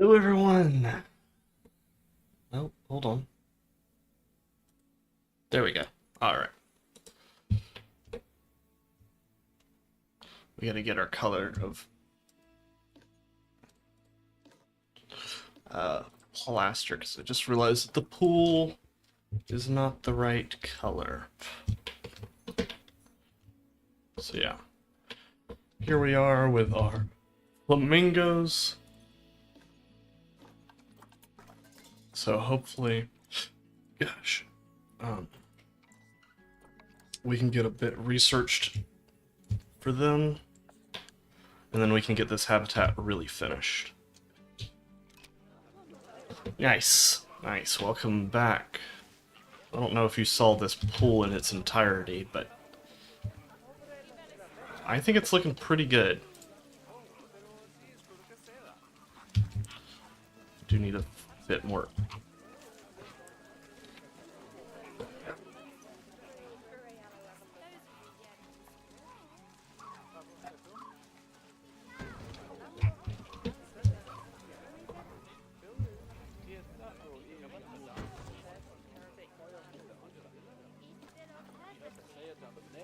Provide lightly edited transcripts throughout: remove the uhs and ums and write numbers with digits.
Hello, everyone. Oh, hold on. There we go. All right. We got to get our color of plaster because I just realized that the pool is not the right color. So yeah, here we are with our flamingos. So hopefully, gosh, we can get a bit researched for them, and then we can get this habitat really finished. Nice, nice. Welcome back. I don't know if you saw this pool in its entirety, but I think it's looking pretty good. Do need a bit more.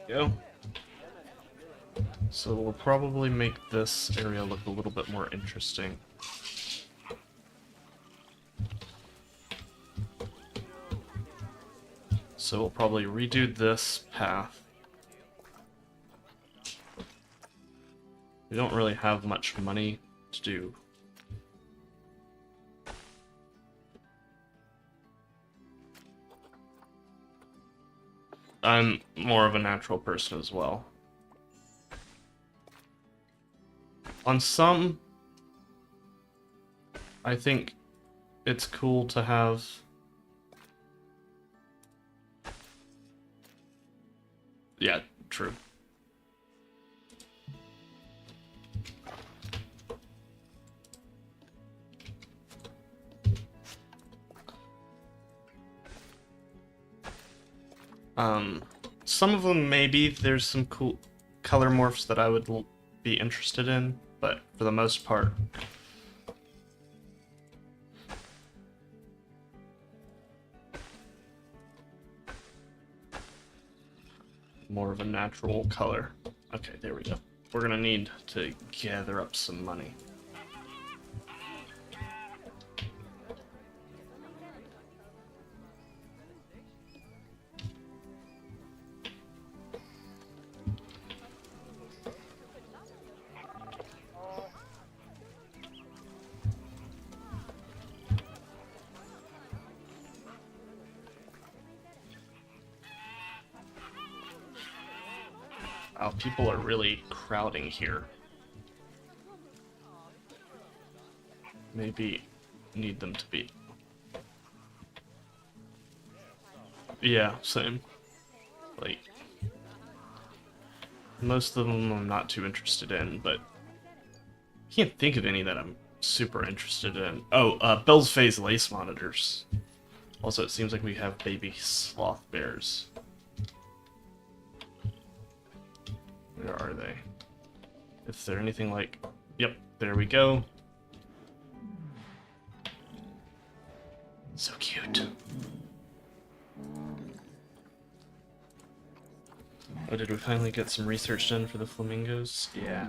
Go. So we'll probably make this area look a little bit more interesting. So we'll probably redo this path. We don't really have much money to do. I'm more of a natural person as well. On some, I think it's cool to have yeah, true. Some of them maybe there's some cool color morphs that I would be interested in, but for the most part, more of a natural color. Okay, there we go. We're gonna need to gather up some money. Wow, people are really crowding here. Maybe need them to be. Yeah, same. Like, most of them I'm not too interested in, but I can't think of any that I'm super interested in. Oh, Bell's Phase lace monitors. Also, it seems like we have baby sloth bears. Where are they? If they're anything like... Yep, there we go. So cute. Oh, did we finally get some research done for the flamingos? Yeah.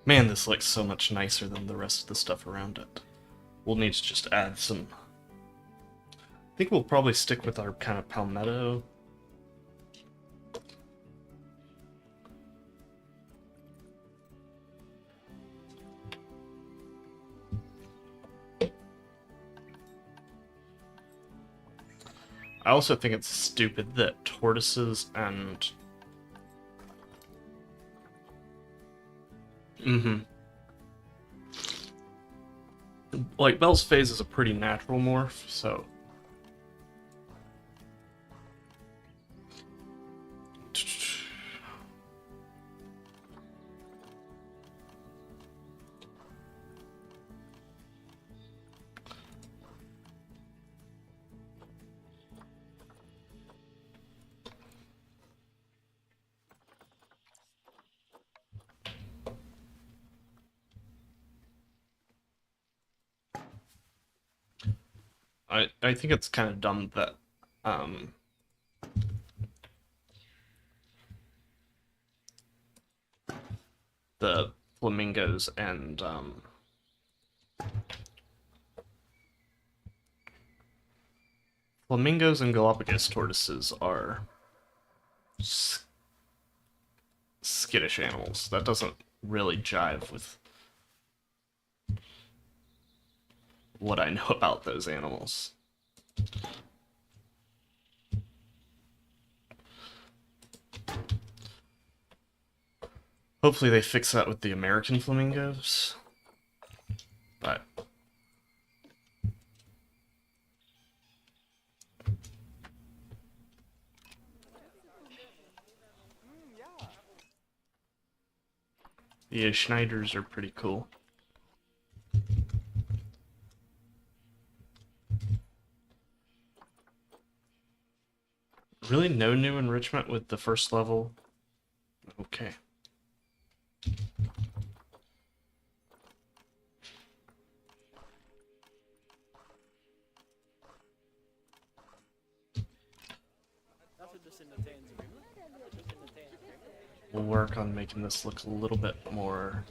Man, this looks so much nicer than the rest of the stuff around it. We'll need to just add some... I think we'll probably stick with our kind of palmetto. I also think it's stupid that tortoises and... Like, Bell's Phase is a pretty natural morph, so... I think it's kind of dumb that um the flamingos and Galapagos tortoises are skittish animals. That doesn't really jive with what I know about those animals. Hopefully they fix that with the American flamingos. But yeah, Schneiders are pretty cool. Really no new enrichment with the first level? Okay. We'll work on making this look a little bit more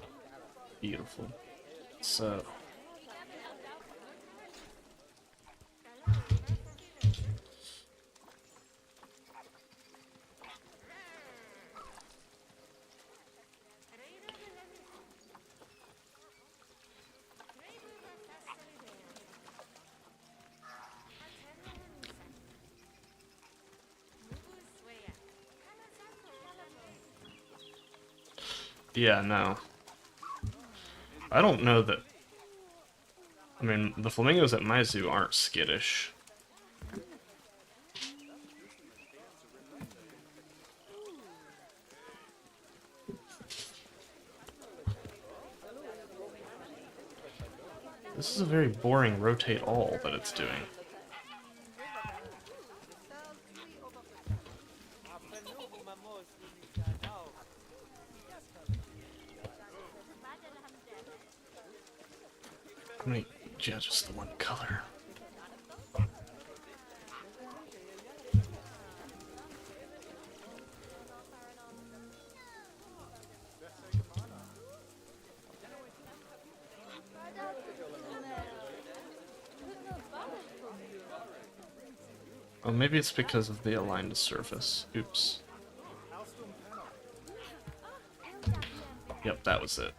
beautiful. So yeah, no. I don't know that. I mean, the flamingos at my zoo aren't skittish. This is a very boring rotate all that it's doing. How many? Yeah, just the one color. Oh, maybe it's because of the aligned surface. Oops. Yep, that was it.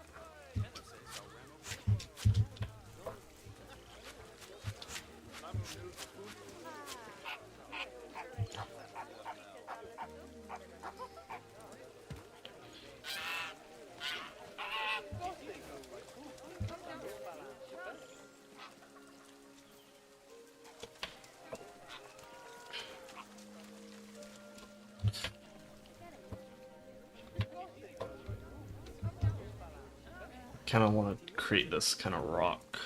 Kind of want to create this kind of rock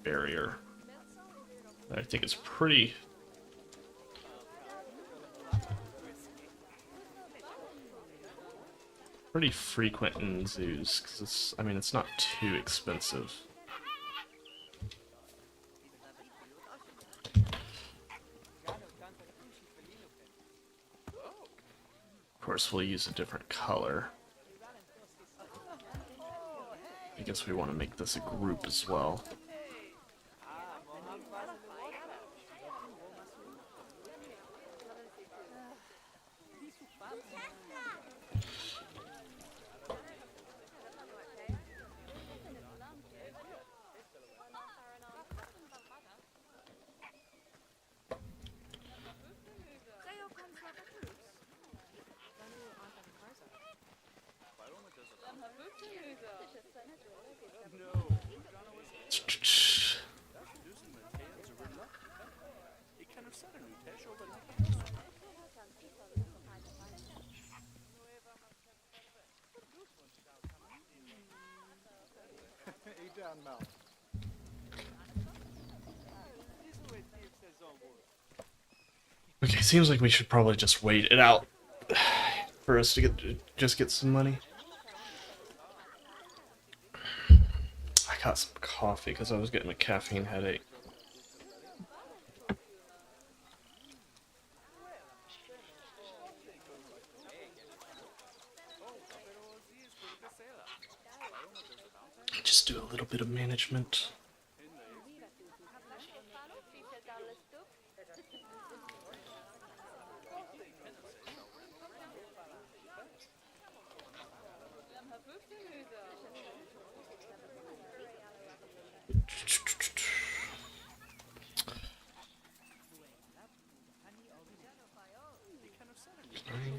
barrier. I think it's pretty frequent in zoos because it's, I mean, it's not too expensive. Of course, we'll use a different color. I guess we want to make this a group as well. Okay, seems like we should probably just wait it out for us to get some money. I got some coffee because I was getting a caffeine headache. management.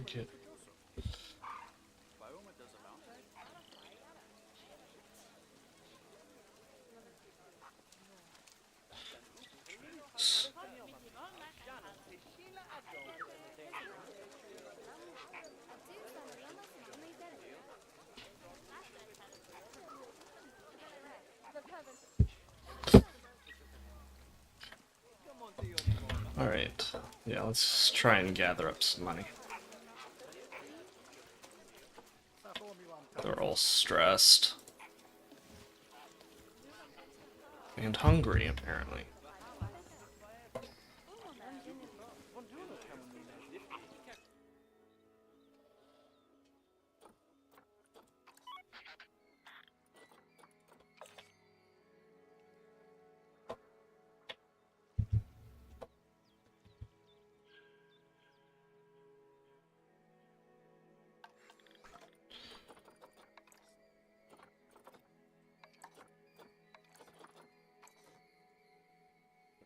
Get Alright. Yeah, let's try and gather up some money. They're all stressed. And hungry, apparently.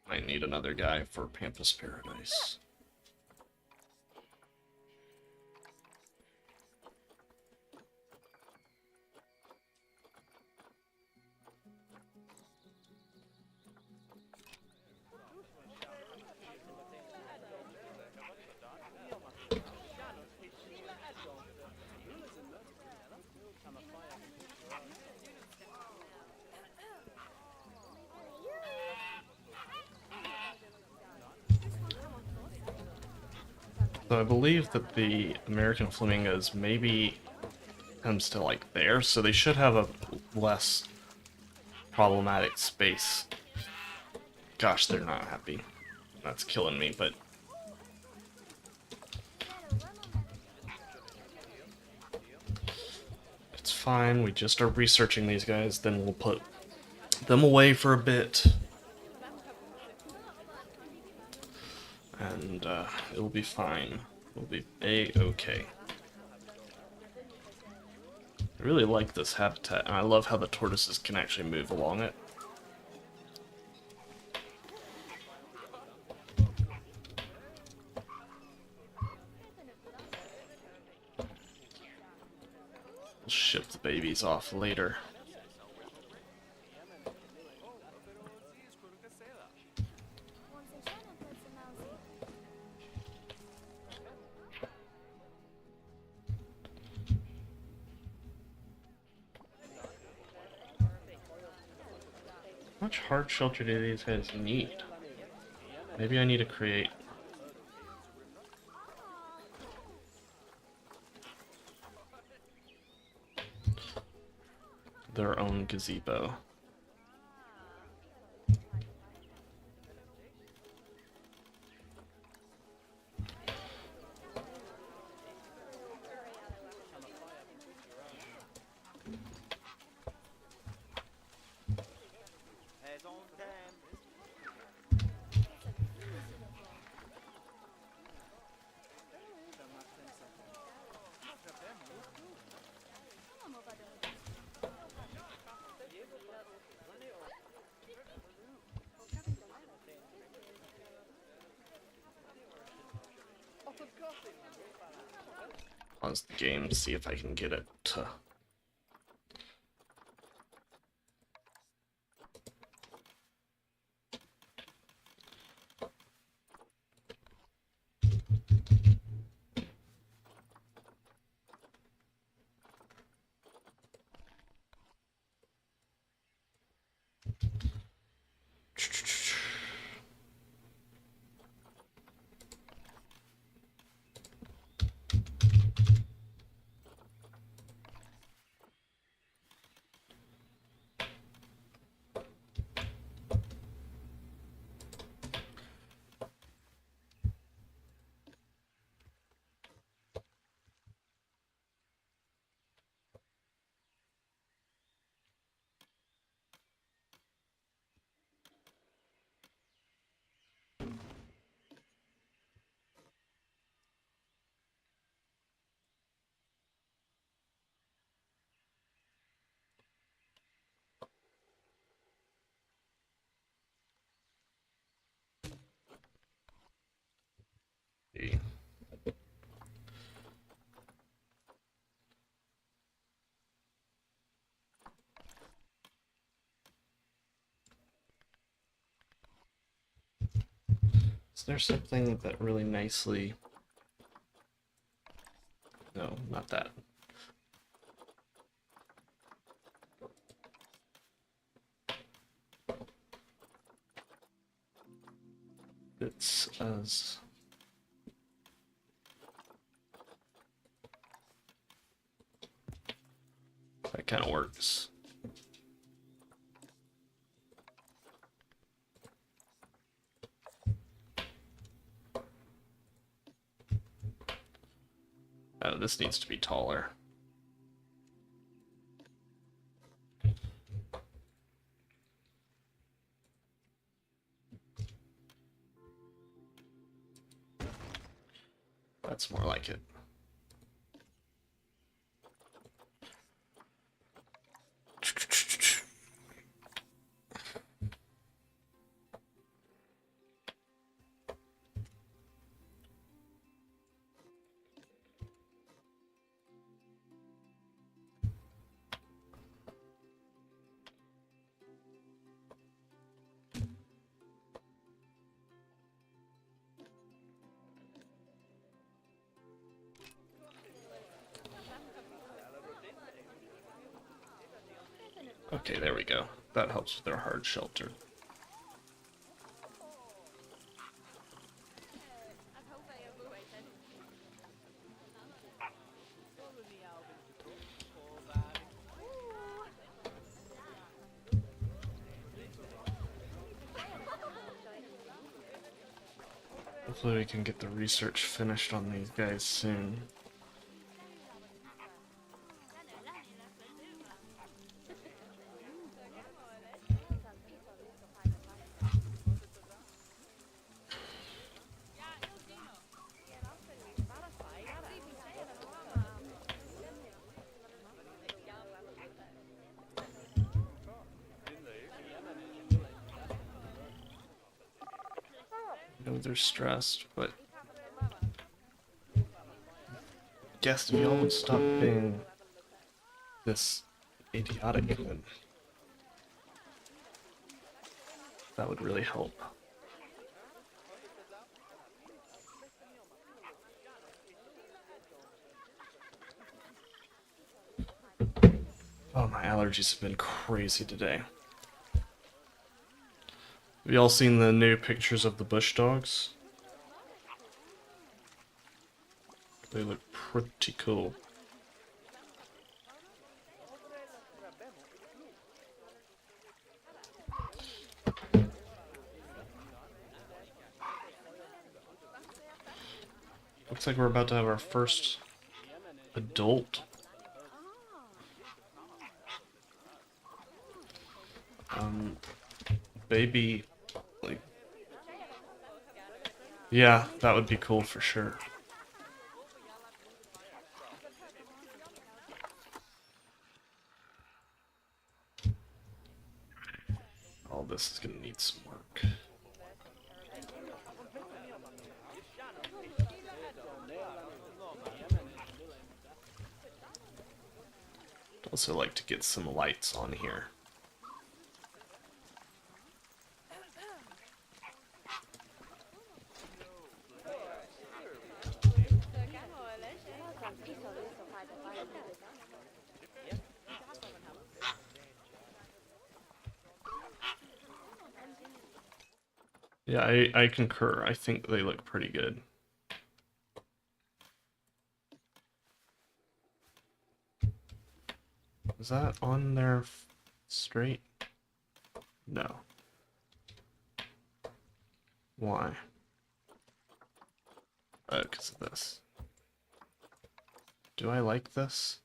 Might need another guy for Pampas Paradise. So I believe that the American flamingos maybe comes to like there, so they should have a less problematic space. Gosh, they're not happy. That's killing me, but it's fine. We just are researching these guys, then we'll put them away for a bit. And it'll be fine. We'll be a-okay. I really like this habitat, and I love how the tortoises can actually move along it. We'll ship the babies off later. How much hard shelter do these guys need? Maybe I need to create their own gazebo. Pause the game, see if I can get it to... Is there something that really nicely... No, not that. It's as... That kind of works. Oh, this needs to be taller. That's more like it. Okay, there we go. That helps with their hard shelter. Hopefully we can get the research finished on these guys soon. I know they're stressed, but I guess if y'all would stop being this idiotic, then that would really help. Oh, my allergies have been crazy today. Have y'all seen the new pictures of the bush dogs? They look pretty cool. Looks like we're about to have our first adult baby, like, yeah, that would be cool for sure. All this is gonna need some work. I'd also like to get some lights on here. Yeah, I concur. I think they look pretty good. Is that on there straight? No. Why? Oh, because of this. Do I like this?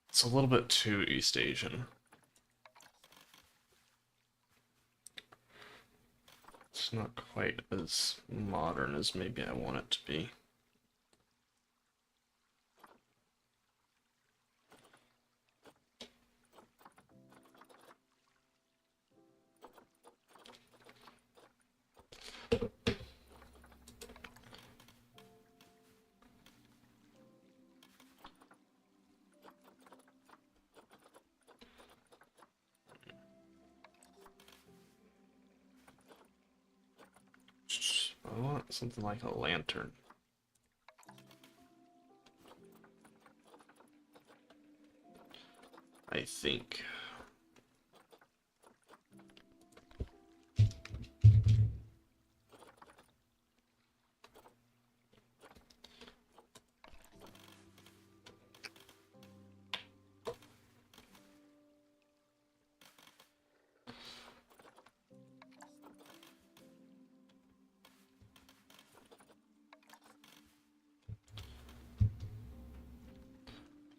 It's a little bit too East Asian. It's not quite as modern as maybe I want it to be. I want something like a lantern. I think.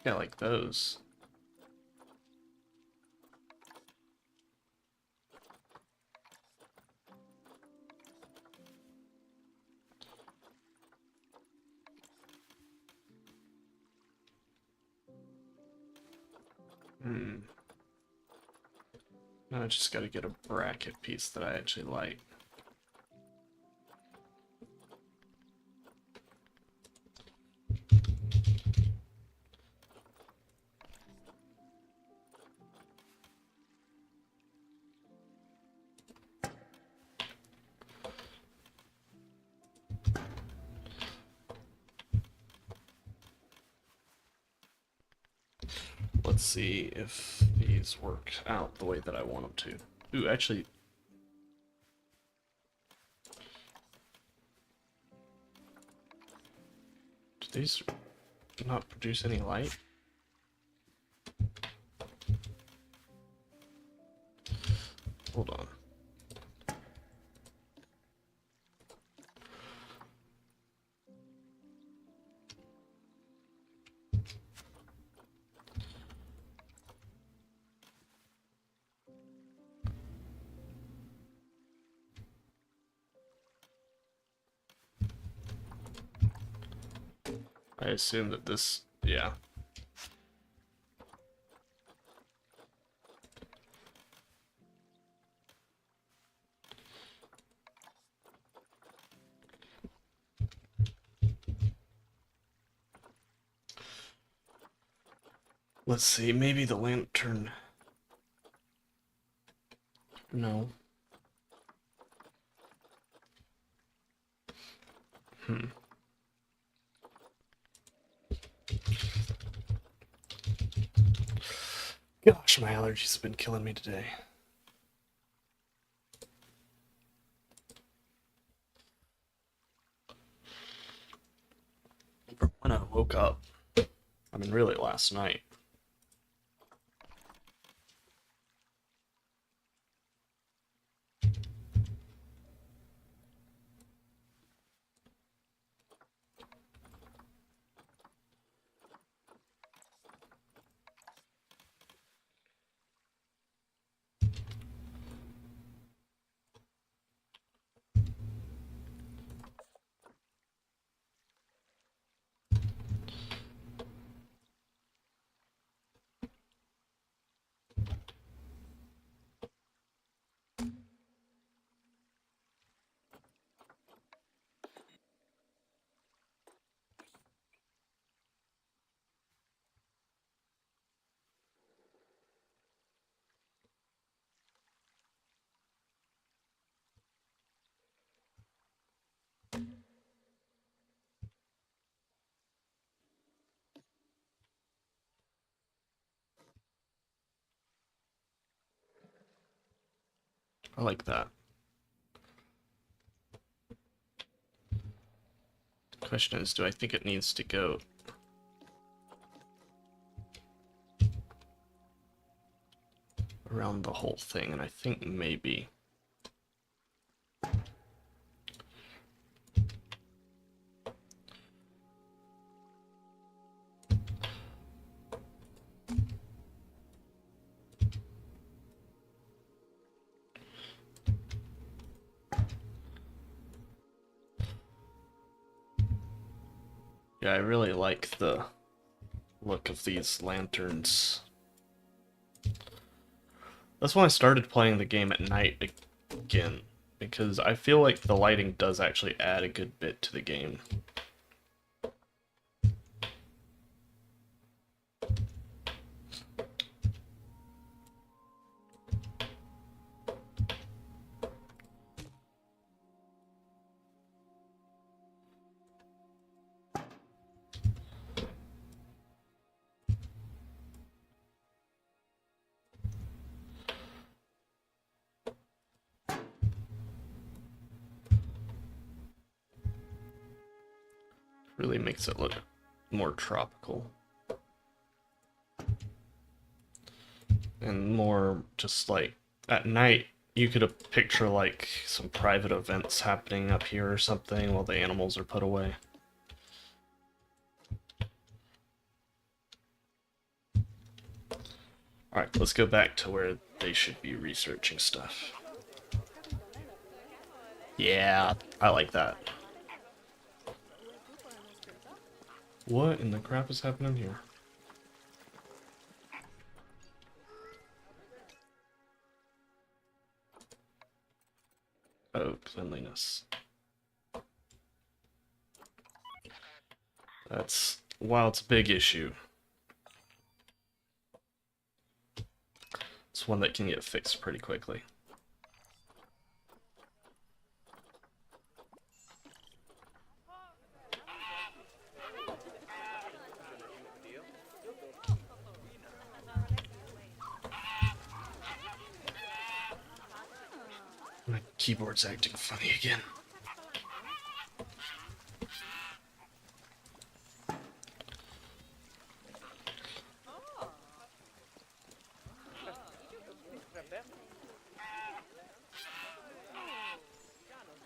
Yeah, like those. Hmm. Now I just gotta get a bracket piece that I actually like. Let's see if these work out the way that I want them to. Ooh, actually, do these not produce any light? Hold on. I assume that this, yeah. Let's see, maybe the lantern. No. Hmm. Gosh, my allergies have been killing me today. From when I woke up, I mean, really last night. I like that. The question is, do I think it needs to go around the whole thing? And I think maybe. Yeah, I really like the look of these lanterns. That's when I started playing the game at night again, because I feel like the lighting does actually add a good bit to the game. Really makes it look more tropical. And more just like at night, you could picture like some private events happening up here or something while the animals are put away. Alright, let's go back to where they should be researching stuff. Yeah, I like that. What in the crap is happening here? Oh, cleanliness. That's, while it's a big issue, it's one that can get fixed pretty quickly. My keyboard's acting funny again.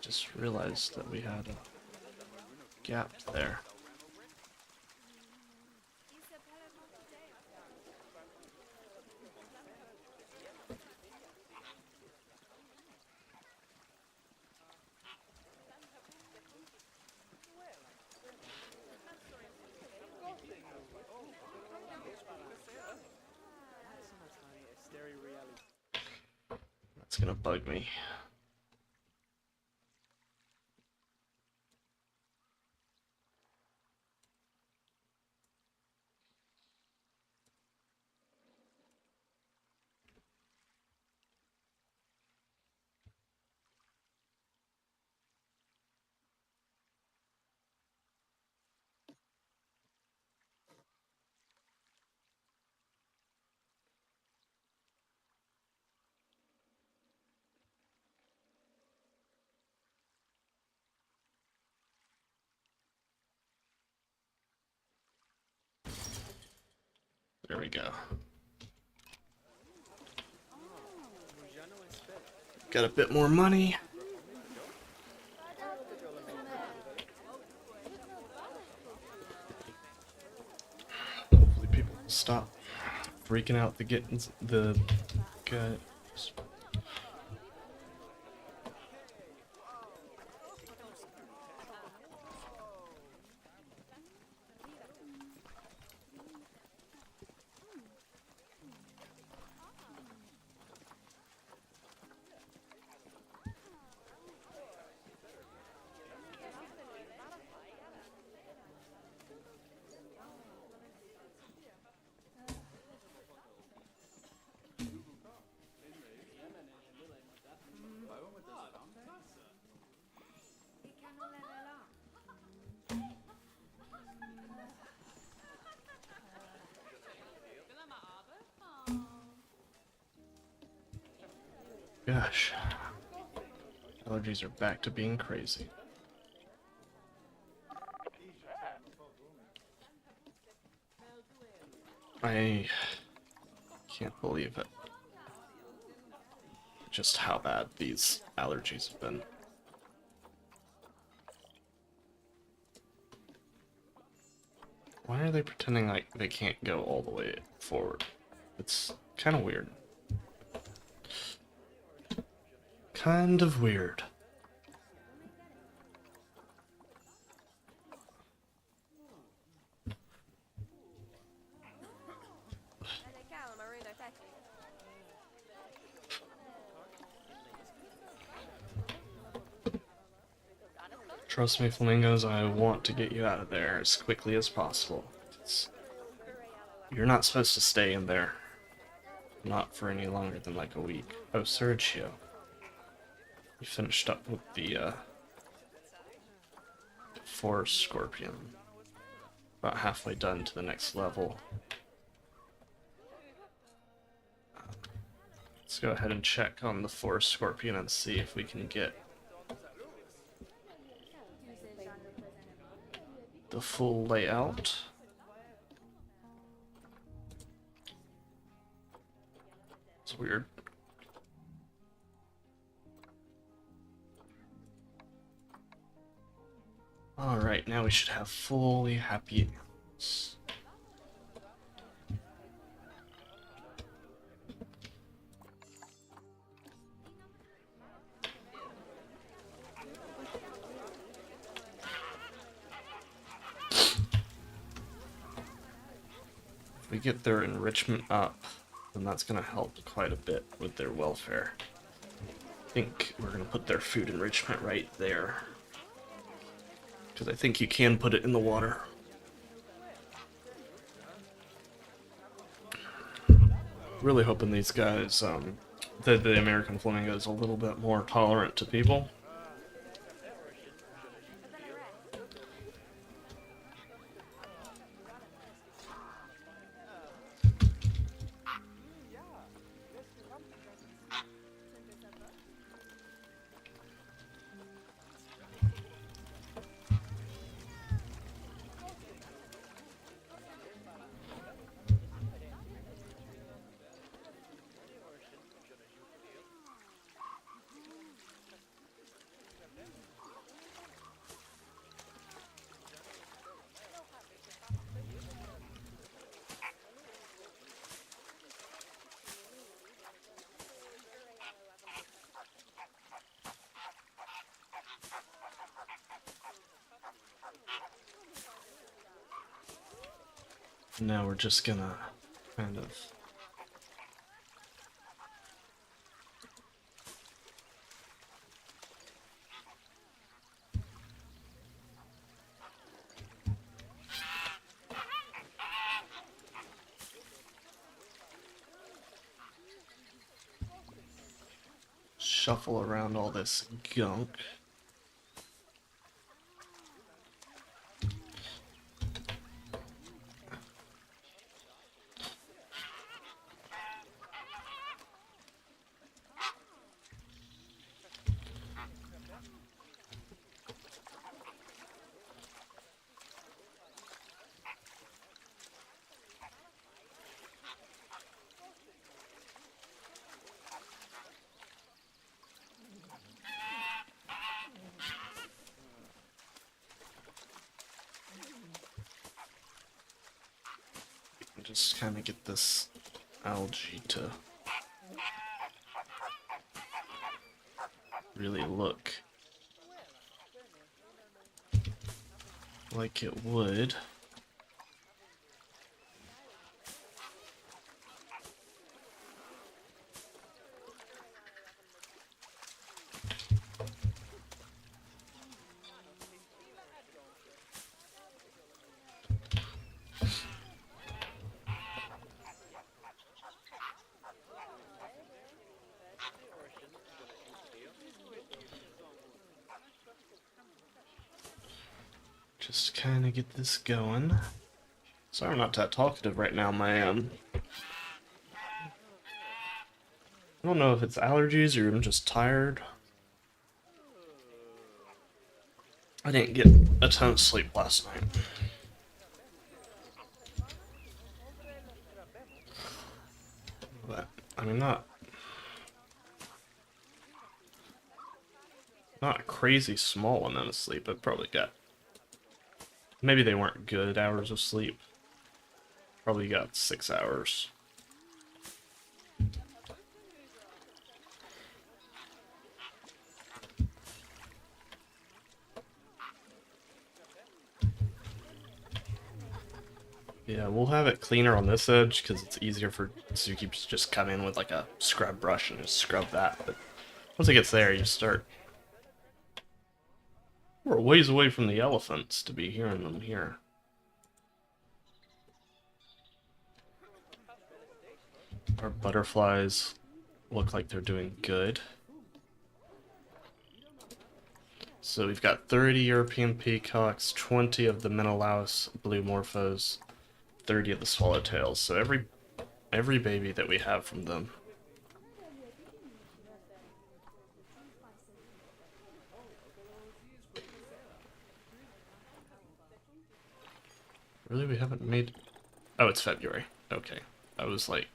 Just realized that we had a gap there. That's gonna bug me. There we go. Got a bit more money. Hopefully people will stop freaking out the guys. Gosh. Allergies are back to being crazy. I can't believe it. Just how bad these allergies have been. Why are they pretending like they can't go all the way forward? It's kind of weird. Kind of weird. Trust me, flamingos, I want to get you out of there as quickly as possible. You're not supposed to stay in there. Not for any longer than like a week. Oh, Sergio. You finished up with the forest scorpion. About halfway done to the next level. Let's go ahead and check on the forest scorpion and see if we can get the a full layout. It's weird. Alright, now we should have fully happy animals. If we get their enrichment up, then that's going to help quite a bit with their welfare. I think we're going to put their food enrichment right there. Because I think you can put it in the water. Really hoping these guys, the American flamingo is a little bit more tolerant to people. Now we're just gonna kind of shuffle around all this gunk. Just kind of get this algae to really look like it would. Just kind of get this going. Sorry I'm not that talkative right now, I don't know if it's allergies or I'm just tired. I didn't get a ton of sleep last night. But, I mean, not a crazy small amount of sleep. I probably got, maybe they weren't good hours of sleep. Probably got 6 hours. Yeah, we'll have it cleaner on this edge because it's easier for Suki to just come in with like a scrub brush and just scrub that. But once it gets there, you start. We're a ways away from the elephants to be hearing them here. Our butterflies look like they're doing good. So we've got 30 European peacocks, 20 of the Menelaus blue morphos, 30 of the swallowtails. So every baby that we have from them. Really, we haven't made... Oh, it's February. Okay. I was like...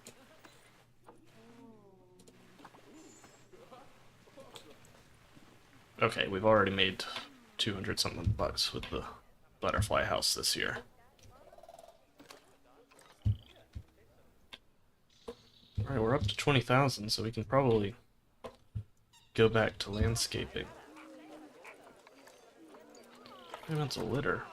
Okay, we've already made 200 something bucks with the butterfly house this year. Alright, we're up to 20,000, so we can probably go back to landscaping. Maybe that's a litter.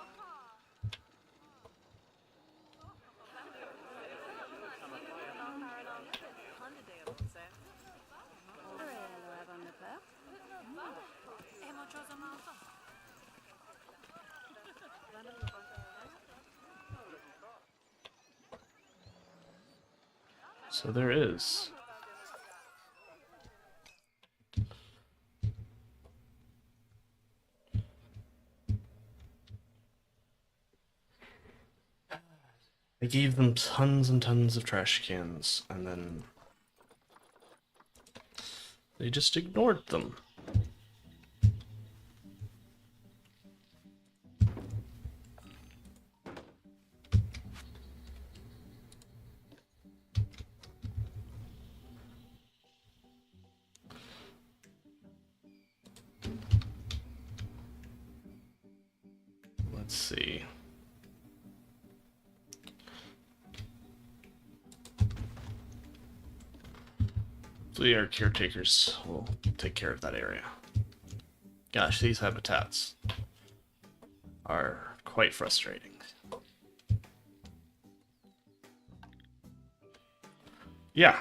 So there is. I gave them tons and tons of trash cans, and then they just ignored them. Let's see. Hopefully our caretakers will take care of that area. Gosh, these habitats are quite frustrating. Yeah.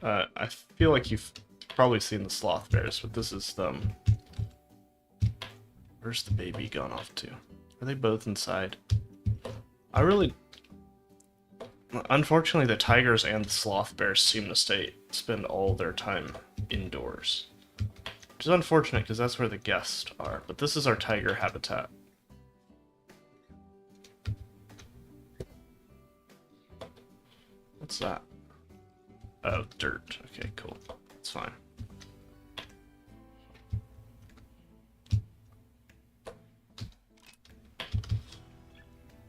I feel like you've probably seen the sloth bears, but this is them. Where's the baby gone off to? Are they both inside? Unfortunately, the tigers and the sloth bears seem to spend all their time indoors. Which is unfortunate, because that's where the guests are. But this is our tiger habitat. What's that? Oh, dirt. Okay, cool. That's fine.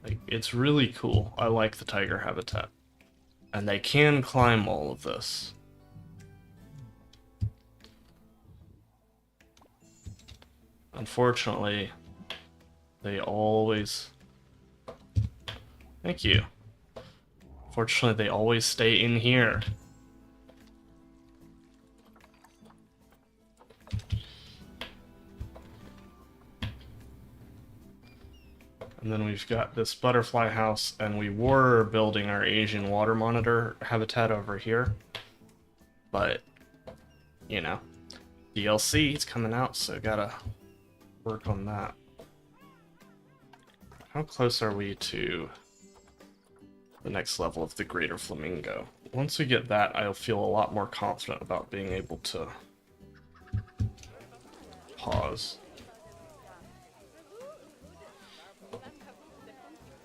Like, it's really cool. I like the tiger habitat. And they can climb all of this. Unfortunately, they always... Thank you. Fortunately, they always stay in here. And then we've got this butterfly house, and we were building our Asian water monitor habitat over here. But, you know, DLC is coming out, so gotta work on that. How close are we to the next level of the Greater Flamingo? Once we get that, I'll feel a lot more confident about being able to pause.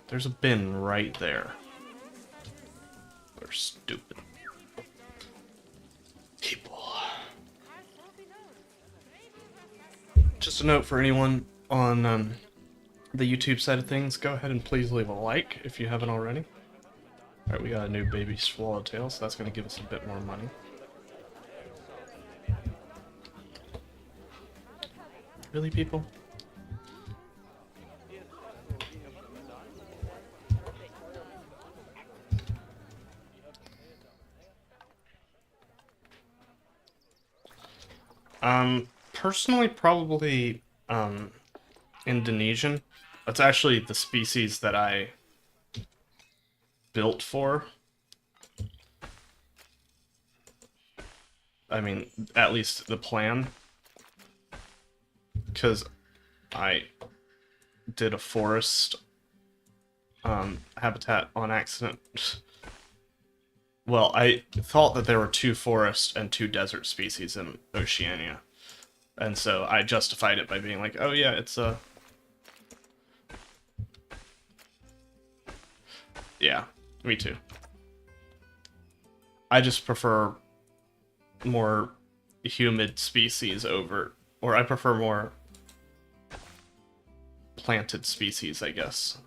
There's a bin right there. They're stupid people. Just a note for anyone on the YouTube side of things, go ahead and please leave a like if you haven't already. Alright, we got a new baby swallowtail, so that's going to give us a bit more money. Really, people? Personally, probably, Indonesian. That's actually the species that I built for. I mean, at least the plan. Because I did a forest, habitat on accident. Well, I thought that there were 2 forest and 2 desert species in Oceania. And so I justified it by being like, oh yeah, it's a... Yeah, me too. I just prefer more humid species over... Or I prefer more planted species, I guess.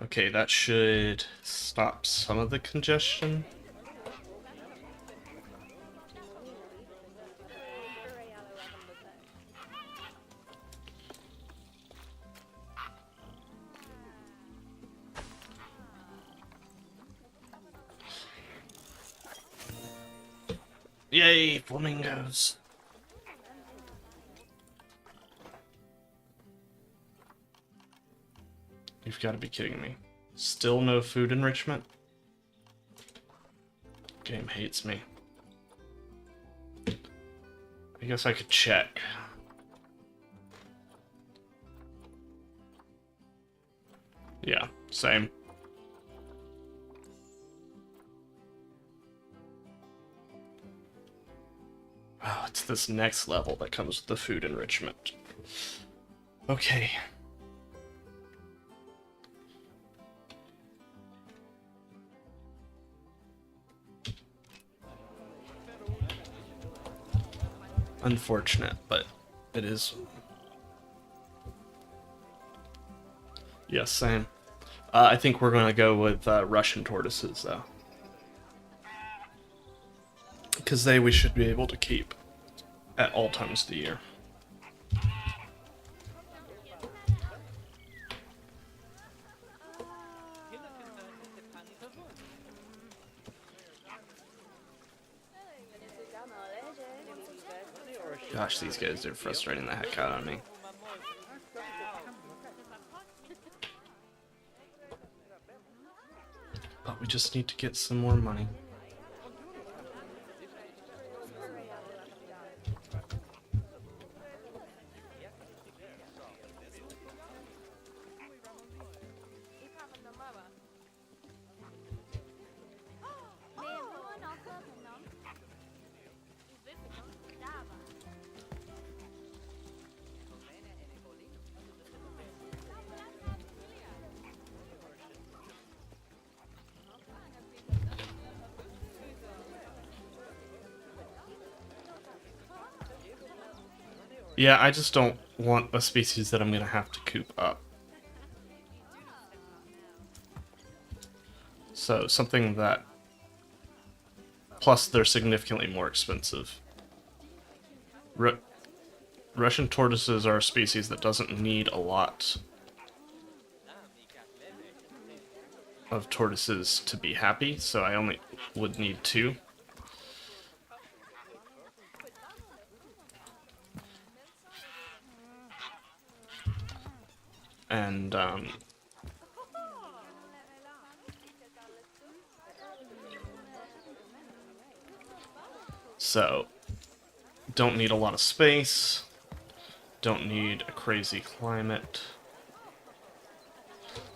Okay, that should stop some of the congestion. Yay, flamingos! You've got to be kidding me. Still no food enrichment? Game hates me. I guess I could check. Yeah, same. Oh, it's this next level that comes with the food enrichment. Okay. Unfortunate, but it is. Yes, same. I think we're going to go with Russian tortoises, though. Because we should be able to keep at all times of the year. Gosh, these guys are frustrating the heck out of me. But we just need to get some more money. Yeah, I just don't want a species that I'm going to have to coop up. So, something that... Plus, they're significantly more expensive. Russian tortoises are a species that doesn't need a lot of tortoises to be happy, so I only would need 2. And, so, don't need a lot of space, don't need a crazy climate.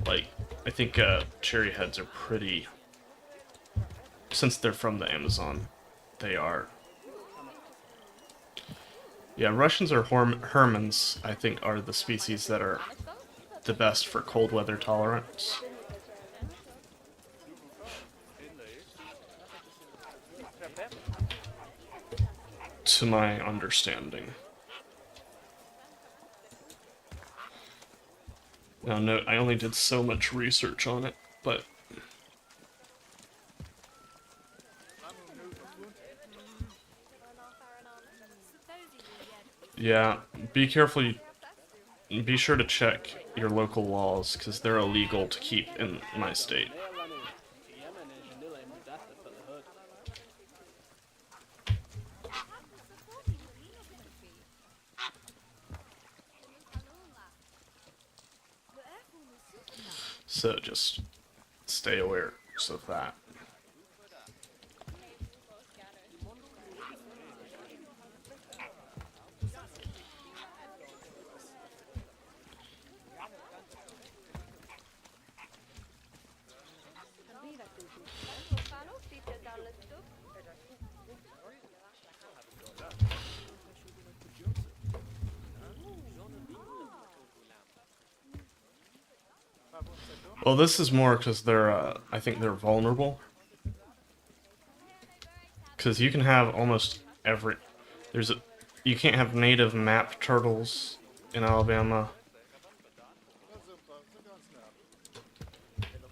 Like, I think cherry heads are pretty... Since they're from the Amazon, they are. Yeah, Russians or Hermans, I think, are the species that are the best for cold weather tolerance. To my understanding. Now, note, I only did so much research on it, but... Yeah, be careful. Be sure to check your local laws, because they're illegal to keep in my state. So just stay aware of that. Well, this is more because they're, I think they're vulnerable. Because you can have almost every... There's a... You can't have native map turtles in Alabama.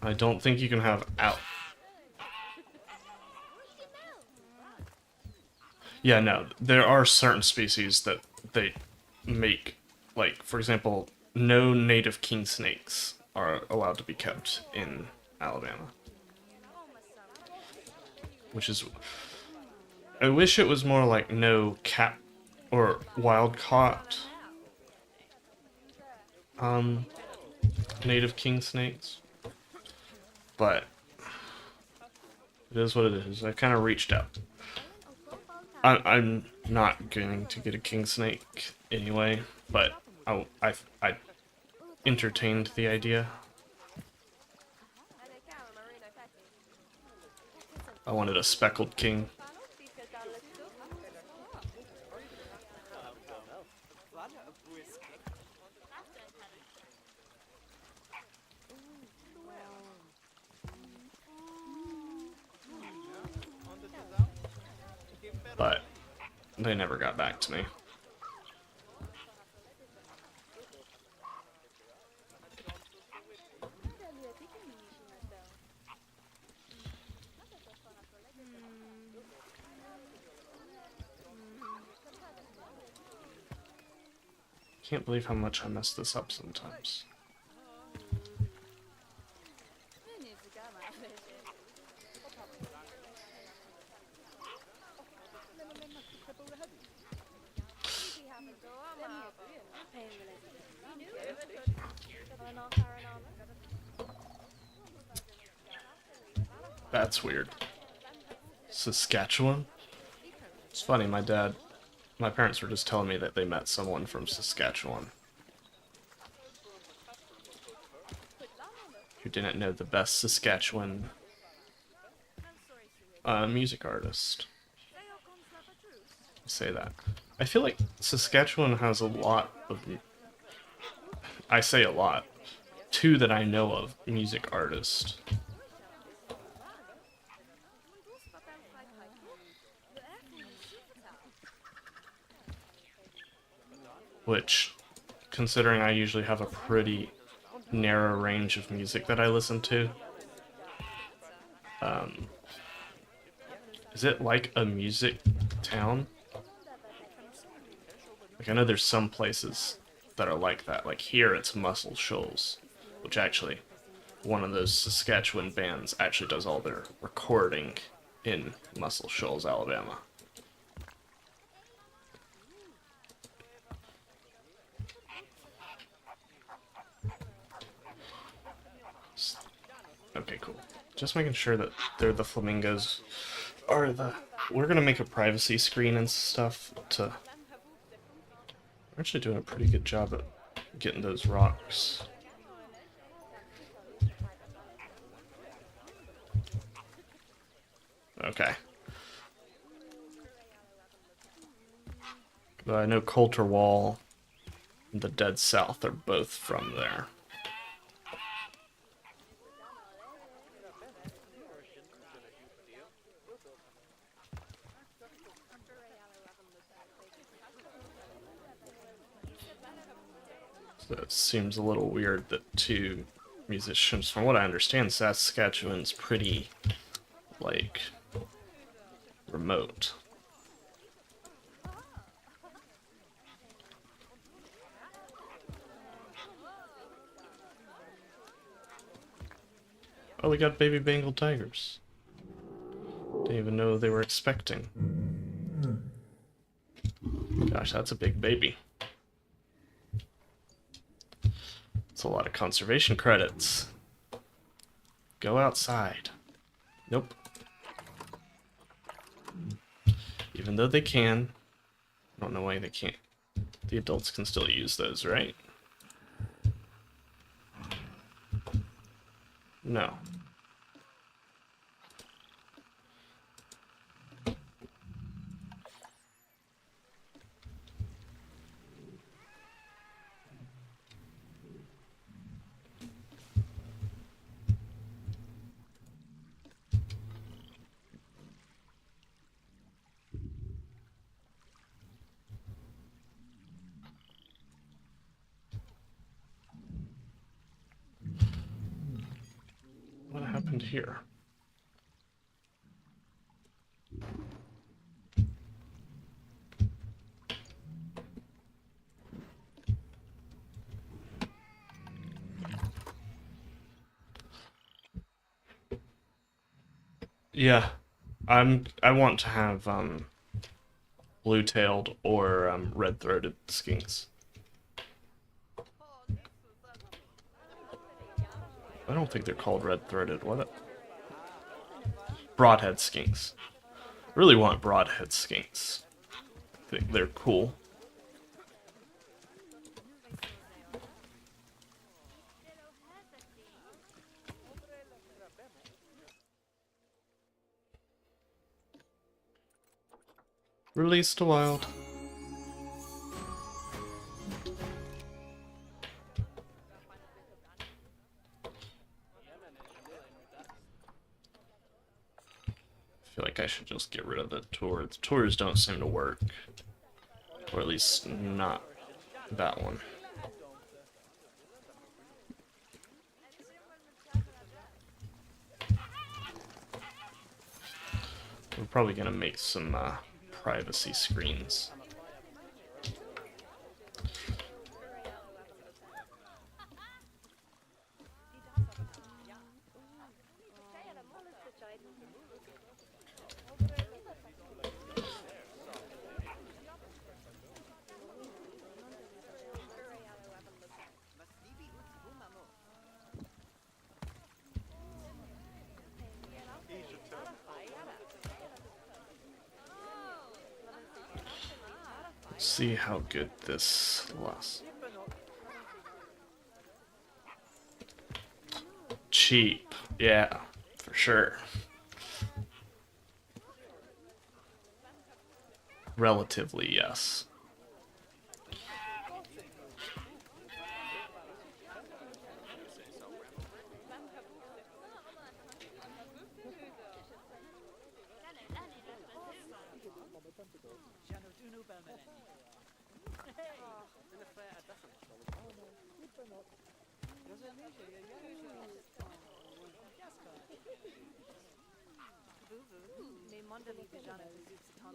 I don't think you can have out... Yeah, no. There are certain species that they make... Like, for example, no native king snakes are allowed to be kept in Alabama. Which is... I wish it was more like no cat or wild caught native king snakes. But it is what it is. I kind of reached out. I'm not going to get a king snake anyway, but I entertained the idea. I wanted a speckled king. But they never got back to me. Can't believe how much I mess this up sometimes. That's weird. Saskatchewan? It's funny, my parents were just telling me that they met someone from Saskatchewan who didn't know the best Saskatchewan music artist. I say that. I feel like Saskatchewan has a lot of... I say a lot. Two that I know of, music artists. Which, considering I usually have a pretty narrow range of music that I listen to, is it like a music town? Like, I know there's some places that are like that. Like here, it's Muscle Shoals, which actually, one of those Saskatchewan bands actually does all their recording in Muscle Shoals, Alabama. Okay, cool. Just making sure that they're the flamingos are the... We're gonna make a privacy screen and stuff to... We're actually doing a pretty good job at getting those rocks. Okay. But I know Coulter Wall and the Dead South are both from there. So it seems a little weird that two musicians, from what I understand, Saskatchewan's pretty, like, remote. Oh, we got baby Bengal tigers. Didn't even know they were expecting. Gosh, that's a big baby. It's a lot of conservation credits. Go outside. Nope. Even though they can, I don't know why they can't. The adults can still use those, right? No. happened here? Yeah, I want to have blue-tailed or red-throated skinks. I don't think they're called red-throated. What? Broadhead skinks. I really want broadhead skinks. I think they're cool. Release to wild. I feel like I should just get rid of the tour. The tours don't seem to work. Or at least not that one. We're probably gonna make some privacy screens. See how good this lasts. Cheap, yeah, for sure. Relatively, yes.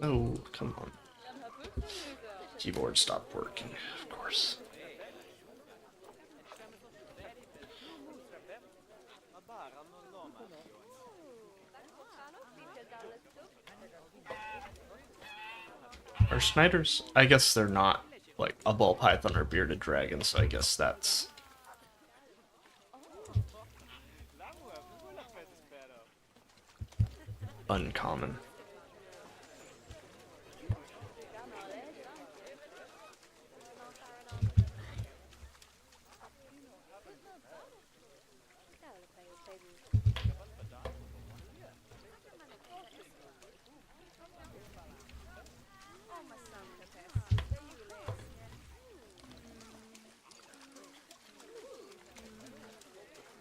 Oh, come on. Keyboard stopped working, of course. Are Snyders? I guess they're not like a ball python or bearded dragon, so I guess that's uncommon.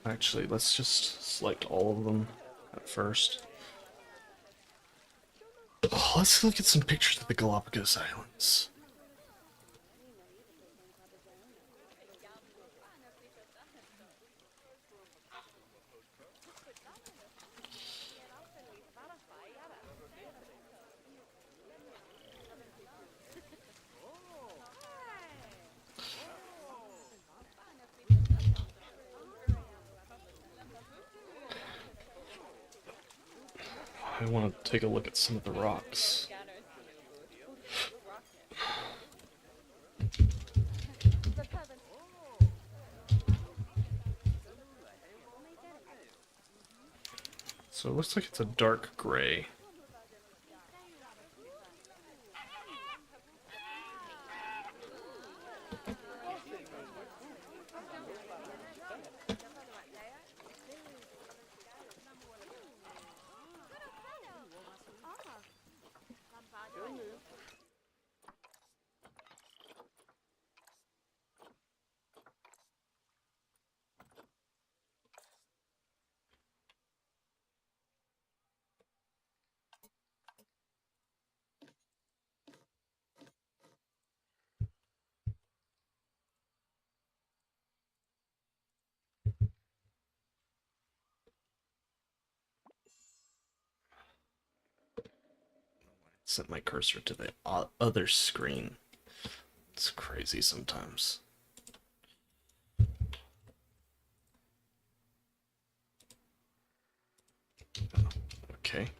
Actually, let's just select all of them at first. Oh, let's look at some pictures of the Galapagos Islands. I want to take a look at some of the rocks. So it looks like it's a dark gray. Sent my cursor to the other screen. It's crazy sometimes. Okay.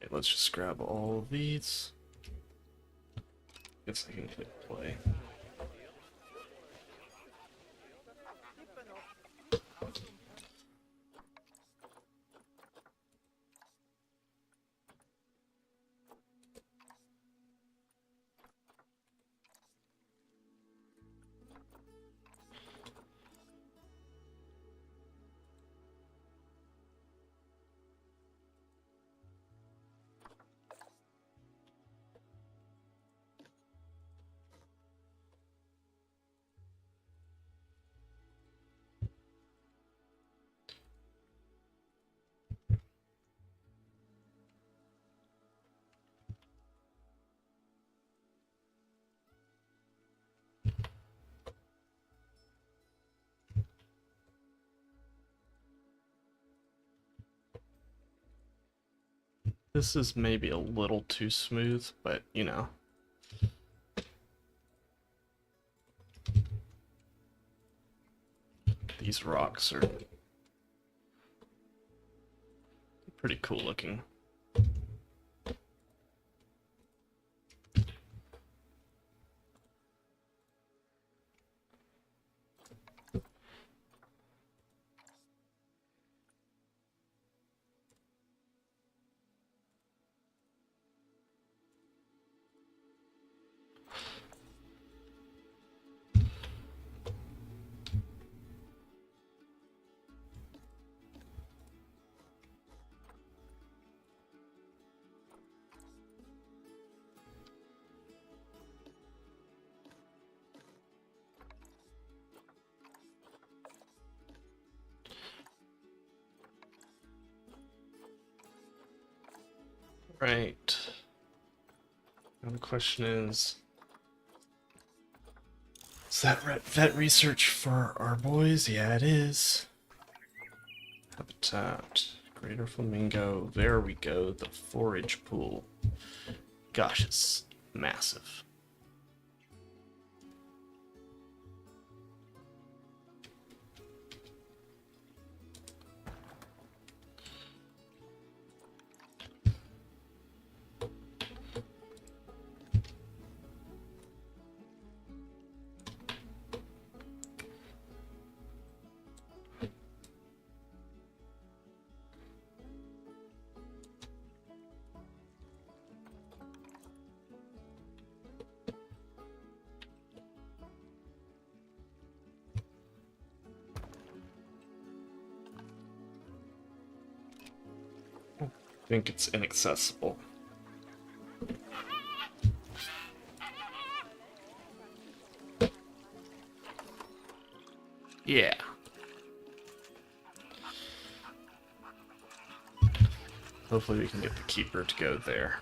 Okay, let's just grab all of these. Guess I can click play. This is maybe a little too smooth, but you know. These rocks are pretty cool looking. Right. Now the question is that vet research for our boys? Yeah, it is. Habitat. Greater Flamingo. There we go. The forage pool. Gosh, it's massive. I think it's inaccessible. Yeah. Hopefully we can get the keeper to go there.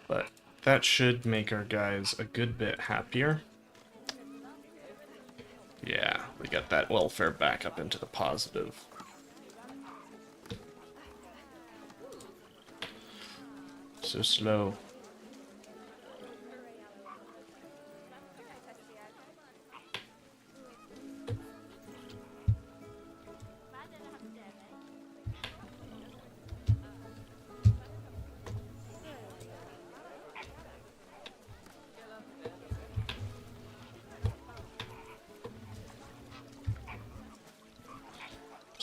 But that should make our guys a good bit happier. Yeah, we got that welfare back up into the positive. So slow.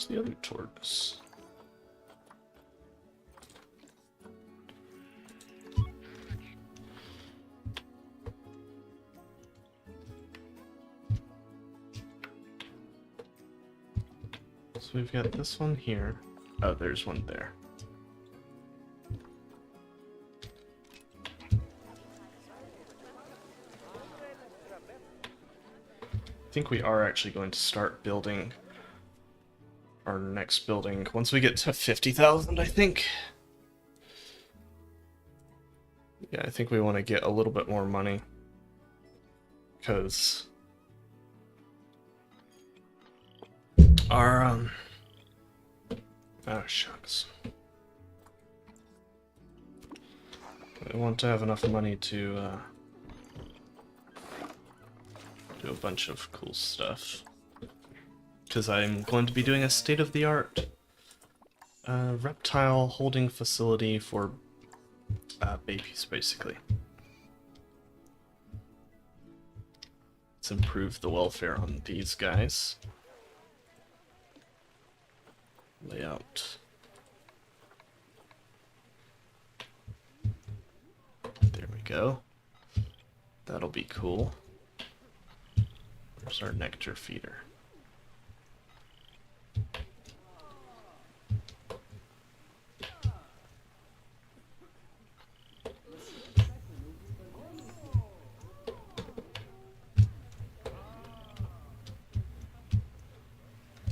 the other tortoise? So we've got this one here. Oh, there's one there. I think we are actually going to start building our next building once we get to 50,000, I think. Yeah, I think we want to get a little bit more money. Because our, oh, shucks. We want to have enough money to, do a bunch of cool stuff. Because I'm going to be doing a state-of-the-art reptile holding facility for babies, basically. Let's improve the welfare on these guys. Layout. There we go. That'll be cool. Where's our nectar feeder?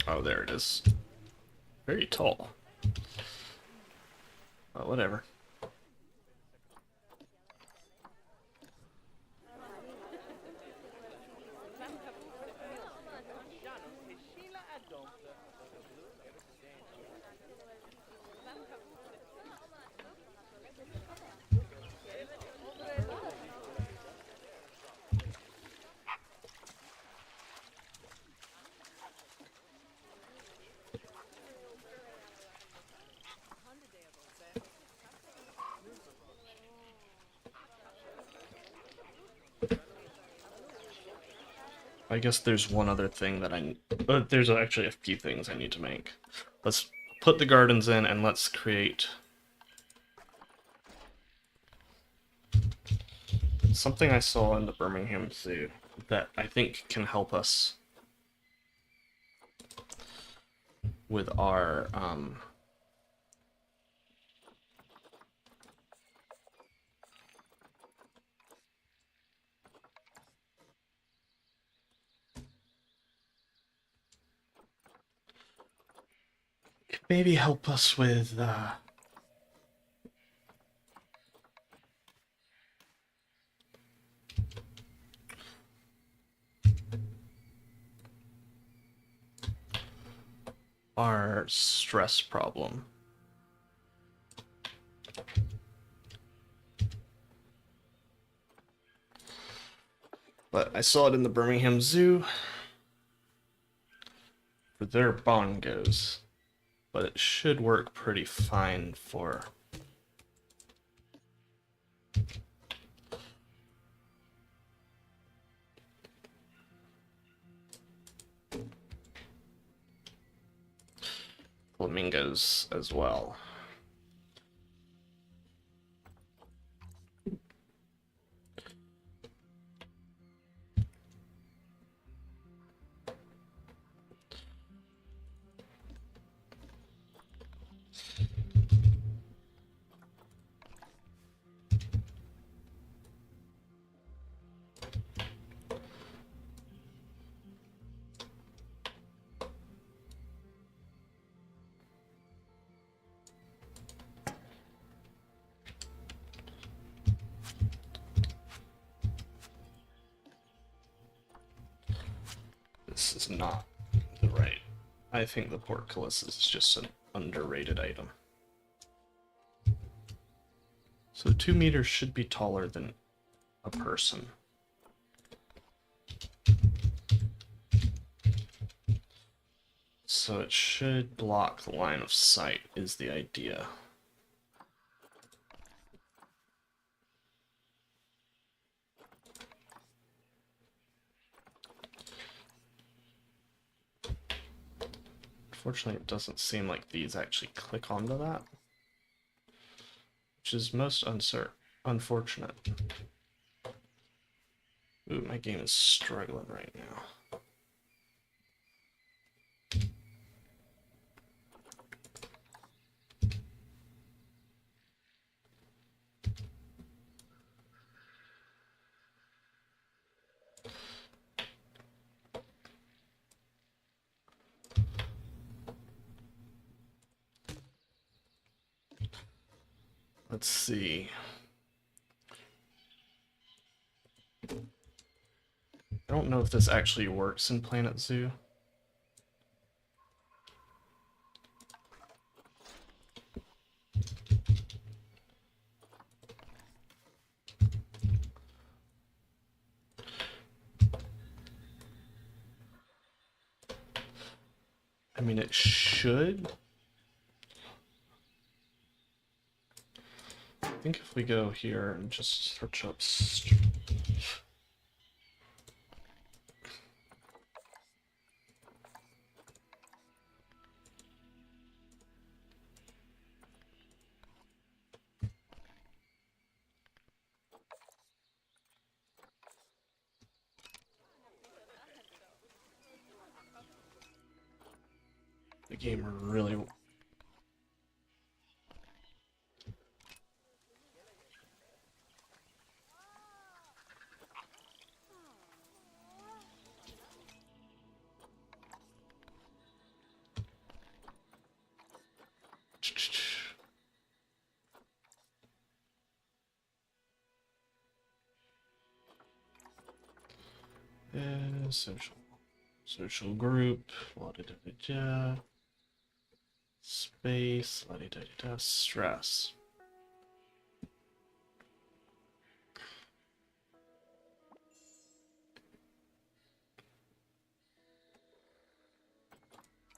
Oh, there it is. Very tall. Well, whatever. I guess there's one other thing that there's actually a few things I need to make. Let's put the gardens in and let's create something I saw in the Birmingham Zoo that I think can help us with our could maybe help us with our stress problem. But I saw it in the Birmingham Zoo for their bongos. But it should work pretty fine for flamingos as well. This is not the right. I think the portcullis is just an underrated item. So 2 meters should be taller than a person. So it should block the line of sight, is the idea. Unfortunately, it doesn't seem like these actually click onto that, which is most unfortunate. Ooh, my game is struggling right now. Let's see. I don't know if this actually works in Planet Zoo. I mean, it should. I think if we go here and just search up... The game really... social group, la da da da da, space, la da da da da, stress.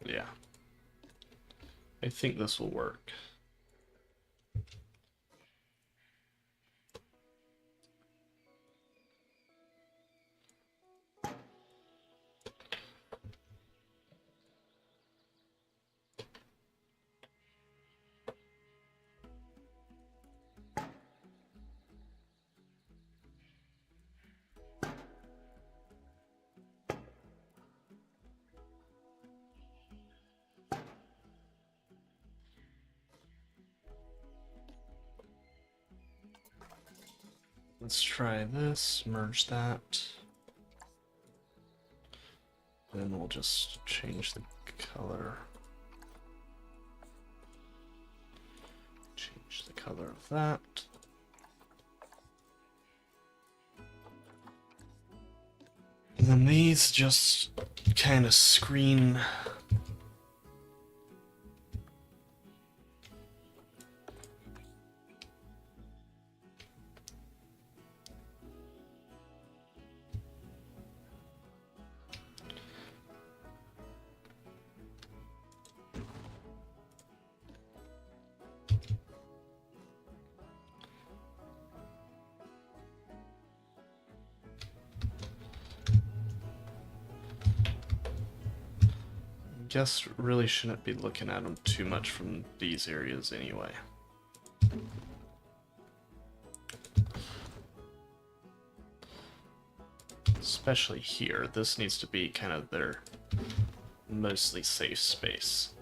Yeah. I think this will work. Let's try this, merge that. Then we'll just change the color. Change the color of that. And then these just kind of screen. Guess really shouldn't be looking at them too much from these areas anyway. Especially here, this needs to be kind of their mostly safe space.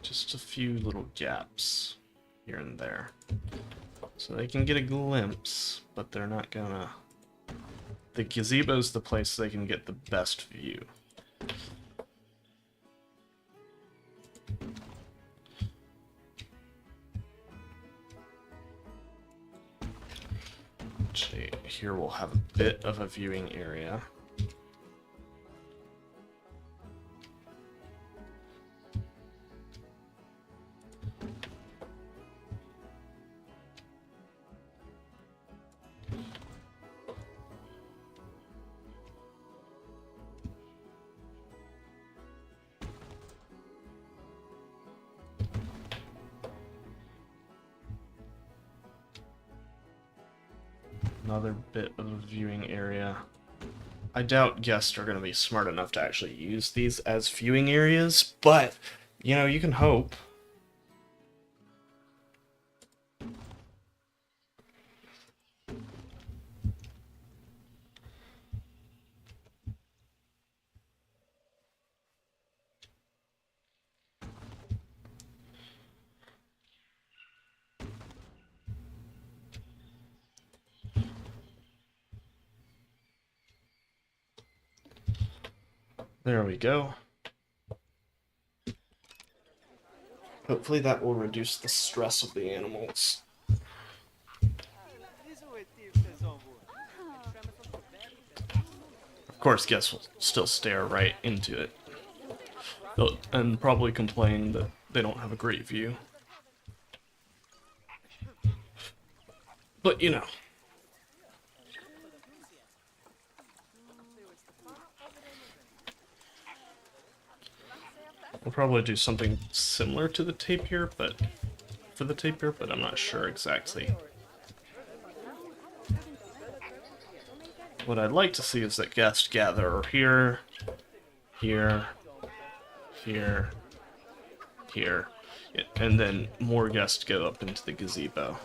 Just a few little gaps here and there. So they can get a glimpse, but they're not gonna... The gazebo's the place they can get the best view. here we'll have a bit of a viewing area. Another bit of a viewing area. I doubt guests are going to be smart enough to actually use these as viewing areas, but, you know, you can hope. There we go. Hopefully that will reduce the stress of the animals. Of course, guests will still stare right into it. And probably complain that they don't have a great view. But, you know. We'll probably do something similar to the tapir, but I'm not sure exactly. What I'd like to see is that guests gather here, here, here, here, and then more guests go up into the gazebo.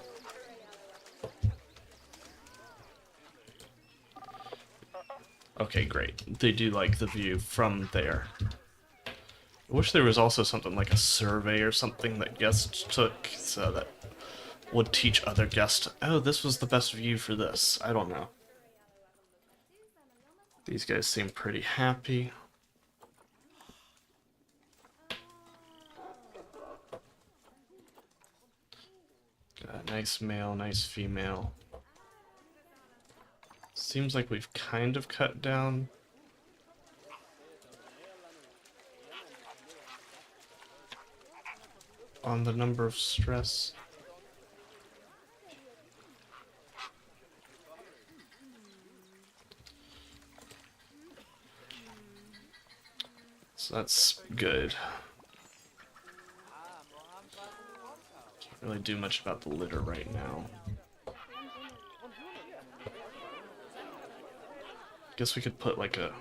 Okay, great. They do like the view from there. I wish there was also something like a survey or something that guests took, so that would teach other guests, oh, this was the best view for this. I don't know. These guys seem pretty happy. Nice male, nice female. Seems like we've kind of cut down on the number of stress. So that's good. Can't really do much about the litter right now. Guess we could put like a...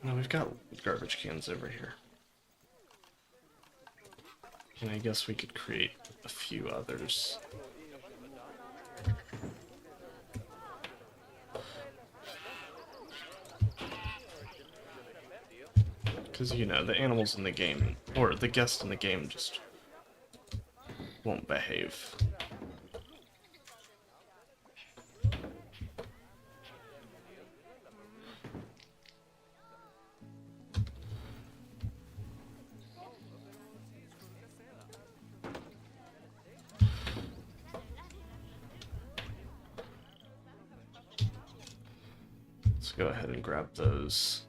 No, we've got garbage cans over here. And I guess we could create a few others. Because, you know, the animals in the game, or the guests in the game, just won't behave. Let's go ahead and grab those.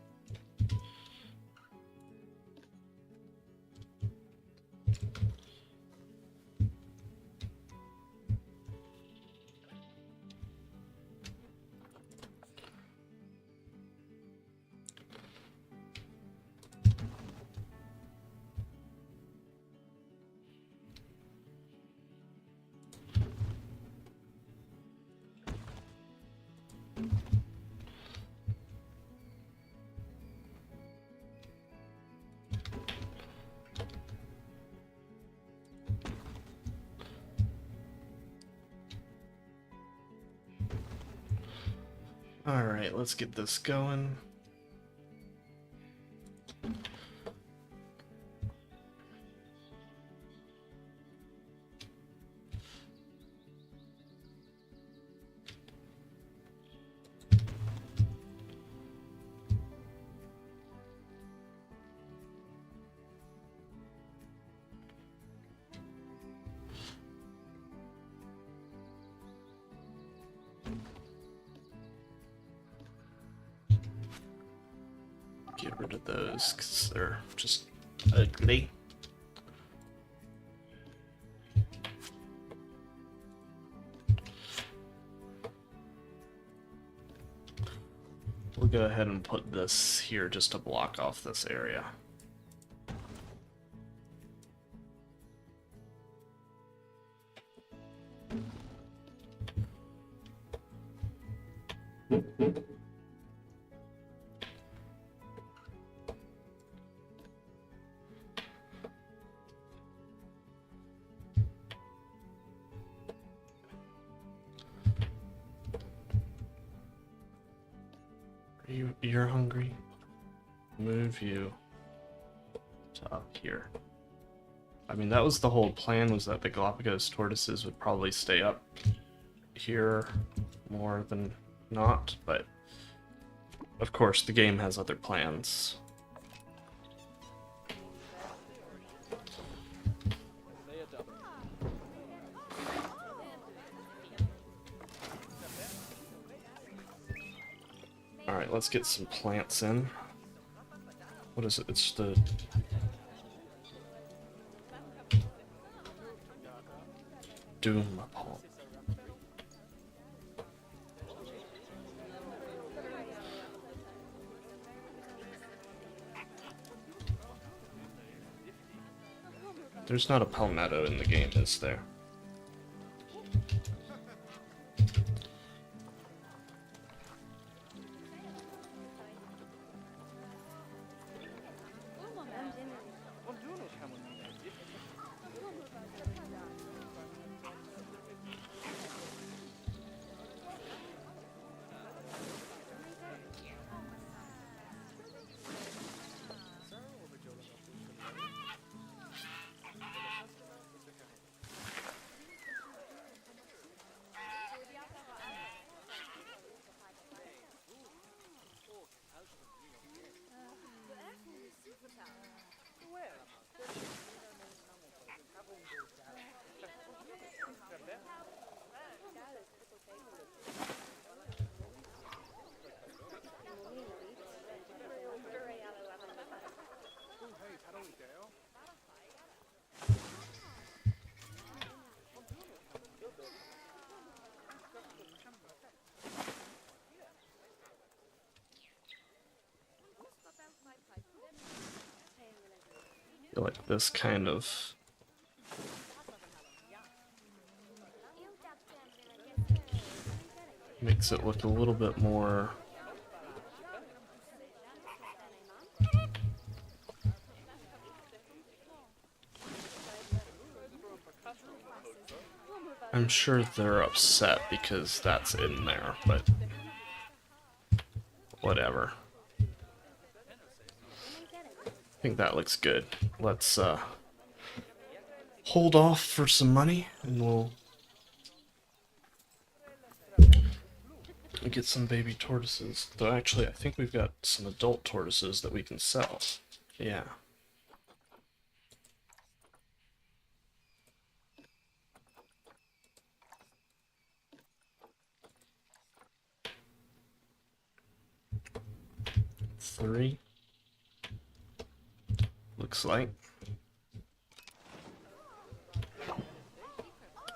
Alright, let's get this going. rid of those because they're just ugly. We'll go ahead and put this here just to block off this area. You're hungry? Move you to up here. I mean, that was the whole plan, was that the Galapagos tortoises would probably stay up here more than not, but of course the game has other plans. Alright, let's get some plants in. What is it? It's the... Doom palm. There's not a palmetto in the game, is there? I feel like this kind of makes it look a little bit more I'm sure they're upset because that's in there, but whatever. I think that looks good. Let's hold off for some money and we'll get some baby tortoises. Though actually I think we've got some adult tortoises that we can sell. Yeah. Three. Looks like.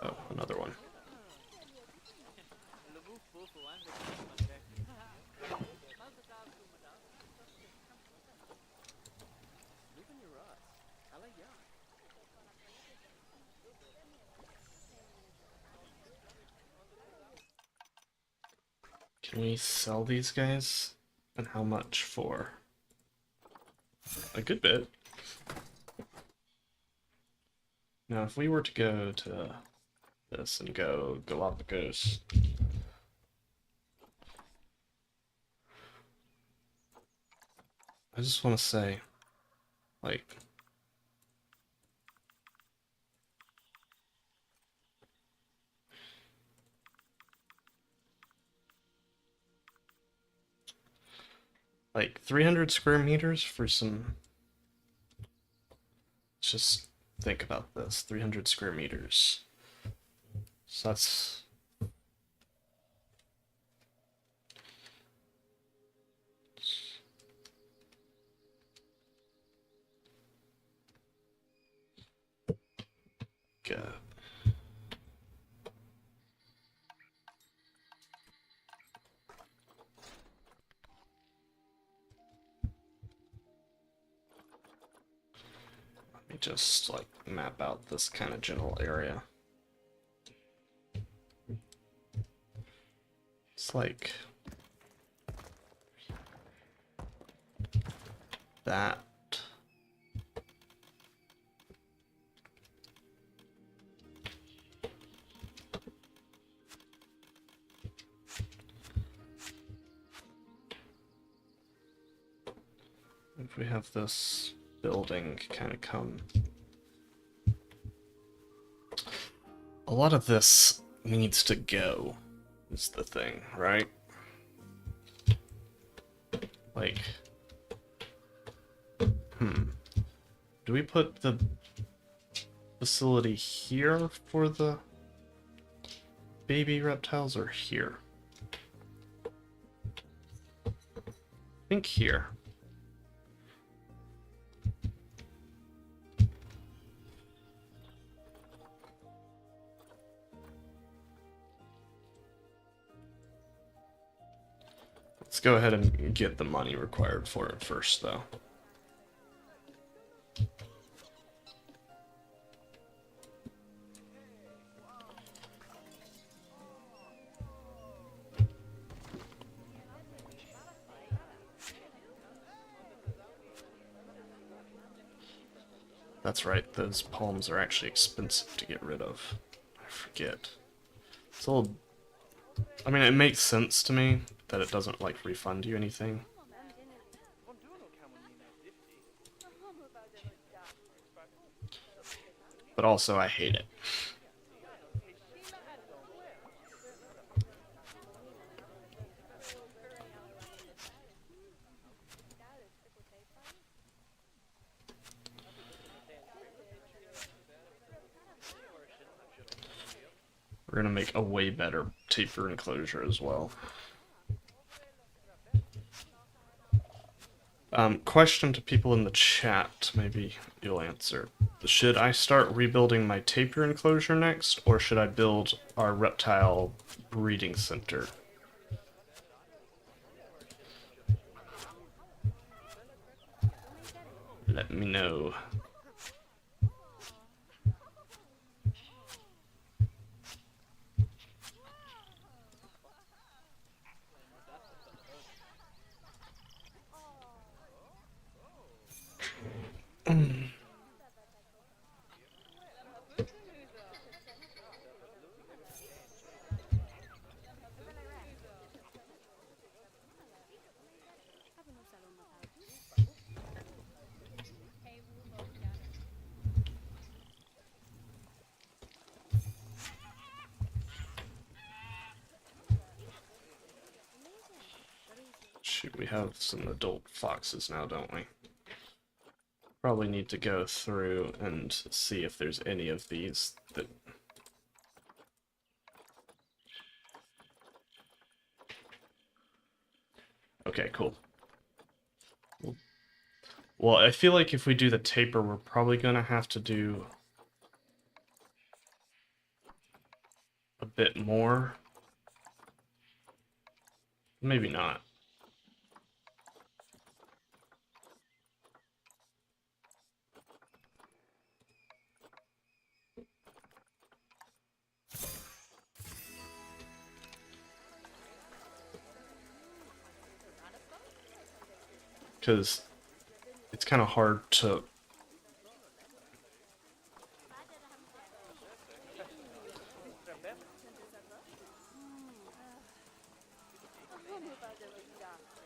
Oh, another one. Can we sell these guys? And how much for? A good bit. Now, if we were to go to this and go Galapagos, I just want to say, like, like 300 square meters for some. Let's just think about this. 300 square meters. So that's go. Let me just like map out this kind of general area. It's like that. If we have this building kind of come. A lot of this needs to go, is the thing, right? Like, do we put the facility here for the baby reptiles or here? I think here. Let's go ahead and get the money required for it first, though. That's right, those palms are actually expensive to get rid of. I forget. It's a little... I mean, it makes sense to me that it doesn't, like, refund you anything. But also, I hate it. We're gonna make a way better taper enclosure as well. Question to people in the chat, maybe you'll answer. Should I start rebuilding my tapir enclosure next, or should I build our reptile breeding center? Let me know. Shoot, we have some adult foxes now, don't we? Probably need to go through and see if there's any of these that... Okay, cool. Well, I feel like if we do the taper, we're probably gonna have to do a bit more. Maybe not. Because it's kind of hard to...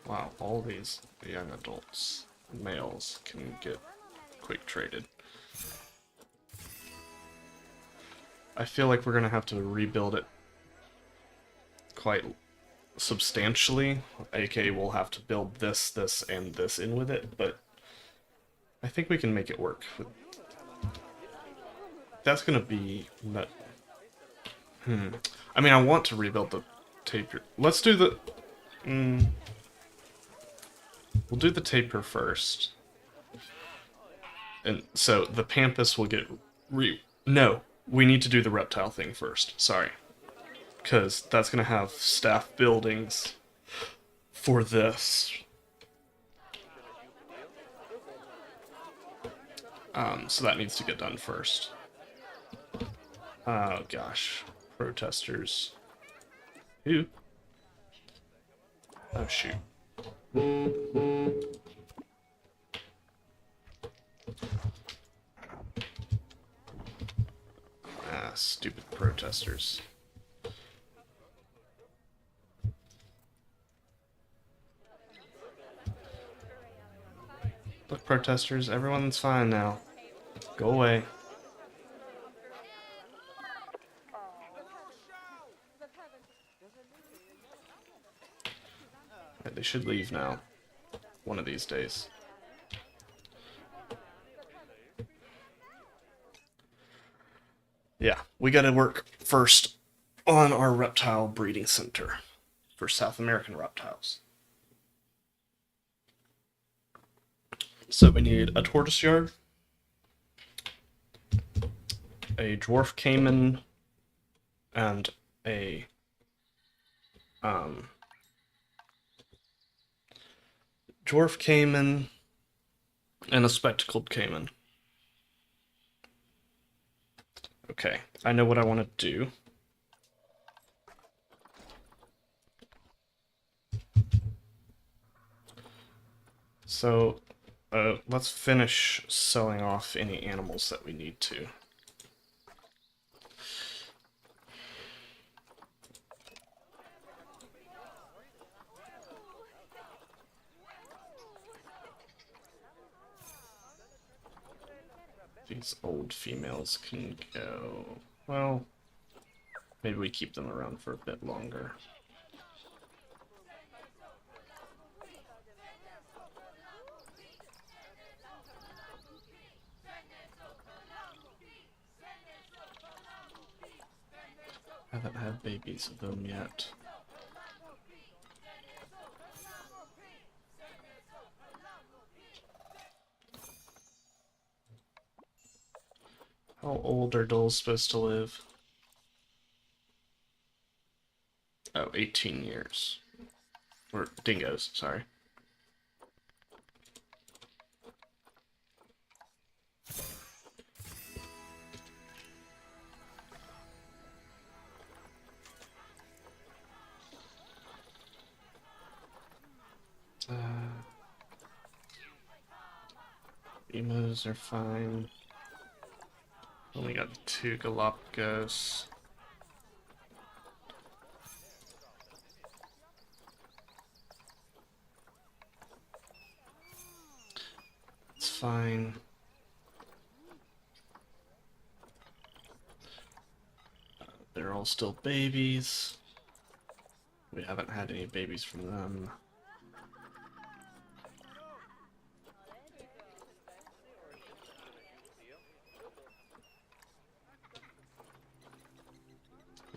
Wow, all these young adults, males, can get quick traded. I feel like we're gonna have to rebuild it quite substantially, aka we'll have to build this, this, and this in with it, but I think we can make it work. That's gonna be... I mean, I want to rebuild the taper. Let's do the... We'll do the taper first. And so the pampas will get No. we need to do the reptile thing first. Sorry. Because that's going to have staff buildings for this. So that needs to get done first. Oh gosh. Protesters. Who? Oh shoot. Ah, stupid protesters. Look, protesters, everyone's fine now. Go away. Right, they should leave now. One of these days. Yeah, we gotta work first on our reptile breeding center for South American reptiles. So we need a tortoise yard, a dwarf caiman, and a dwarf caiman and a spectacled caiman. Okay, I know what I want to do. So, let's finish selling off any animals that we need to. These old females can go... Well, maybe we keep them around for a bit longer. I haven't had babies of them yet. How old are dolls supposed to live? Oh, 18 years. Or dingoes, sorry. Emos are fine. Only got 2 Galapagos. It's fine. They're all still babies. We haven't had any babies from them.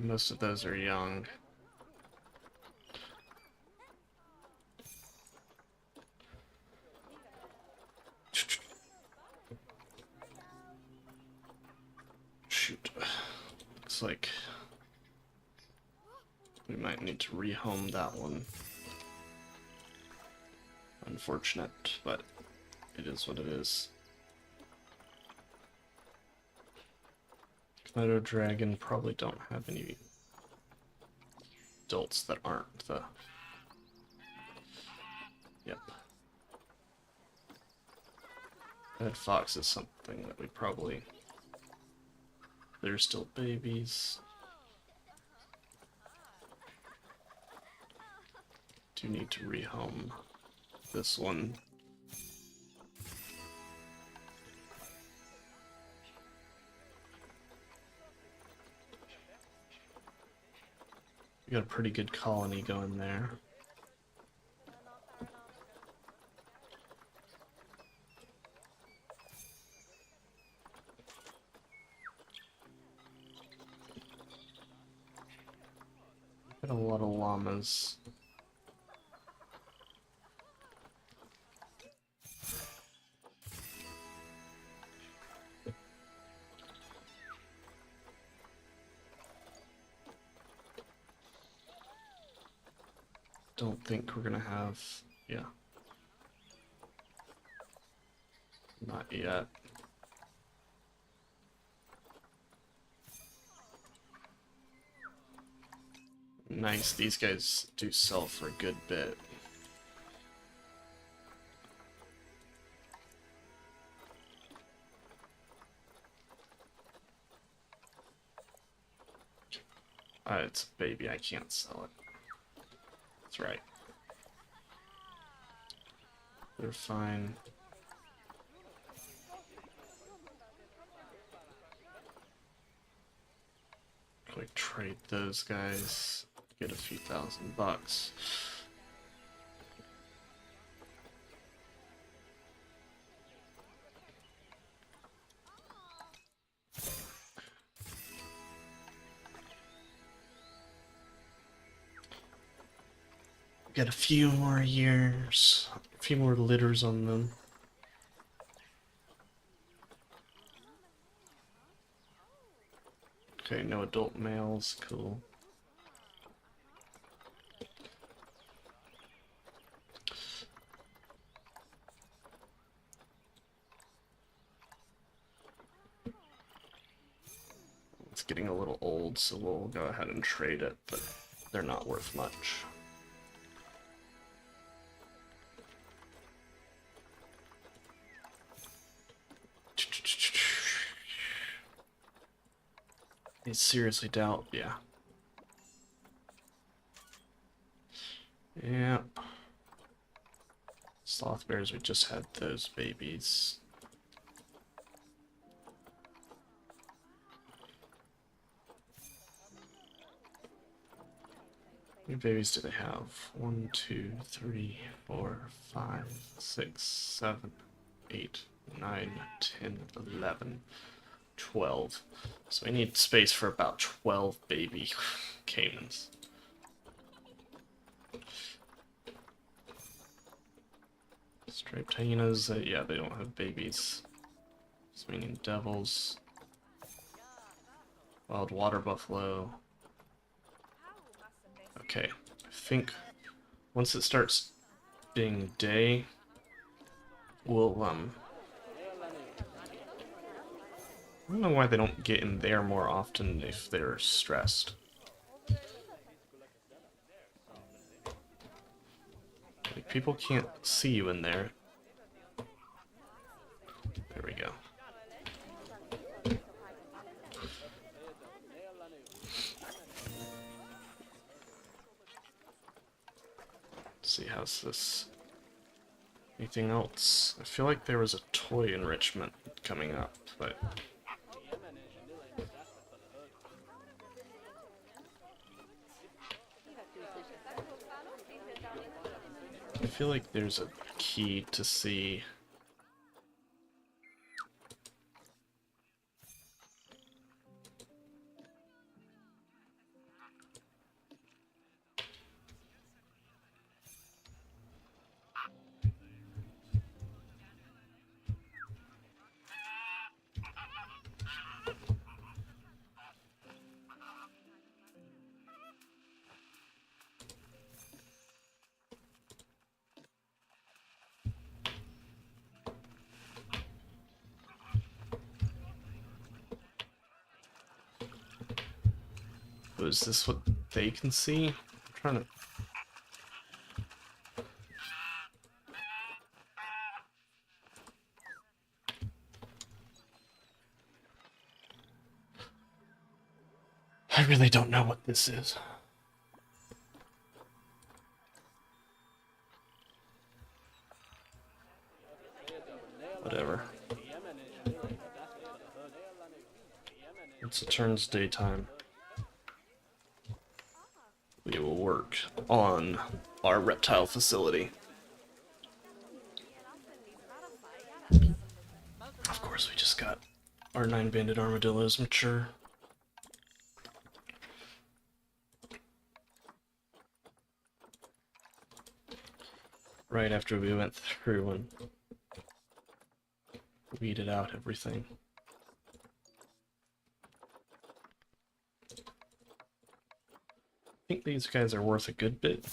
Most of those are young. Shoot. Looks like we might need to rehome that one. Unfortunate, but it is what it is. Komodo dragon probably don't have any adults that aren't the... Yep. Red fox is something that we probably... They're still babies. Do need to rehome this one. We got a pretty good colony going there. Got a lot of llamas. don't think we're gonna have... Yeah. Not yet. Nice, these guys do sell for a good bit. It's a baby, I can't sell it. That's right. They're fine. Quick trade those guys. Get a few $1,000. Got a few more years, a few more litters on them. Okay, no adult males, cool. It's getting a little old, so we'll go ahead and trade it, but they're not worth much. I seriously doubt, yeah. Yep. Sloth bears, we just had those babies. How many babies do they have? 1, 2, 3, 4, 5, 6, 7, 8, 9, 10, 11, 12. So we need space for about 12 baby caimans. Striped hyenas, yeah, they don't have babies. So we need devils. Wild water buffalo. Okay, I think once it starts being day, we'll, I don't know why they don't get in there more often if they're stressed. Like, people can't see you in there. There we go. Let's see, how's this? Anything else? I feel like there was a toy enrichment coming up, but... I feel like there's a key to see. Oh, is this what they can see? I'm trying to... I really don't know what this is. Whatever. Once it turns daytime, we will work on our reptile facility. Of course, we just got our 9-banded armadillos mature. Right after we went through and weeded out everything. I think these guys are worth a good bit.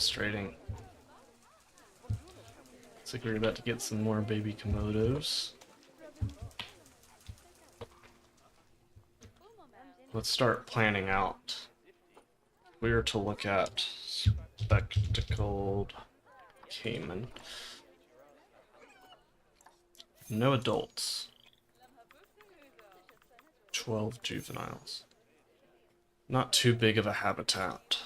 frustrating. Looks like we're about to get some more baby Komodos. Let's start planning out. We were to look at spectacled caiman. No adults. 12 juveniles. Not too big of a habitat.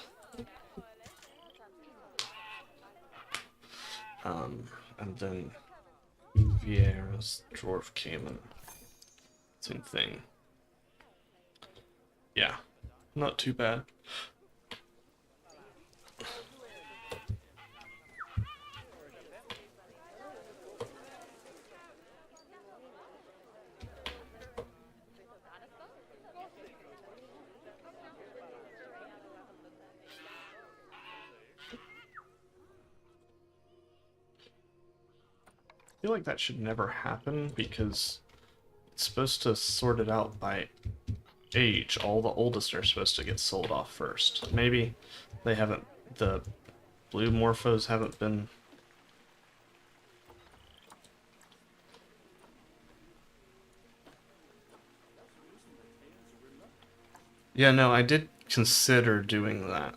And then Vieira's dwarf caiman. Same thing. Yeah, not too bad. I feel like that should never happen because it's supposed to sort it out by age. All the oldest are supposed to get sold off first. Maybe they haven't, the blue morphos haven't been. Yeah, no, I did consider doing that.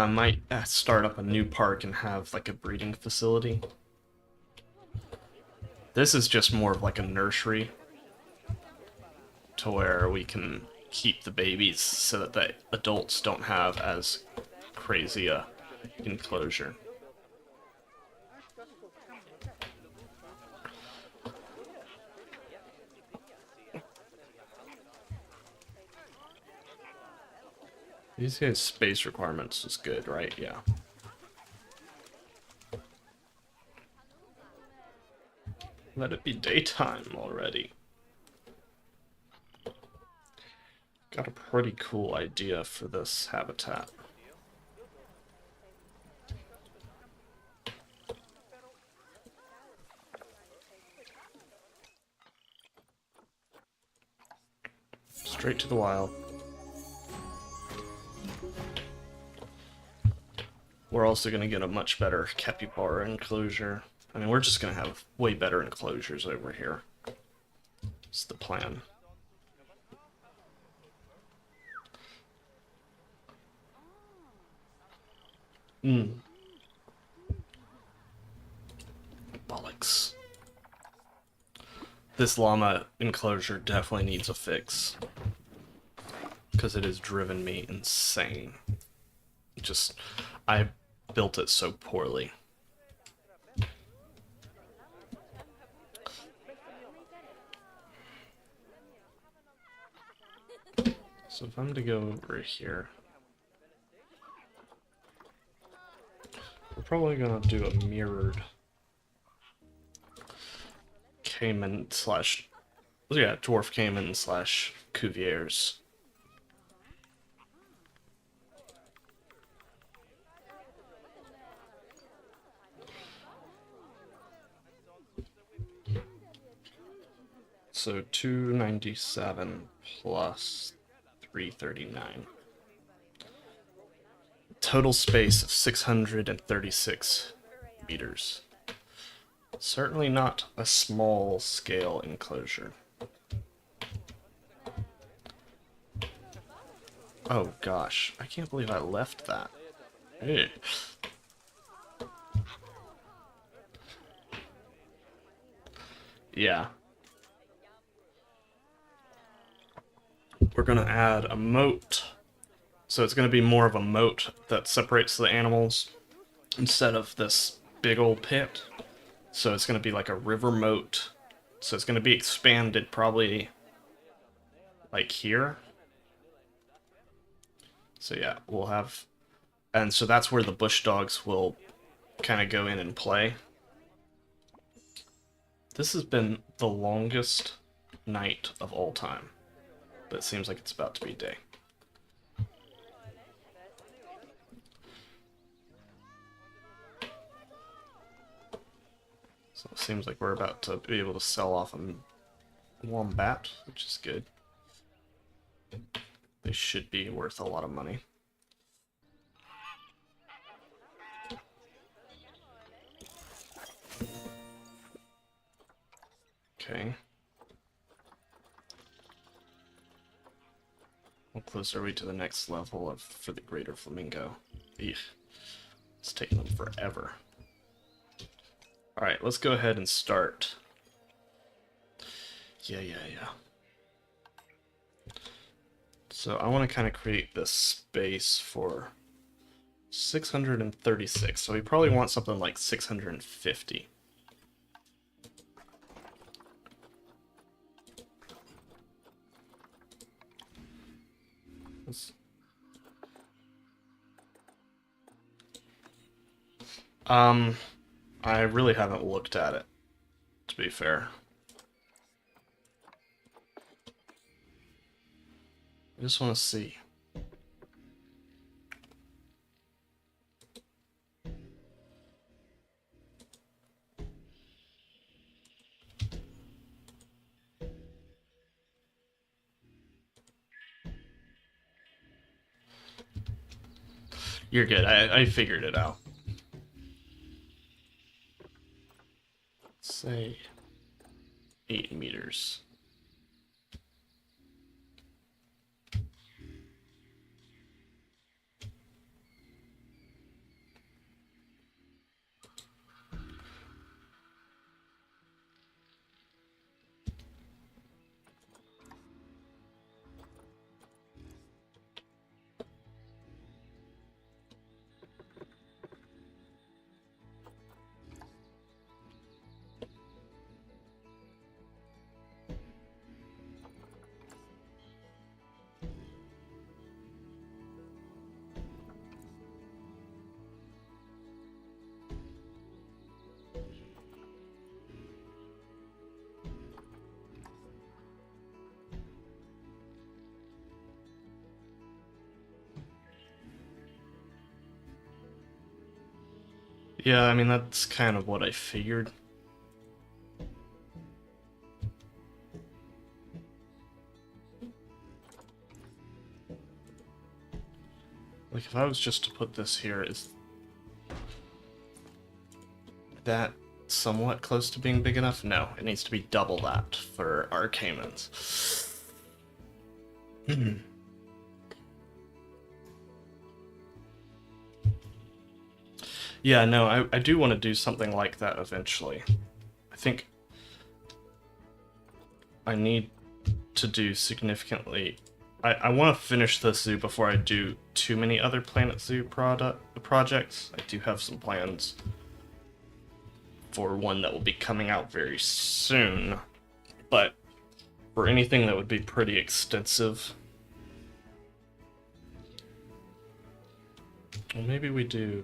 Might start up a new park and have like a breeding facility. This is just more of like a nursery to where we can keep the babies so that the adults don't have as crazy a enclosure. These guys' space requirements is good, right? Yeah. Let it be daytime already. Got a pretty cool idea for this habitat. Straight to the wild. We're also going to get a much better capybara enclosure. I mean, we're just going to have way better enclosures over here. That's the plan. Bollocks. This llama enclosure definitely needs a fix. Because it has driven me insane. I built it so poorly. So if I'm to go over here, we're probably gonna do a mirrored caiman slash, yeah, dwarf caiman slash Cuvier's. So 297 plus 339. Total space of 636 meters. Certainly not a small scale enclosure. Oh gosh, I can't believe I left that. Hey. Yeah. We're gonna add a moat. So it's gonna be more of a moat that separates the animals instead of this big old pit. So it's gonna be like a river moat. So it's gonna be expanded probably like here. So yeah, we'll have, and so that's where the bush dogs will kind of go in and play. This has been the longest night of all time, but it seems like it's about to be day. So it seems like we're about to be able to sell off a wombat, which is good. They should be worth a lot of money. Okay. How close are we to the next level for the greater flamingo? Eek. It's taking them forever. Alright, let's go ahead and start. Yeah. So I want to kind of create this space for 636. So we probably want something like 650. I really haven't looked at it, to be fair. I just want to see. You're good. I figured it out. Let's say 8 meters. Yeah, I mean, that's kind of what I figured. Like, if I was just to put this here, is that somewhat close to being big enough? No, it needs to be double that for our caimans. Yeah, no, I do want to do something like that eventually. I think I need to do significantly... I want to finish this zoo before I do too many other Planet Zoo projects. I do have some plans for one that will be coming out very soon, but for anything that would be pretty extensive... Well, maybe we do...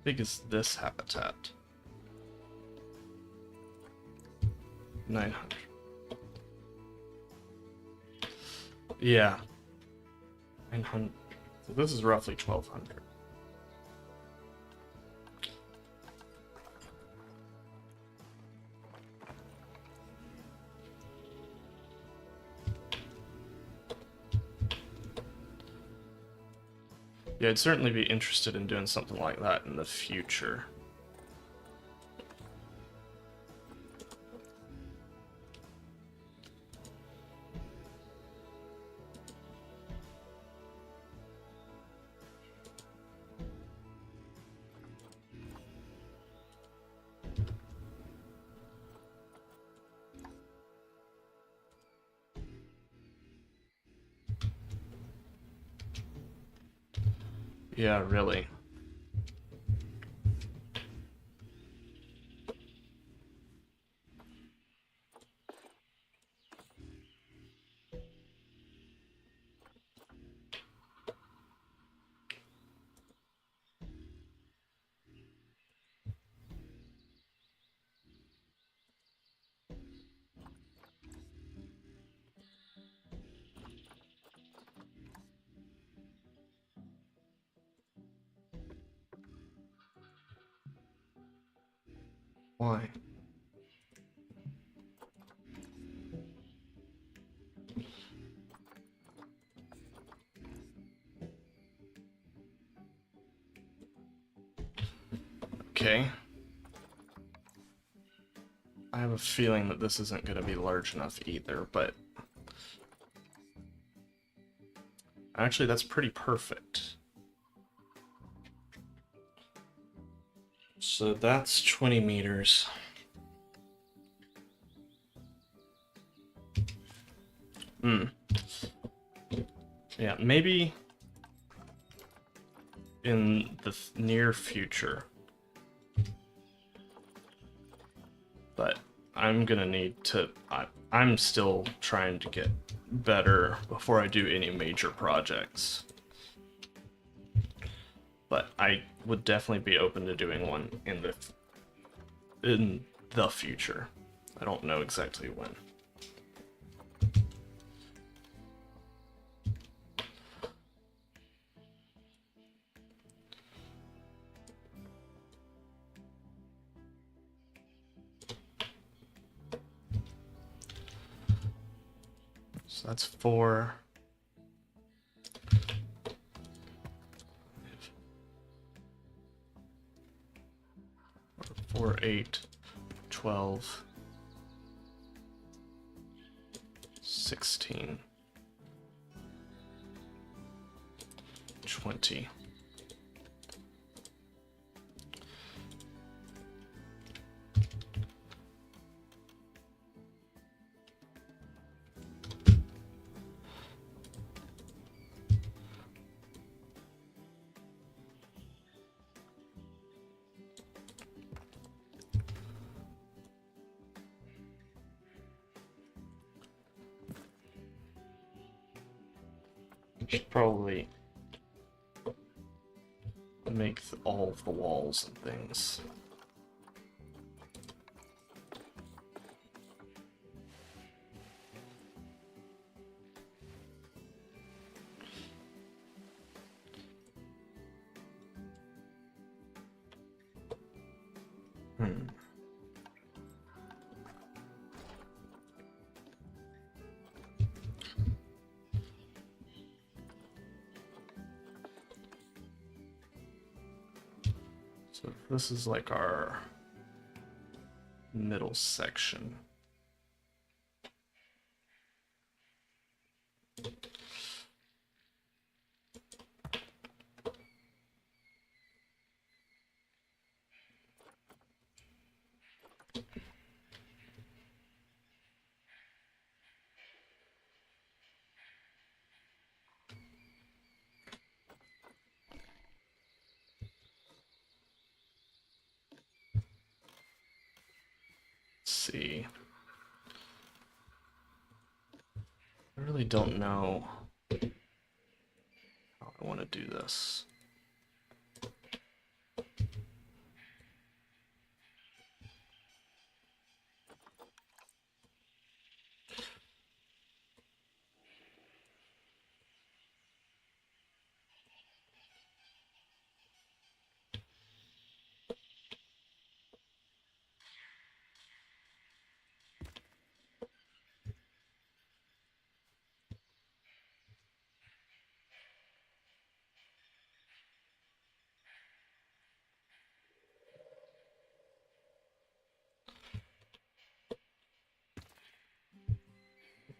big is this habitat? 900. Yeah. 900. So this is roughly 1200. Yeah, I'd certainly be interested in doing something like that in the future. Yeah, really. Why? Okay. I have a feeling that this isn't going to be large enough either, but... Actually, that's pretty perfect. So that's 20 meters. Yeah, maybe in the near future. But I'm gonna need to... I'm still trying to get better before I do any major projects. But I would definitely be open to doing one in the future. I don't know exactly when. So that's 4. 4, 8, 12, 16, 20. Should probably make all of the walls and things. So this is like our middle section. See. I really don't know how I want to do this.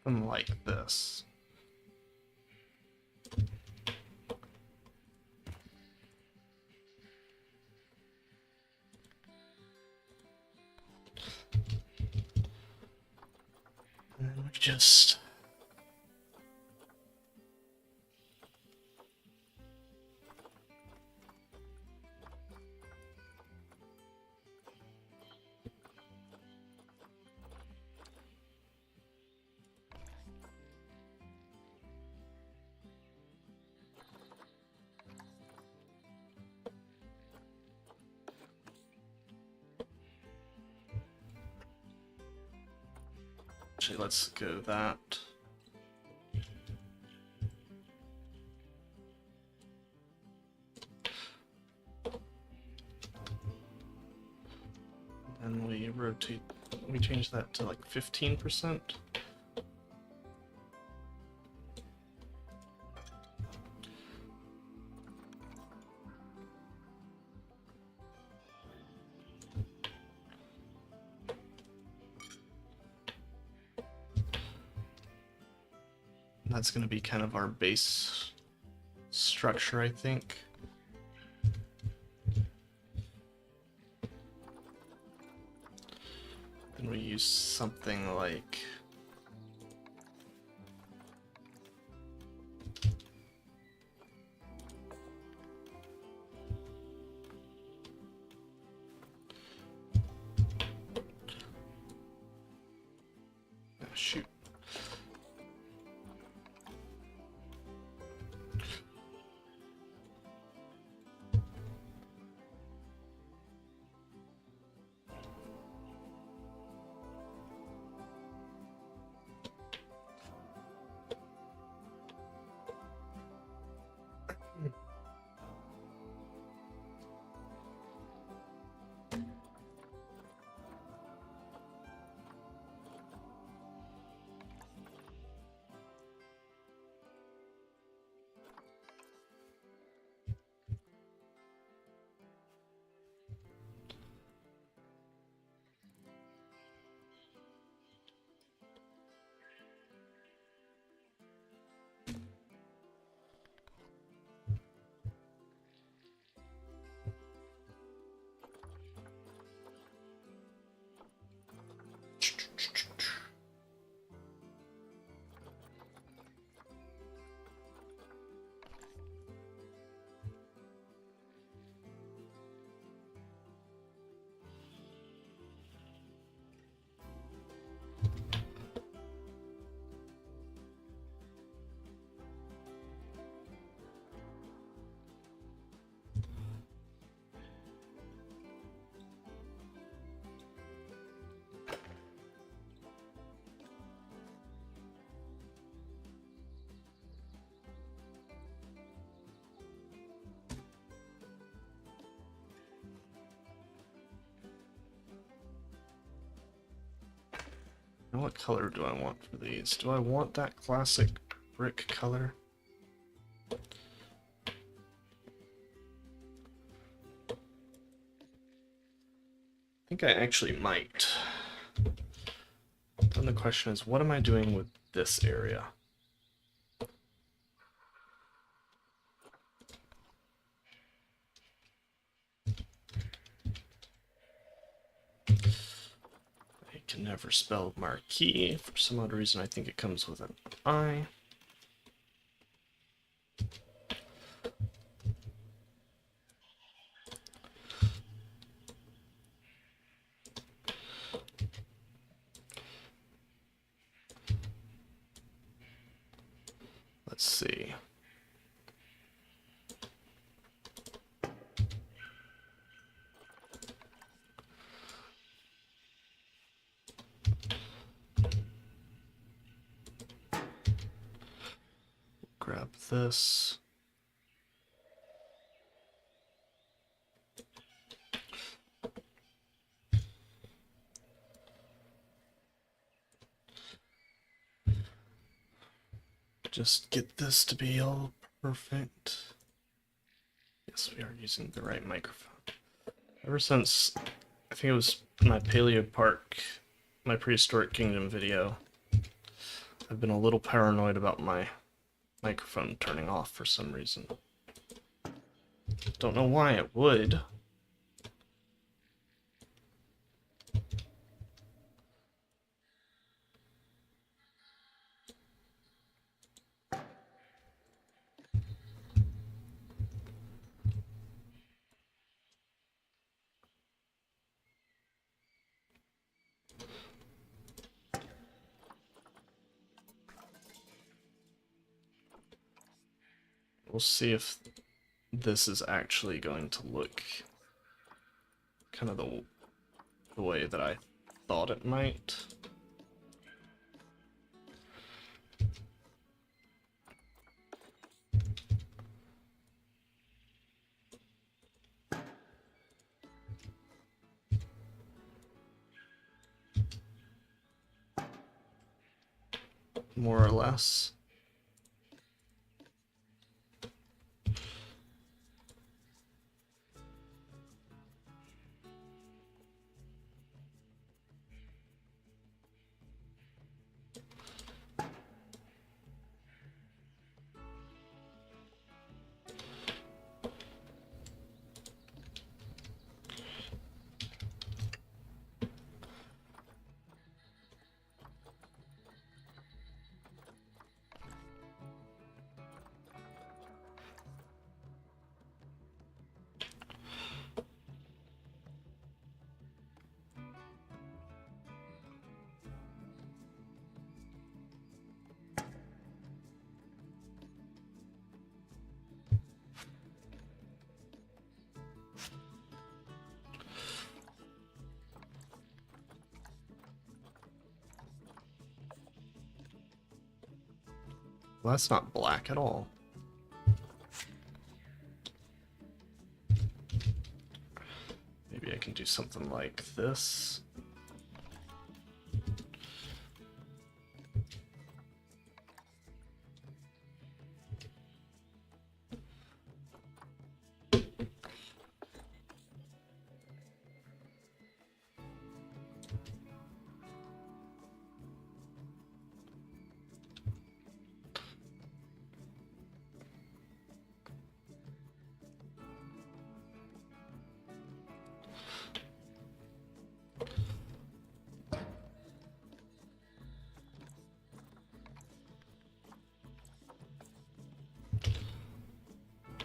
Something like this. And then we just... Actually, let's go that. And then we rotate, we change that to like 15%. That's going to be kind of our base structure, I think. Then we use something like shoot. Now what color do I want for these? Do I want that classic brick color? I think I actually might. Then the question is, what am I doing with this area? I can never spell marquee. For some odd reason, I think it comes with an I. Let's see. Grab this. Just get this to be all perfect. Yes, we are using the right microphone. Ever since, I think it was my Paleo Park, my Prehistoric Kingdom video, I've been a little paranoid about my microphone turning off for some reason. Don't know why it would. We'll see if this is actually going to look kind of the way that I thought it might. more or less. Well, that's not black at all. Maybe I can do something like this.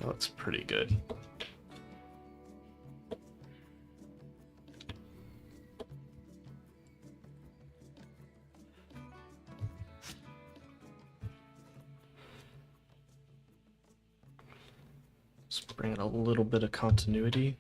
That looks pretty good. Let's bring in a little bit of continuity.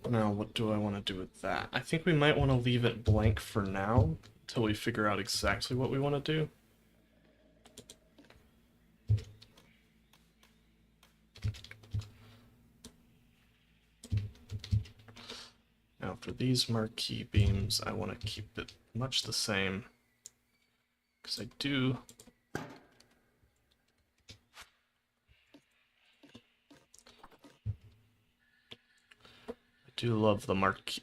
Now, what do I want to do with that? I think we might want to leave it blank for now, till we figure out exactly what we want to do. Now, for these marquee beams, I want to keep it much the same, because I do... do love the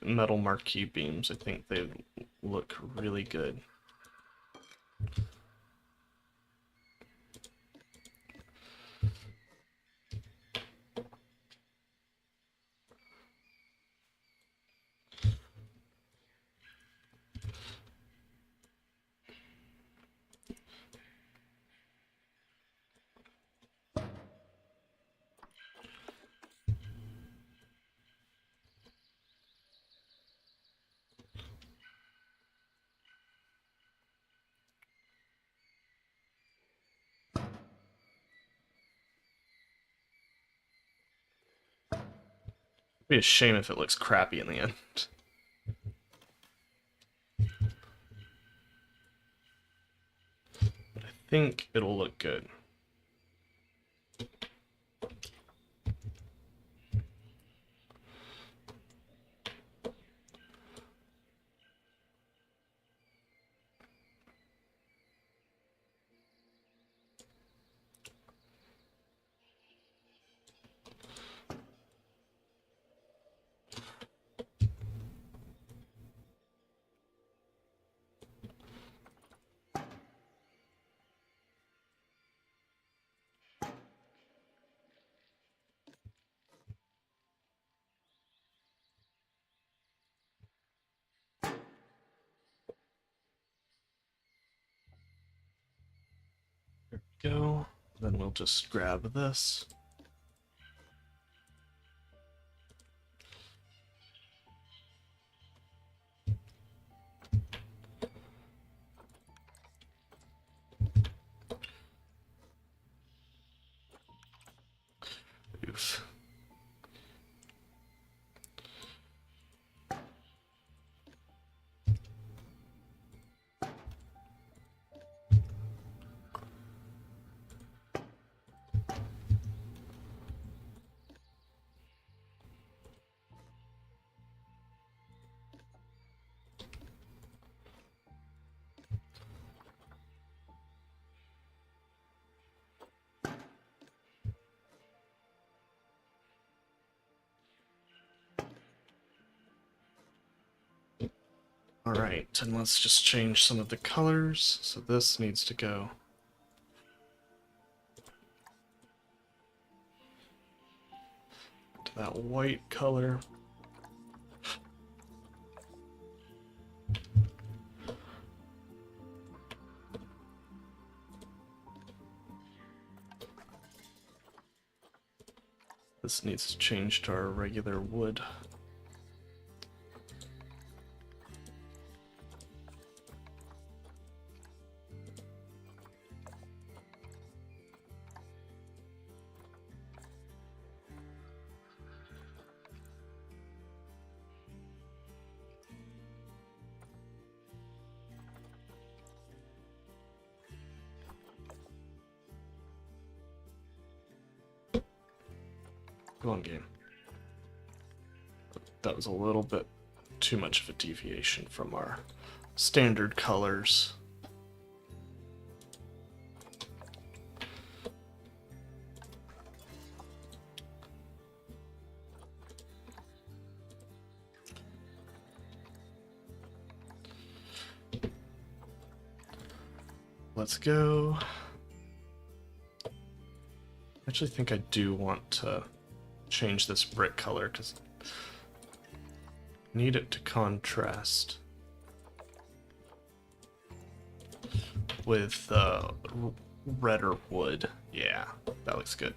metal marquee beams. I think they look really good. It'd be a shame if it looks crappy in the end. But I think it'll look good. There we go. Then we'll just grab this. Oof. Alright, and let's just change some of the colors. So this needs to go to that white color. This needs to change to our regular wood. Go on, game. That was a little bit too much of a deviation from our standard colors. Let's go. I actually think I do want to change this brick color because I need it to contrast with redder wood. Yeah, that looks good.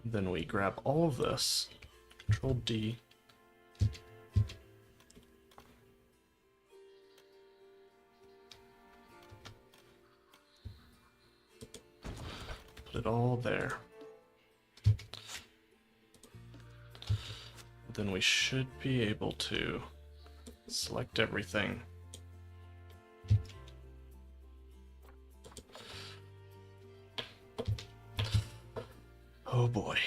Then we grab all of this, Control D. Put it all there. Then we should be able to select everything. Oh boy.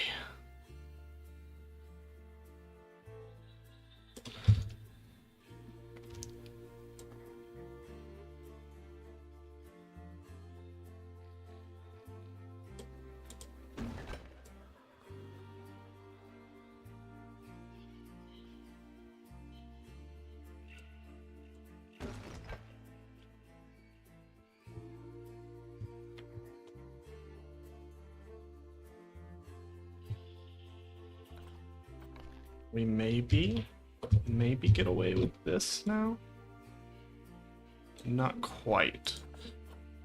We maybe get away with this now? Not quite,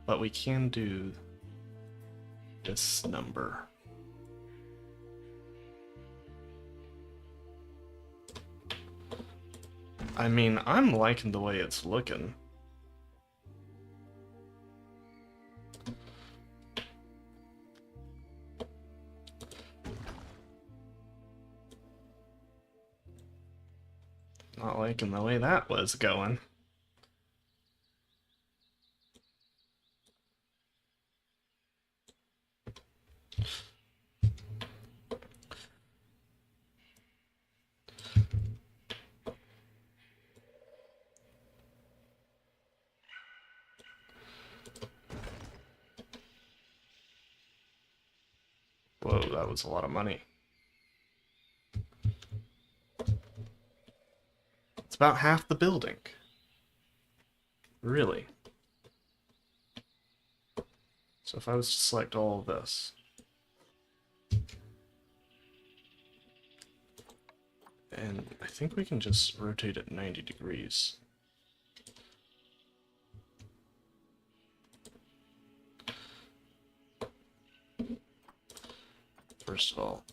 but we can do this number. I mean, I'm liking the way it's looking. Not liking the way that was going. Whoa, that was a lot of money. It's about half the building. Really? So if I was to select all of this. And I think we can just rotate it 90 degrees. First of all,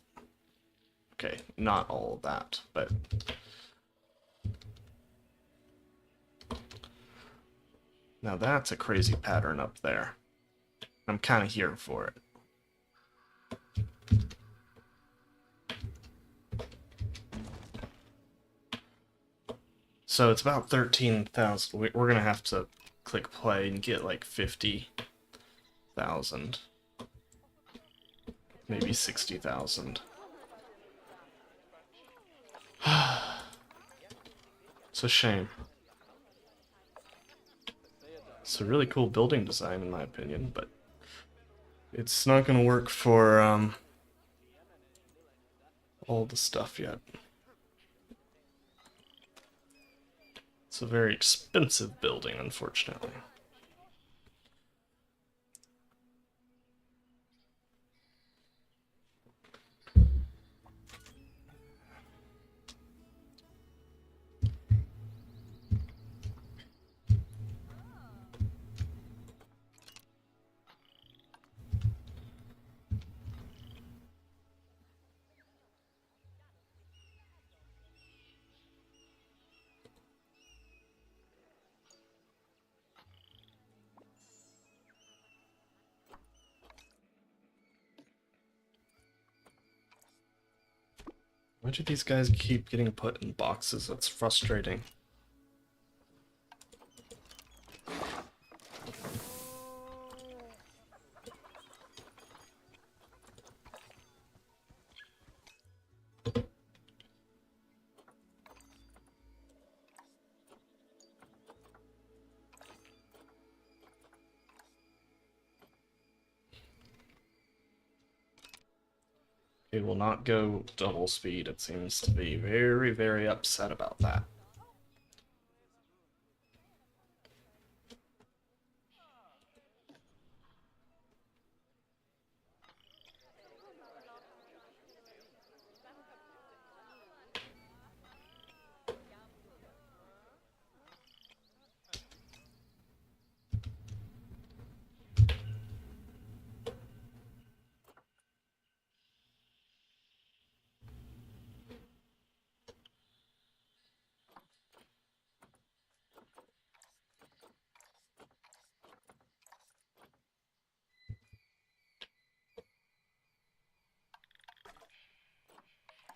okay, not all of that, but now that's a crazy pattern up there. I'm kind of here for it. So it's about 13,000. We're going to have to click play and get like 50,000. Maybe 60,000. It's a shame. It's a really cool building design in my opinion, but it's not going to work for all the stuff yet. It's a very expensive building, unfortunately. Why do these guys keep getting put in boxes? That's frustrating. It will not go double speed. It seems to be very, very upset about that.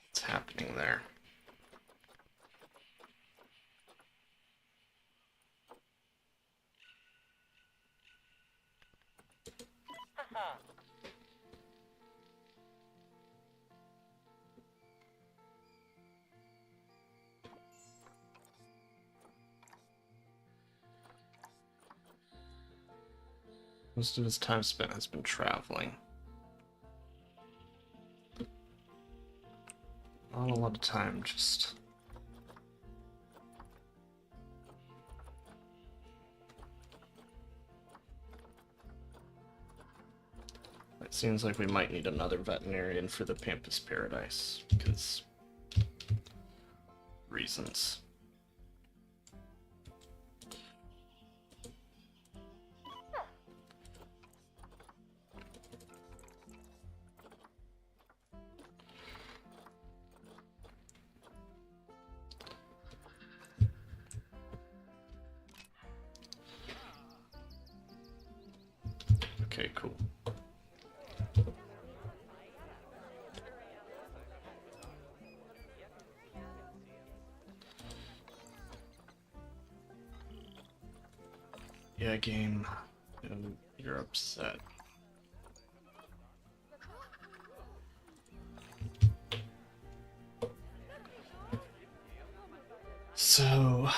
What's happening there? Most of his time spent has been traveling. Not a lot of time, just... It seems like we might need another veterinarian for the Pampas Paradise, because... reasons. Okay, cool. Yeah, game. You're upset. So...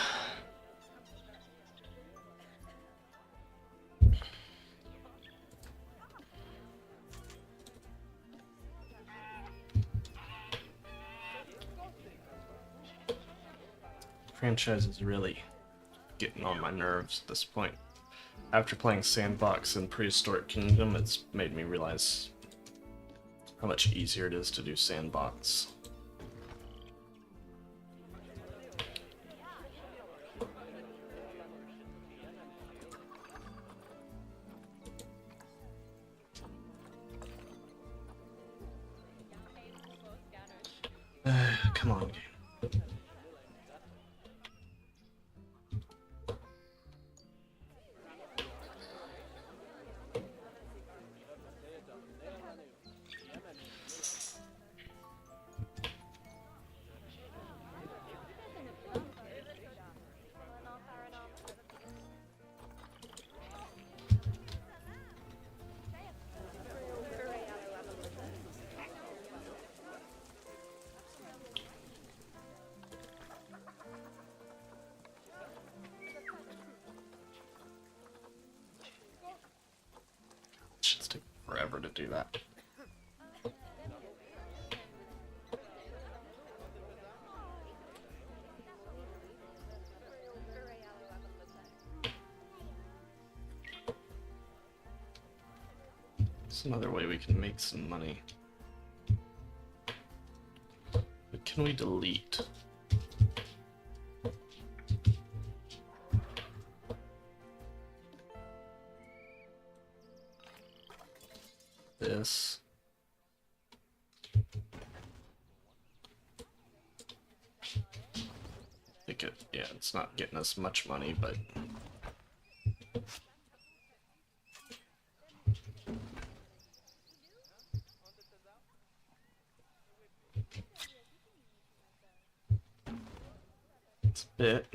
franchise is really getting on my nerves at this point. After playing Sandbox and Prehistoric Kingdom, it's made me realize how much easier it is to do Sandbox. Come on, game. It should take forever to do that. It's another way we can make some money. But can we delete? This. Yeah, it's not getting us much money, but it's a bit.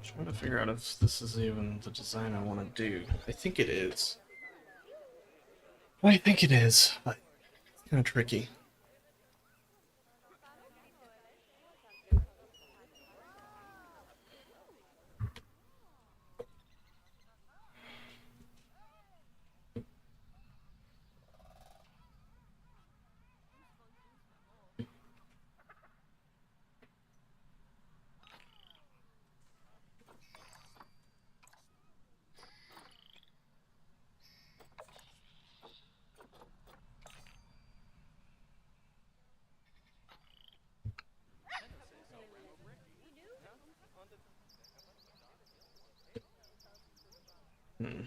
Trying to figure out if this is even the design I want to do. I think it is. I think it is, but it's kind of tricky. Hmm.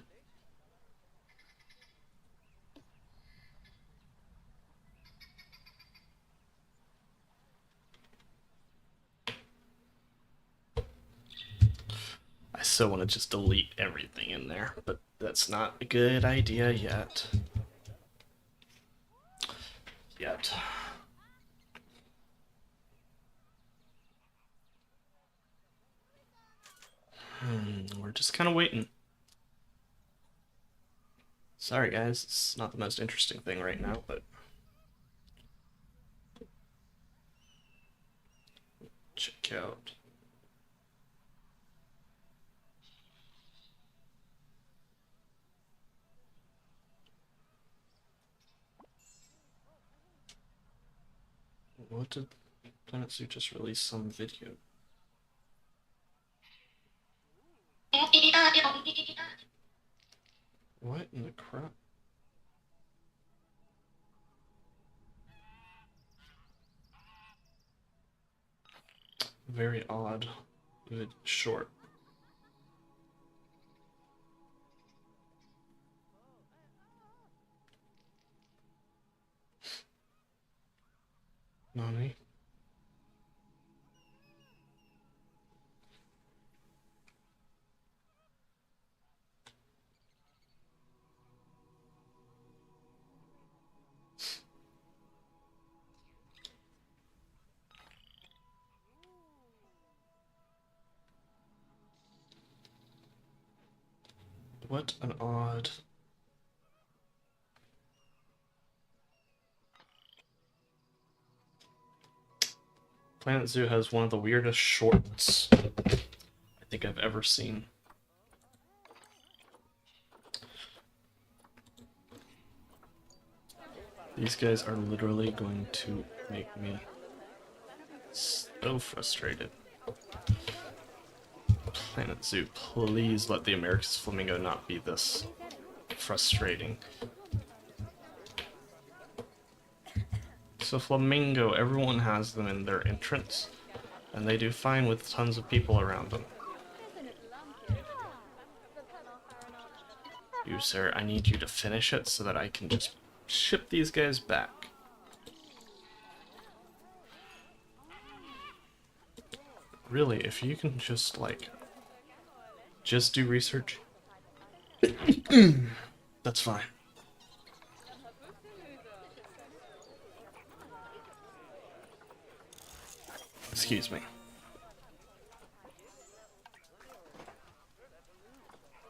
I still want to just delete everything in there, but that's not a good idea yet. We're just kind of waiting. Sorry guys, it's not the most interesting thing right now, but check out. What did Planet Zoo just release some video? What in the crap? Very odd. Short. Nani? What an odd... Planet Zoo has one of the weirdest shorts I think I've ever seen. These guys are literally going to make me so frustrated. Planet Zoo, please let the America's Flamingo not be this frustrating. So Flamingo, everyone has them in their entrance, and they do fine with tons of people around them. You, sir, I need you to finish it so that I can just ship these guys back. Really, if you can just, like, just do research, that's fine. Excuse me.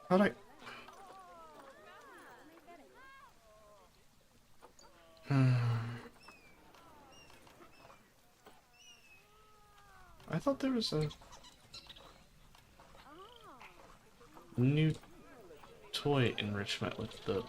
How'd I... thought there was a new toy enrichment with the...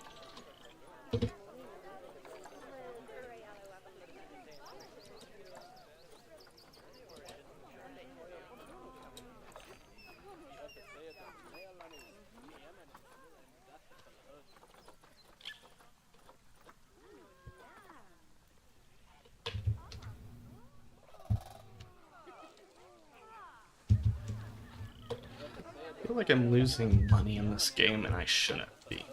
I feel like I'm losing money in this game and I shouldn't be.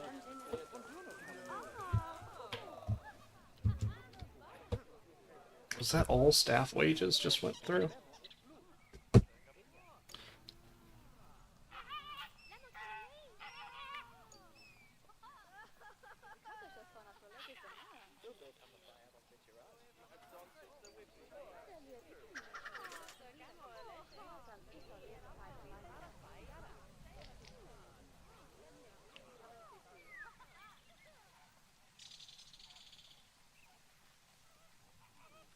Was that all staff wages just went through?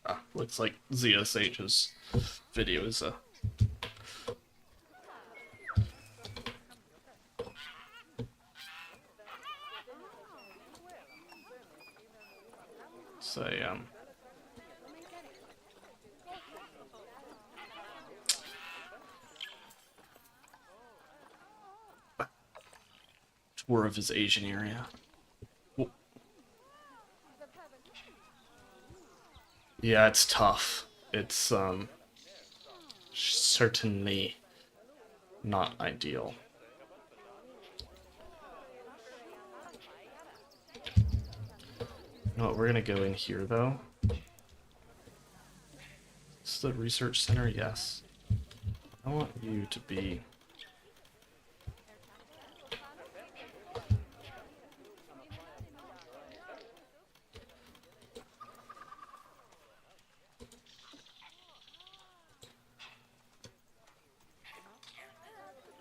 Ah, looks like ZSH's video is a... say, tour of his Asian area. Well, yeah, it's tough. It's, certainly not ideal. You know what, we're gonna go in here, though. This is the research center? Yes. I want you to be...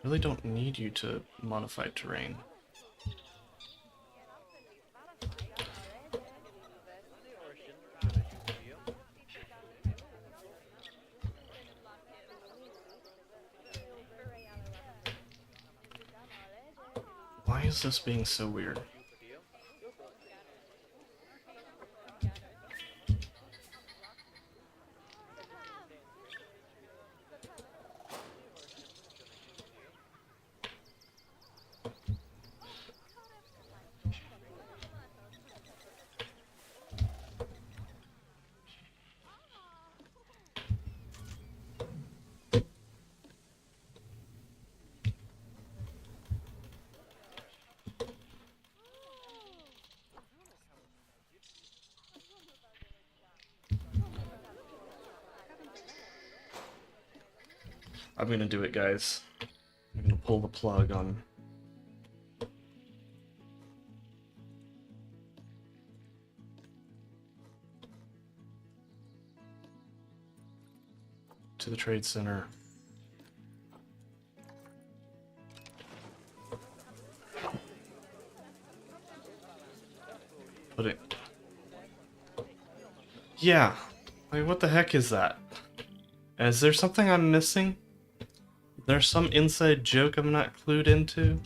really don't need you to modify terrain. Why is this being so weird? I'm gonna do it, guys. I'm gonna pull the plug on... to the trade center. Put it... yeah. Like, what the heck is that? Is there something I'm missing? There's some inside joke I'm not clued into?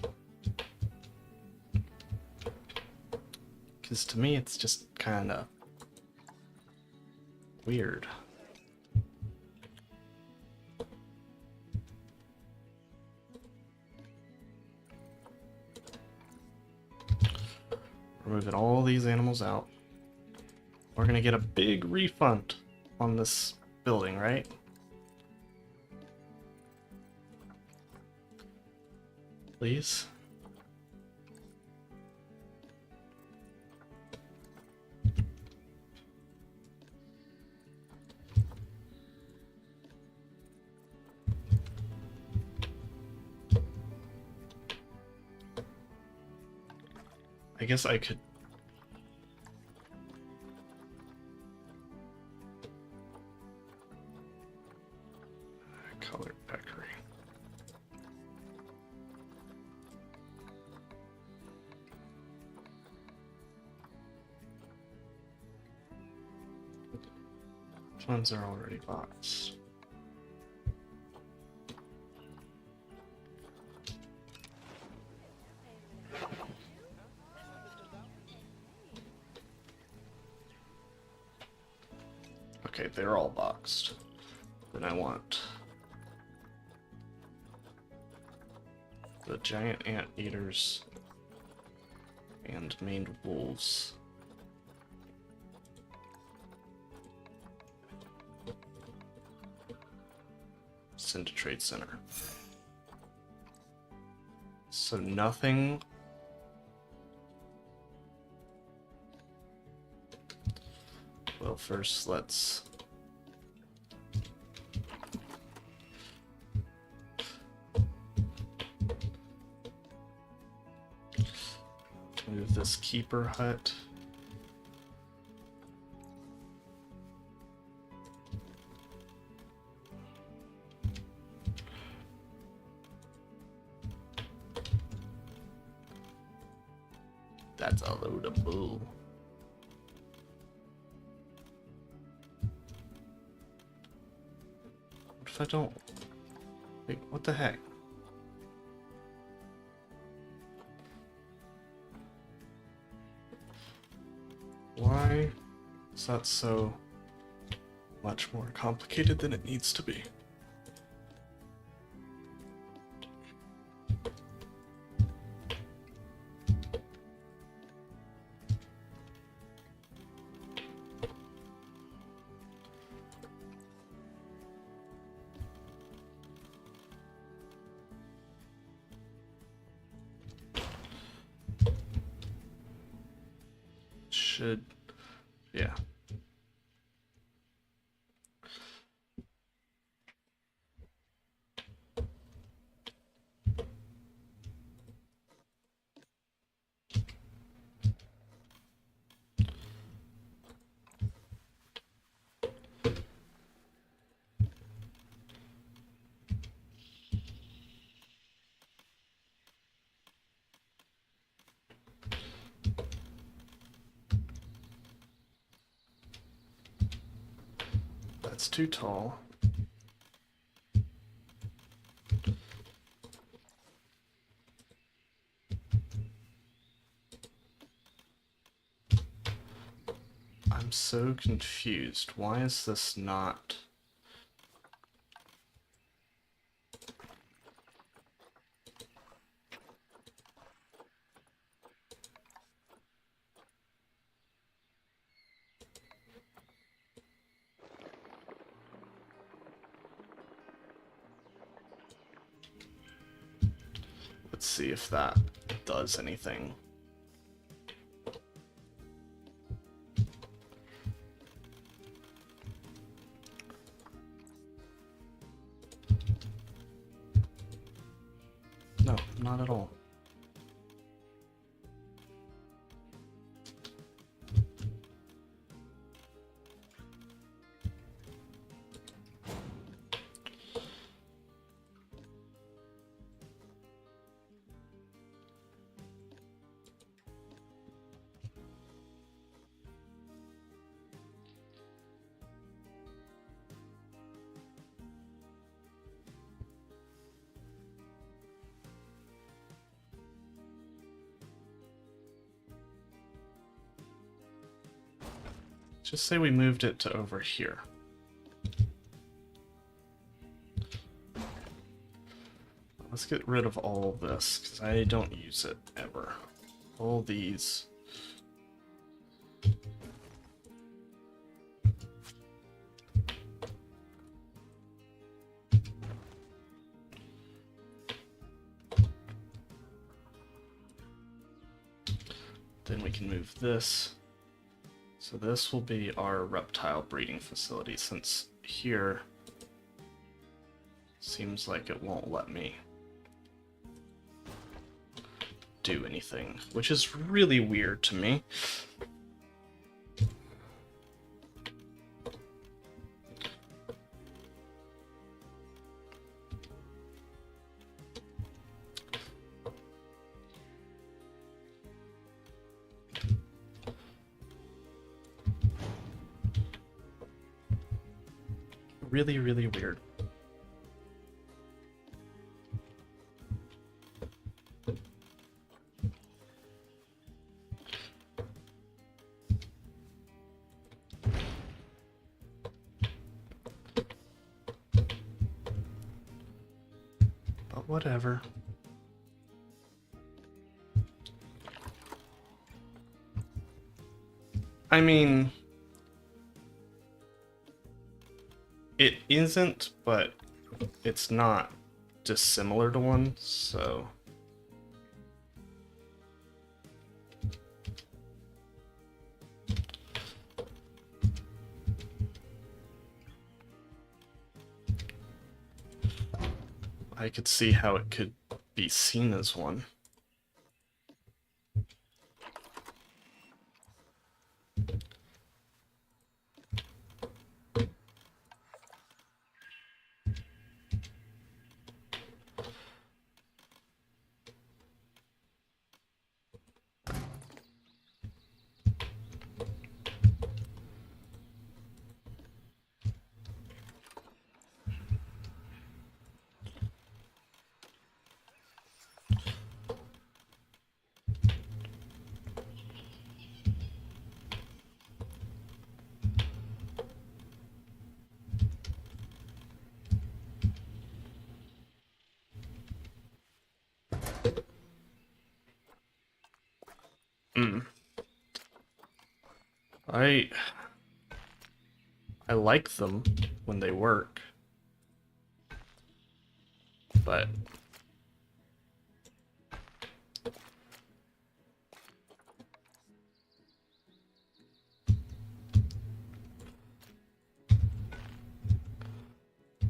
Because to me, it's just kind of weird. Removing all these animals out. We're gonna get a big refund on this building, right? Please. I guess I could... colored peccary. Ones are already bought. Okay, they're all boxed. Then I want the giant anteaters and maned wolves. Send to Trade Center. So nothing. Well, first let's move this keeper hut. That's a load of bull. What if I don't? Wait, what the heck? Why is that so much more complicated than it needs to be? Should, yeah. That's too tall. I'm so confused. Why is this not... Let's see if that does anything. No, not at all. Just say we moved it to over here. Let's get rid of all of this, because I don't use it ever. All these. Then we can move this. So this will be our reptile breeding facility, since here seems like it won't let me do anything, which is really weird to me. Really, really weird. whatever. I mean, it isn't, but it's not dissimilar to one, so... I could see how it could be seen as one. Mm. I like them when they work, but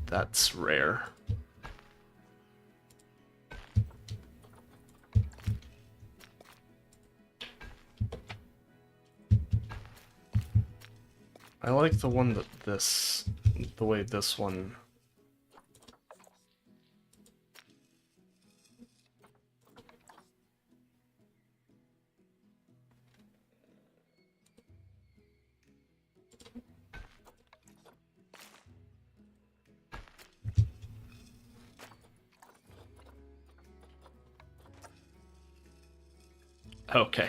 that's rare. I like the one that the way this one... Okay.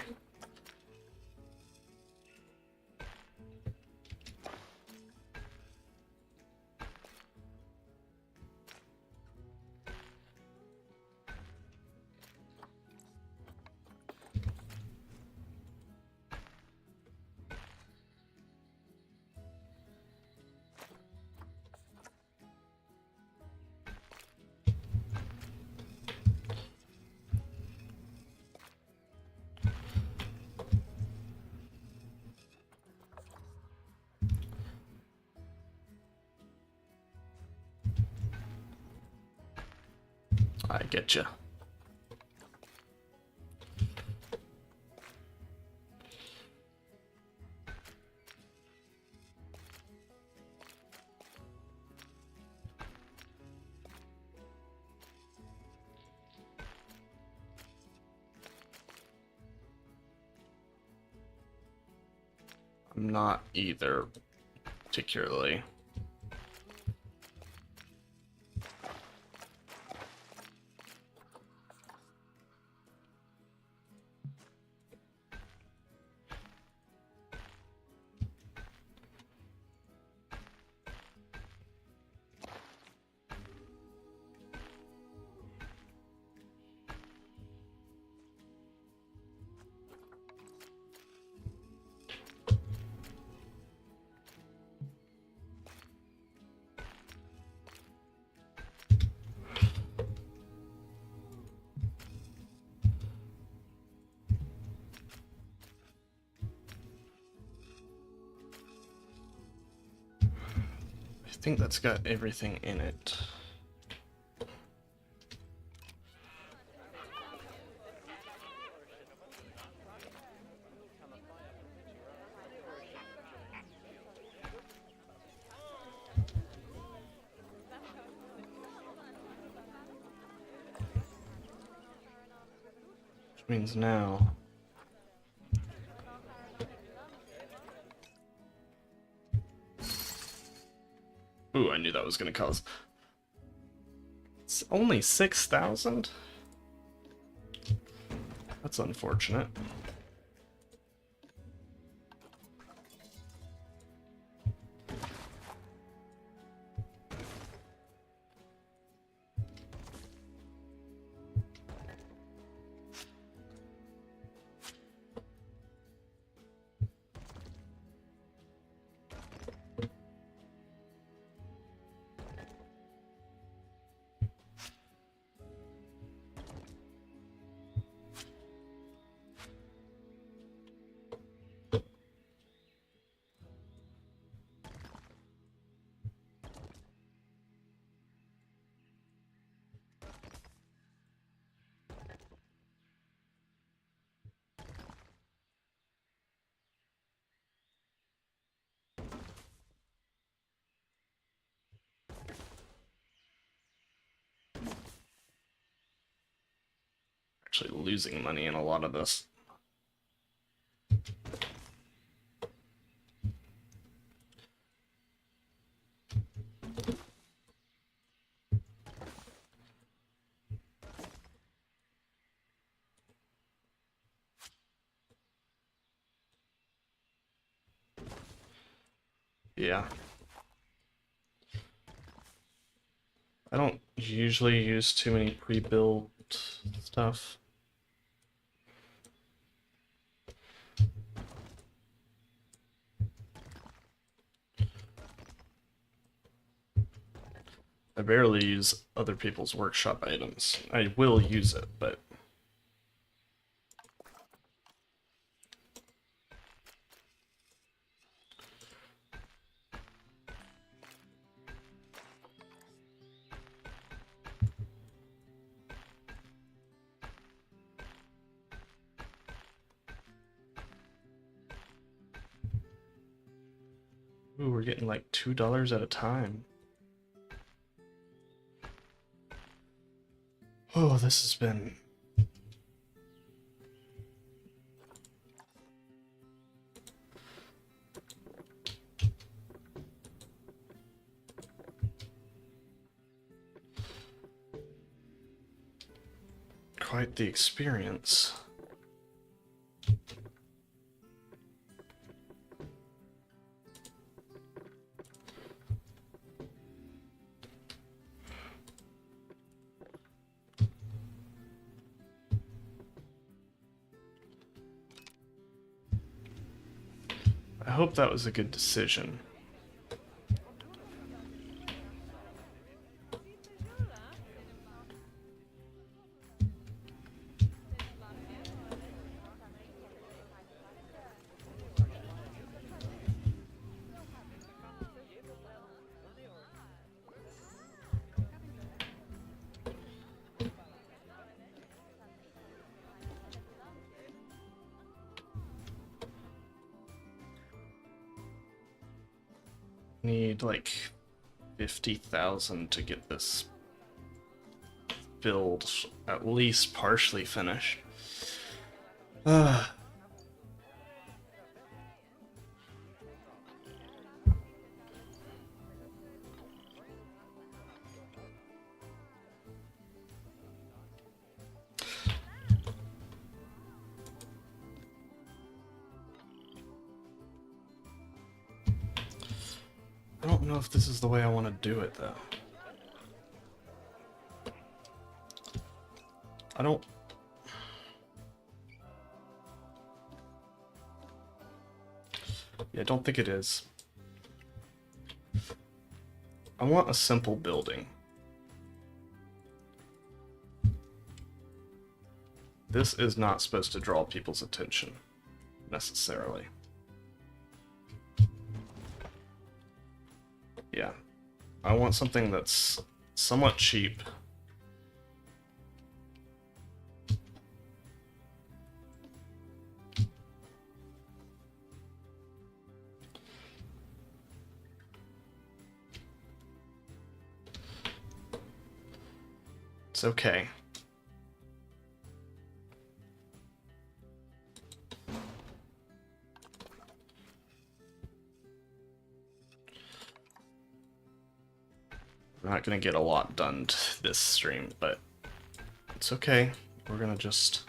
I get you. I'm not either, particularly. I think that's got everything in it. Which means now... Ooh, I knew that was gonna cause... It's only 6,000? That's unfortunate. actually losing money in a lot of this. Yeah. I don't usually use too many pre-built stuff. I barely use other people's workshop items. I will use it, but... Ooh, we're getting like $2 at a time. Oh, this has been... quite the experience. I hope that was a good decision. Need like 50,000 to get this build at least partially finished. I don't know if this is the way I want to do it, though. I don't... Yeah, I don't think it is. I want a simple building. This is not supposed to draw people's attention, necessarily. Yeah. I want something that's somewhat cheap. It's okay. I'm not gonna get a lot done this stream, but it's okay. We're gonna just...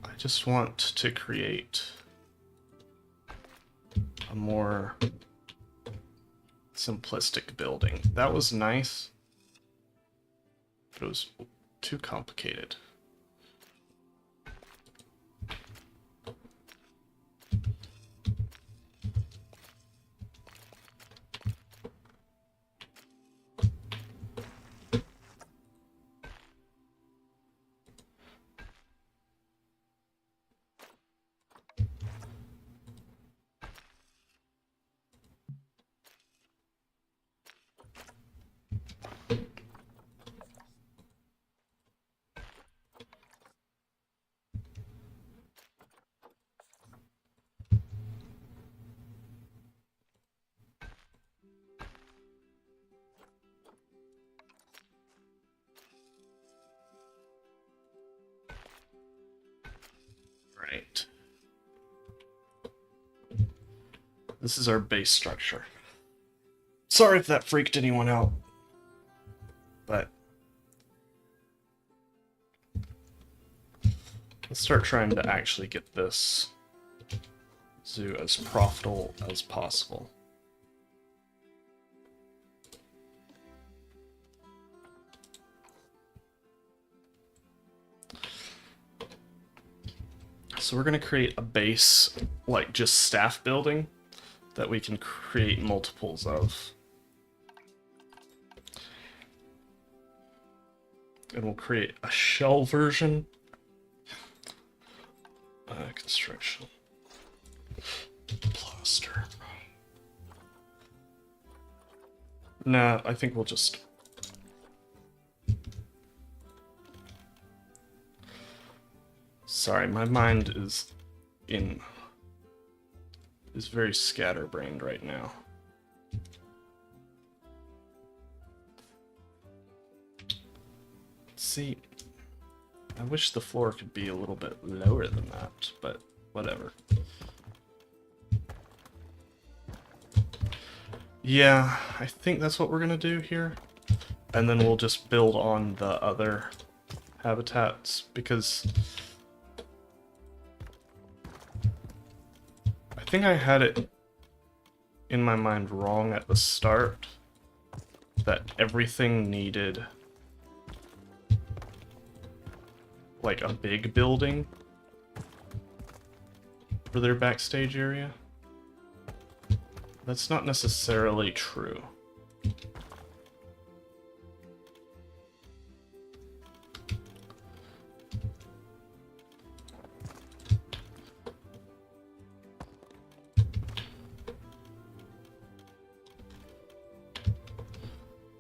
I just want to create a more simplistic building. That was nice, but it was too complicated. This is our base structure. Sorry if that freaked anyone out, but let's start trying to actually get this zoo as profitable as possible. So we're going to create a base, like just staff building, that we can create multiples of. And we'll create a shell version. Construction. Plaster. Nah, I think we'll just... Sorry, my mind is very scatterbrained right now. See, I wish the floor could be a little bit lower than that, but whatever. Yeah, I think that's what we're gonna do here. And then we'll just build on the other habitats, because I think I had it in my mind wrong at the start, that everything needed like a big building for their backstage area. That's not necessarily true.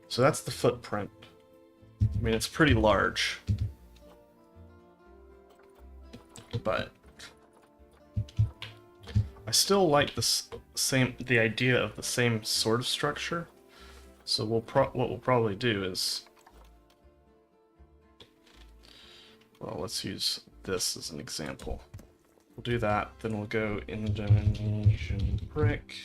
So that's the footprint. I mean, it's pretty large. But I still like the idea of the same sort of structure. So what we'll probably do is, well, let's use this as an example. We'll do that, then we'll go Indonesian brick.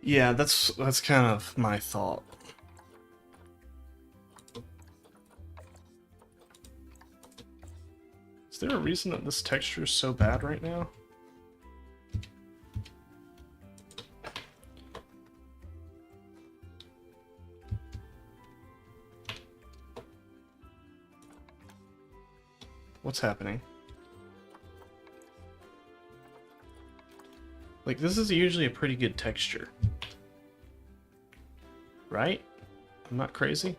Yeah, that's kind of my thought. Is there a reason that this texture is so bad right now? What's happening? Like, this is usually a pretty good texture. Right? I'm not crazy?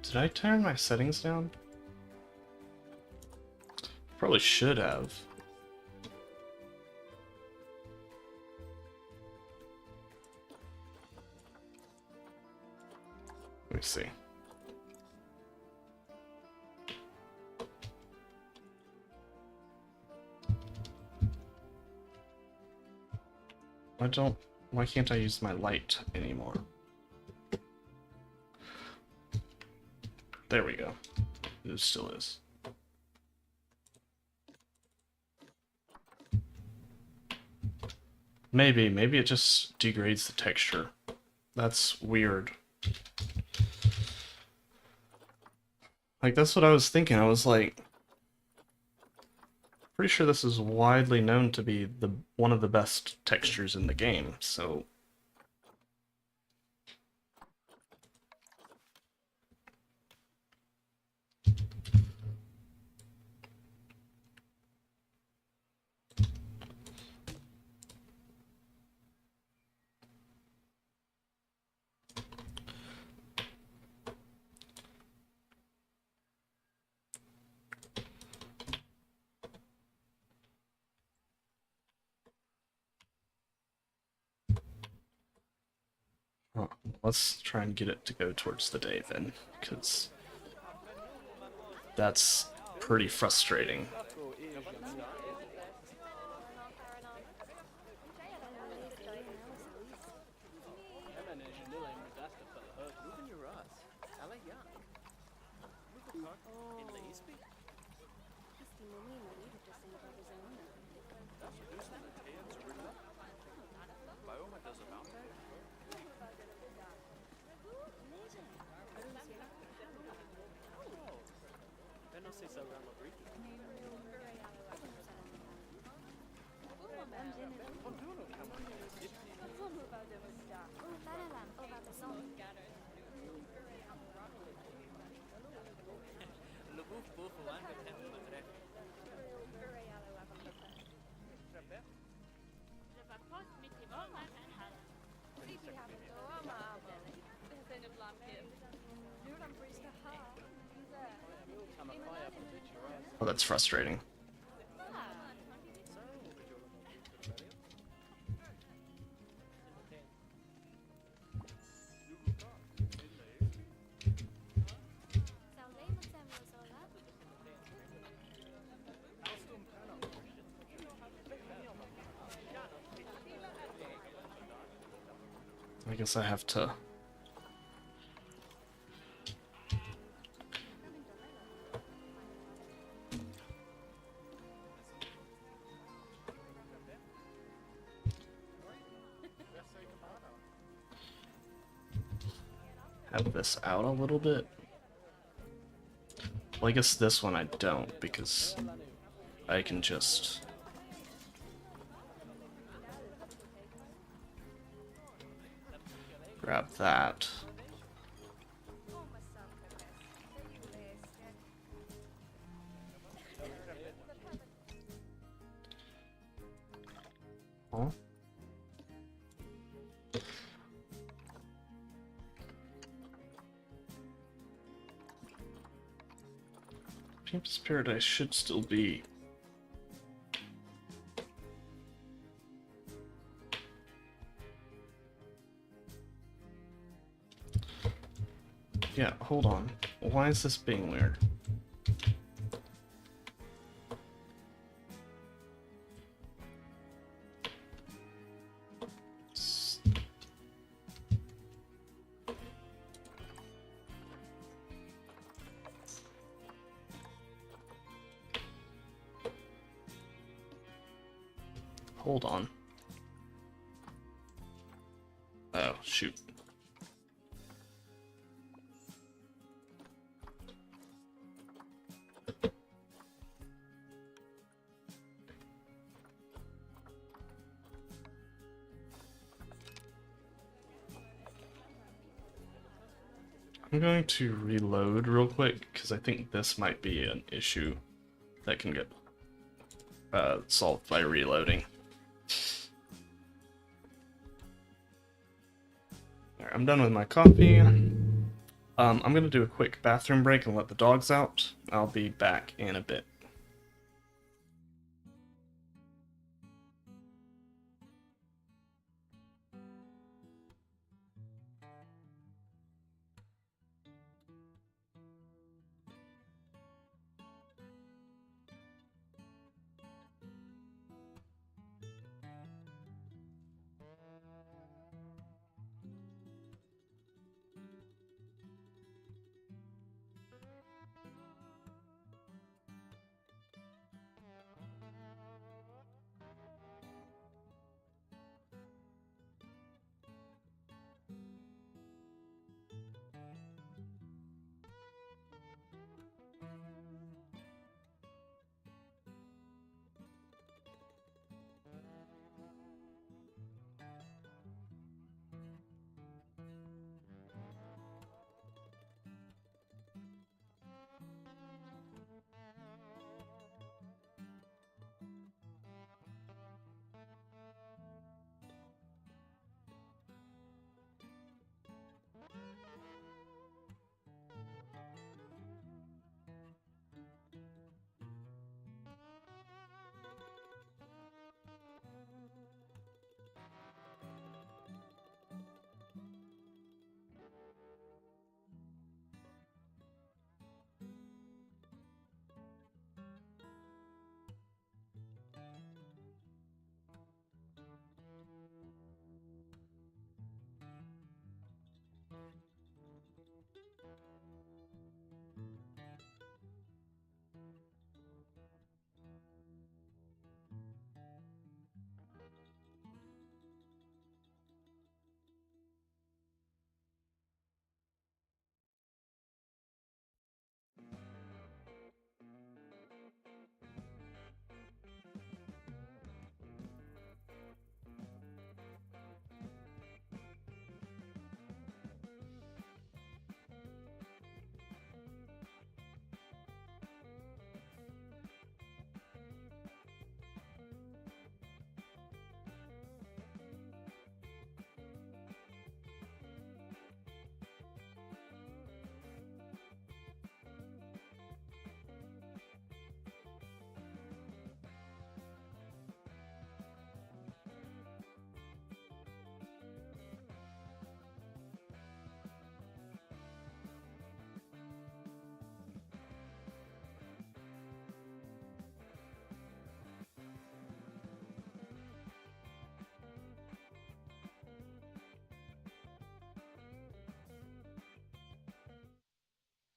Did I turn my settings down? Probably should have. Let me see. Why can't I use my light anymore? There we go. It still is. Maybe it just degrades the texture. That's weird. Like, that's what I was thinking. I was like, pretty sure this is widely known to be one of the best textures in the game, so... Huh. Let's try and get it to go towards the day then, because that's pretty frustrating. Oh, that's frustrating. I guess I have to... have this out a little bit. Well, I guess this one I don't, because I can just... grab that. Huh? Pampas Paradise should still be. Yeah, hold on. Why is this being weird? Hold on. Oh, shoot. I'm going to reload real quick, because I think this might be an issue that can get solved by reloading. Alright, I'm done with my coffee. I'm going to do a quick bathroom break and let the dogs out. I'll be back in a bit.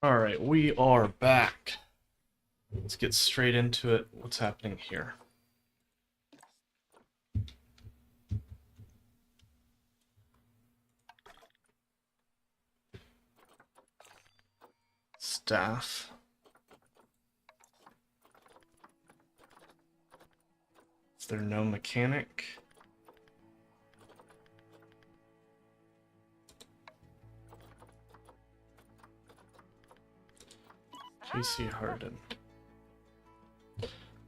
Alright, we are back. Let's get straight into it. What's happening here? Staff. Is there no mechanic? JC Harden.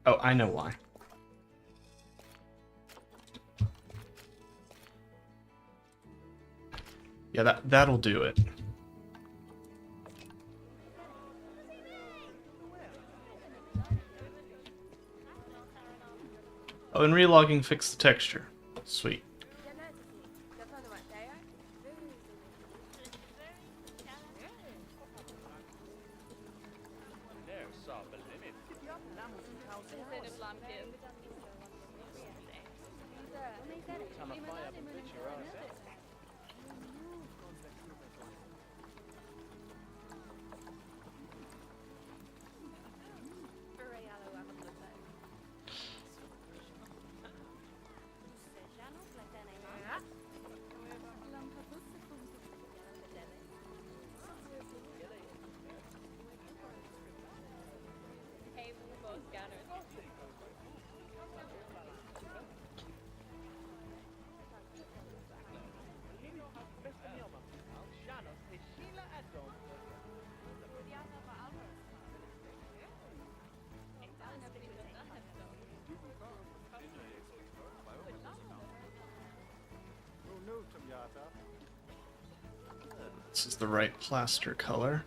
Oh, I know why. Yeah, that'll do it. Oh, and relogging fixed the texture. Sweet. This is the right plaster color.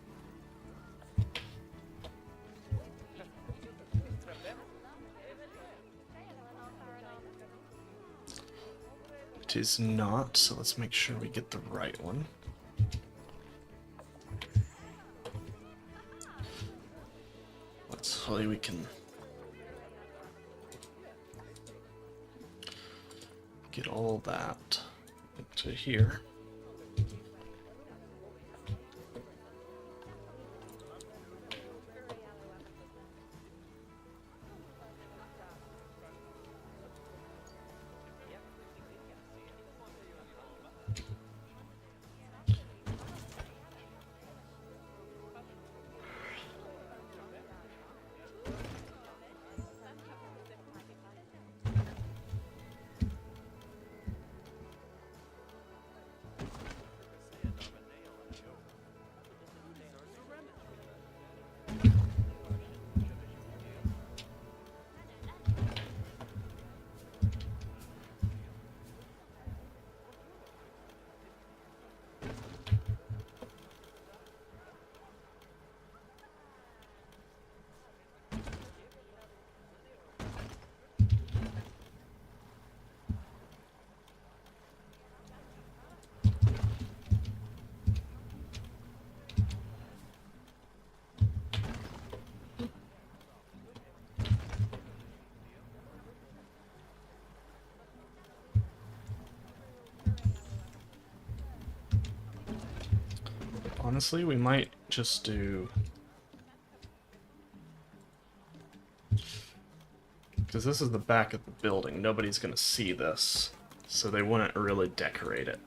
It is not, so let's make sure we get the right one. Hopefully we can get all that into here. Honestly, we might just do... because this is the back of the building, nobody's gonna see this, so they wouldn't really decorate it.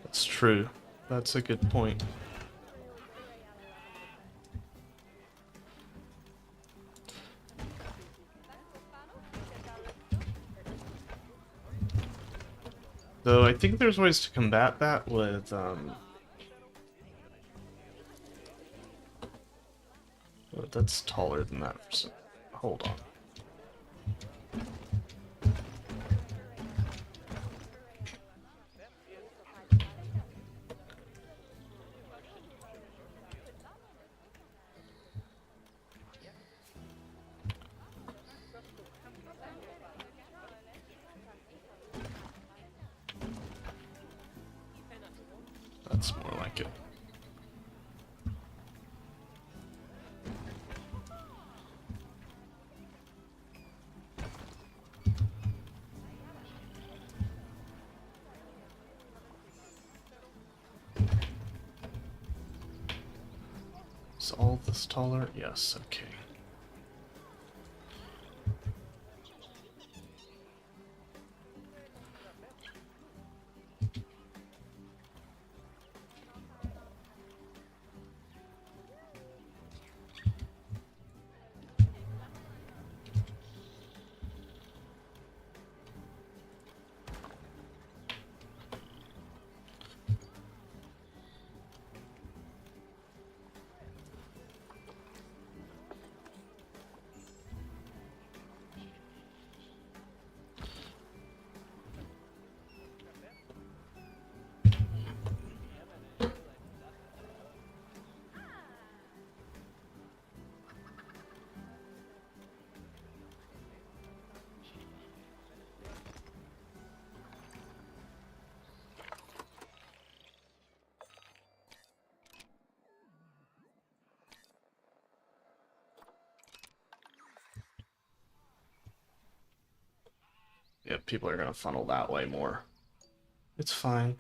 That's true. That's a good point. Though I think there's ways to combat that with, oh, that's taller than that. Hold on. Good. Is all this taller? Yes, okay. Yeah, people are gonna funnel that way more. It's fine.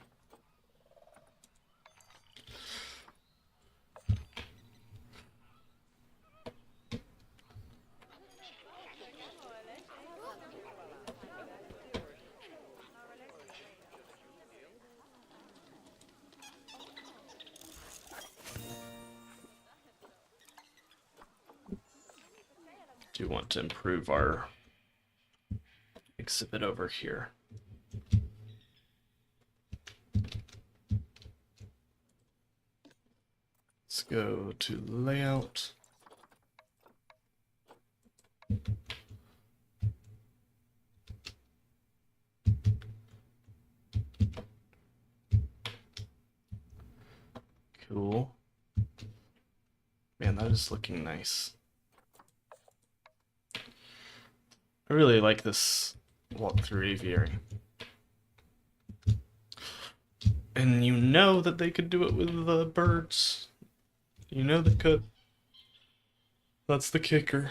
Do want to improve our exhibit over here. Let's go to layout. Cool. Man, that is looking nice. I really like this walkthrough aviary. And you know that they could do it with the birds. You know they could. That's the kicker.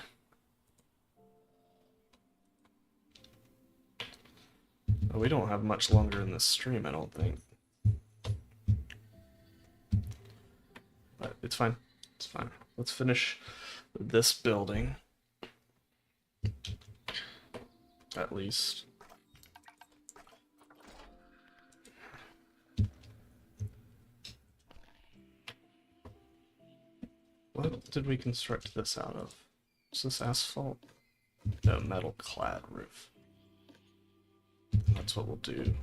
Oh, we don't have much longer in this stream, I don't think. But it's fine. It's fine. Let's finish this building. At least. What did we construct this out of? Is this asphalt? No, metal clad roof. That's what we'll do.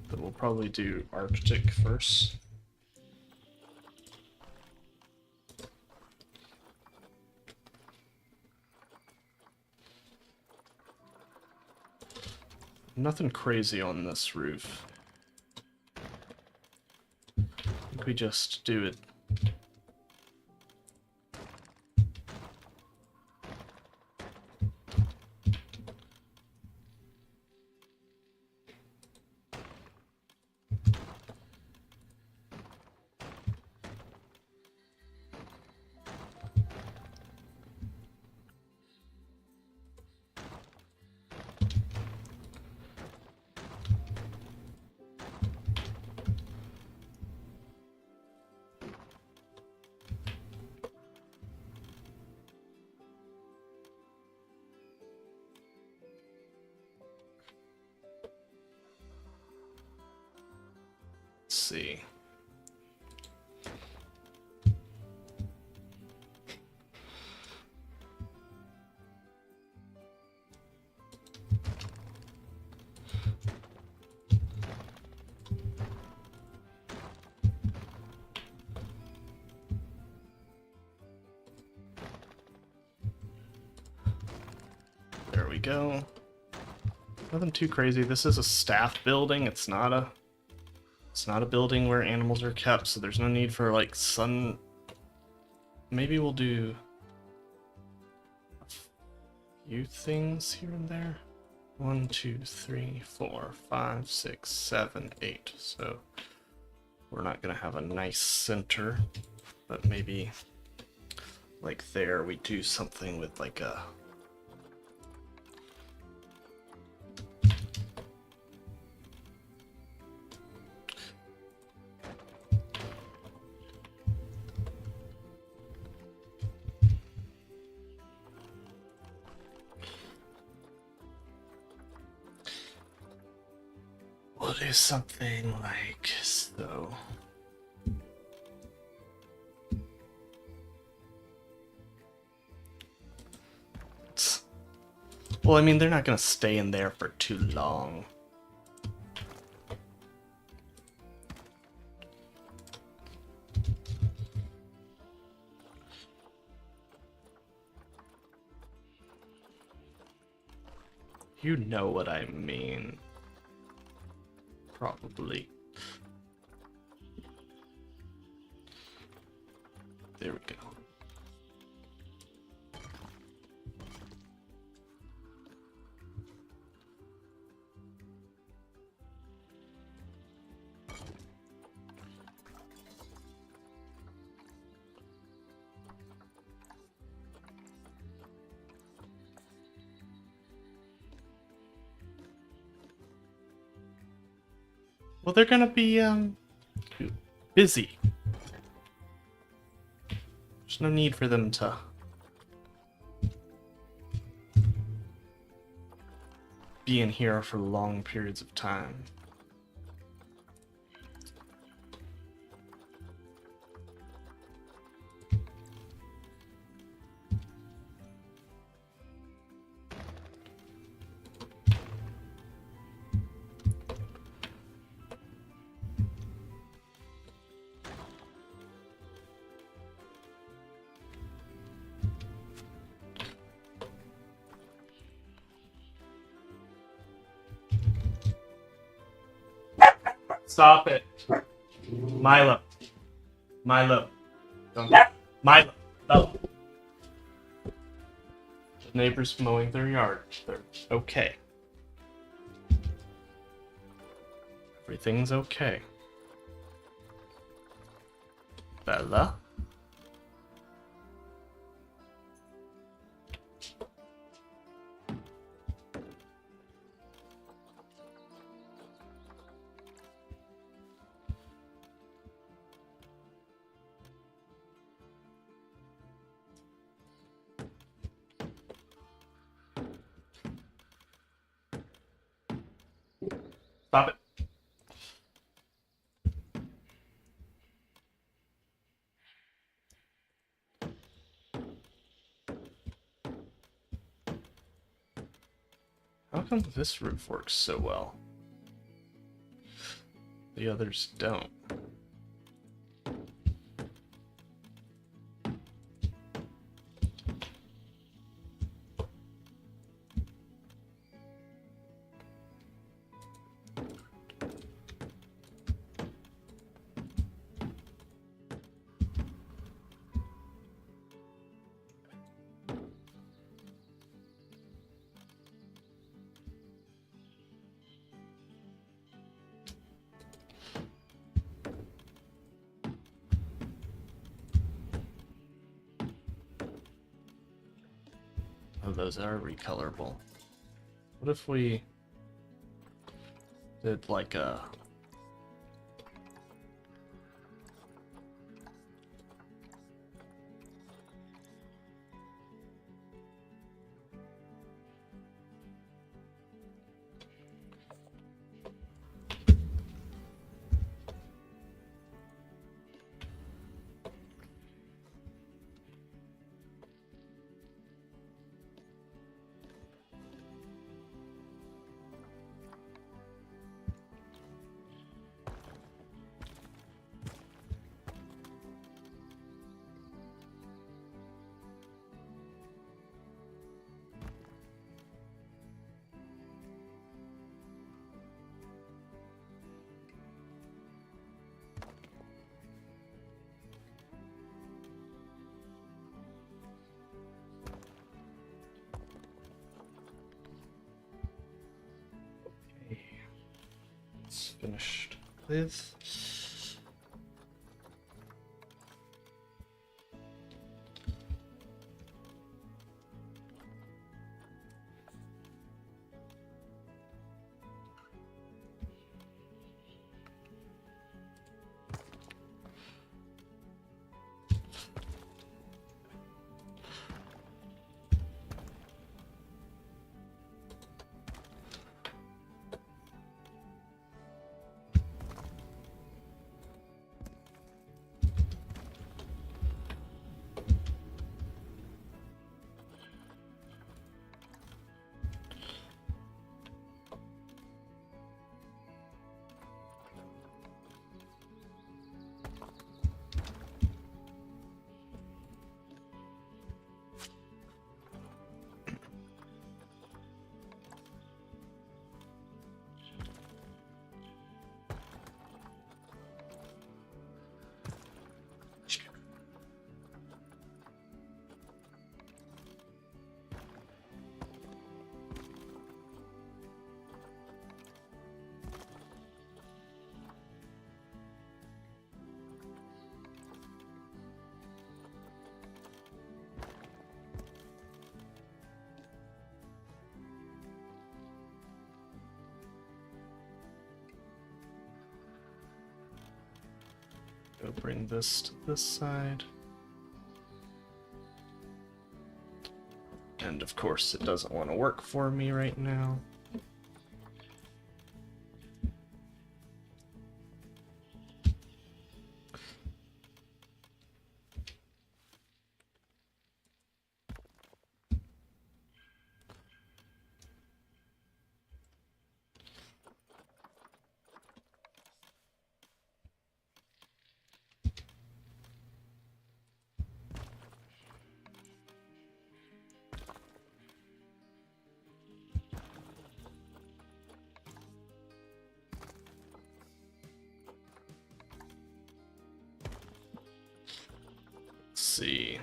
But we'll probably do Arctic first. Nothing crazy on this roof. I think we just do it. Let's see. we go. Nothing too crazy. This is a staff building. It's not a building where animals are kept, so there's no need for like sun. Maybe we'll do a few things here and there. 1, 2, 3, 4, 5, 6, 7, 8. So we're not gonna have a nice center, but maybe like there we do something with like a we'll do something like so. Well, I mean, they're not gonna stay in there for too long. You know what I mean. Probably. There we go. Well, they're gonna be busy. There's no need for them to be in here for long periods of time. Stop it. Milo. Milo. Don't. Milo. No. The neighbors mowing their yard. They're okay. Everything's okay. Bella? Stop it. How come this roof works so well? The others don't. Oh, those are recolorable. What if we did like a... is finished with. Go bring this to this side. And of course it doesn't want to work for me right now. See.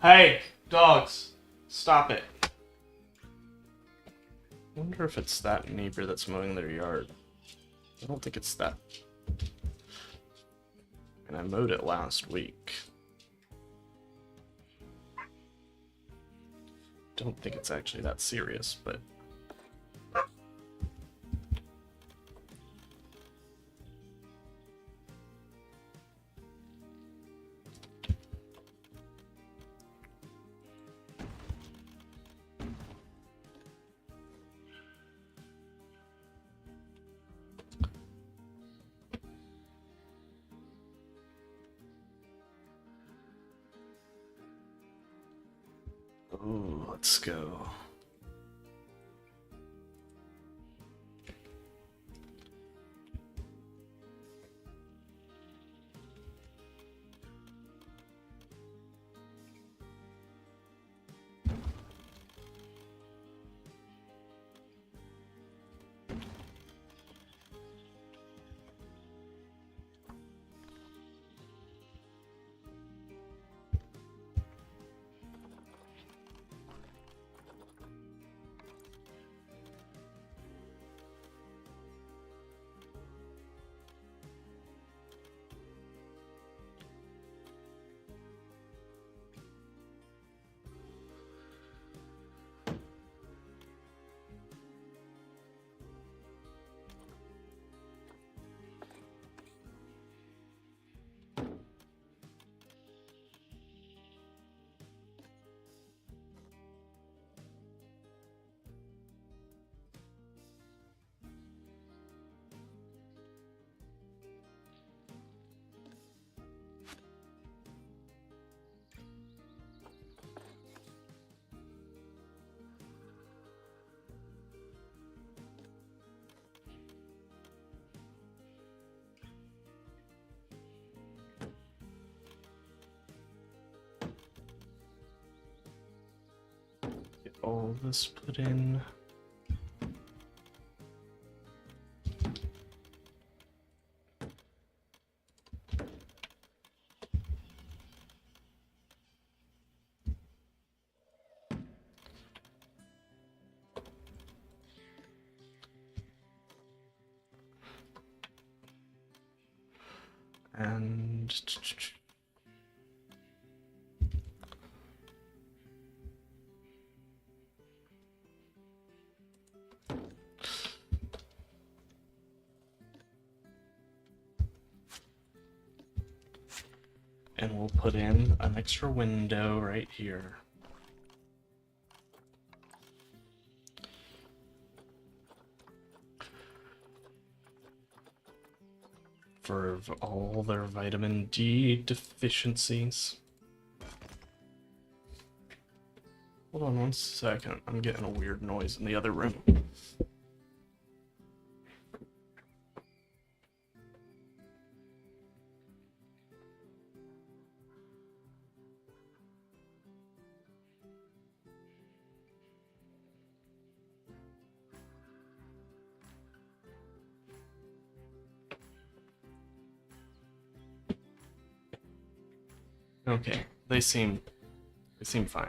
Hey, dogs, stop it. I wonder if it's that neighbor that's mowing their yard. I don't think it's that. And I mowed it last week. Don't think it's actually that serious, but ooh, let's go. Get all this put in. And we'll put in an extra window right here. For all their vitamin D deficiencies. Hold on one second, I'm getting a weird noise in the other room. Okay, they seem fine.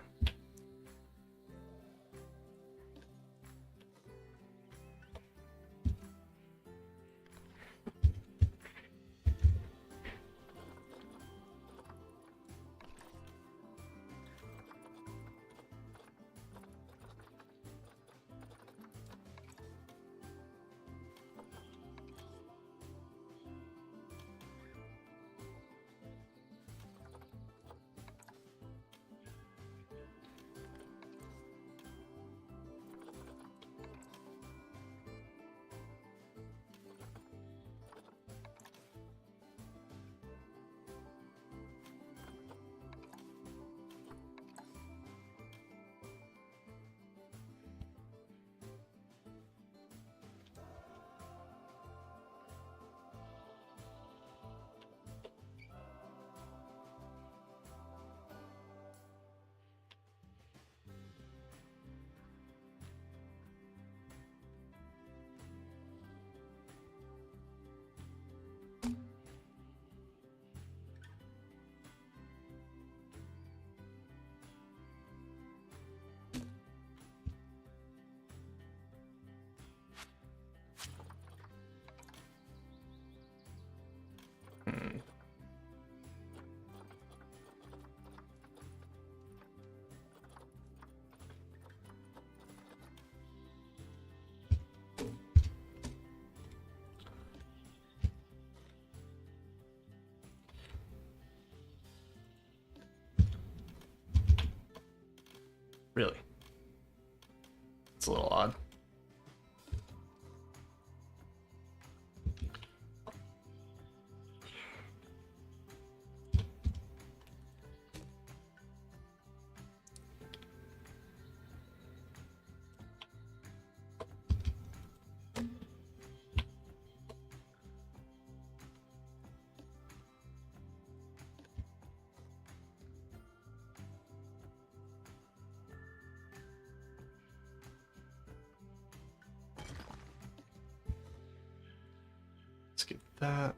Really? It's a little odd. Let's get that.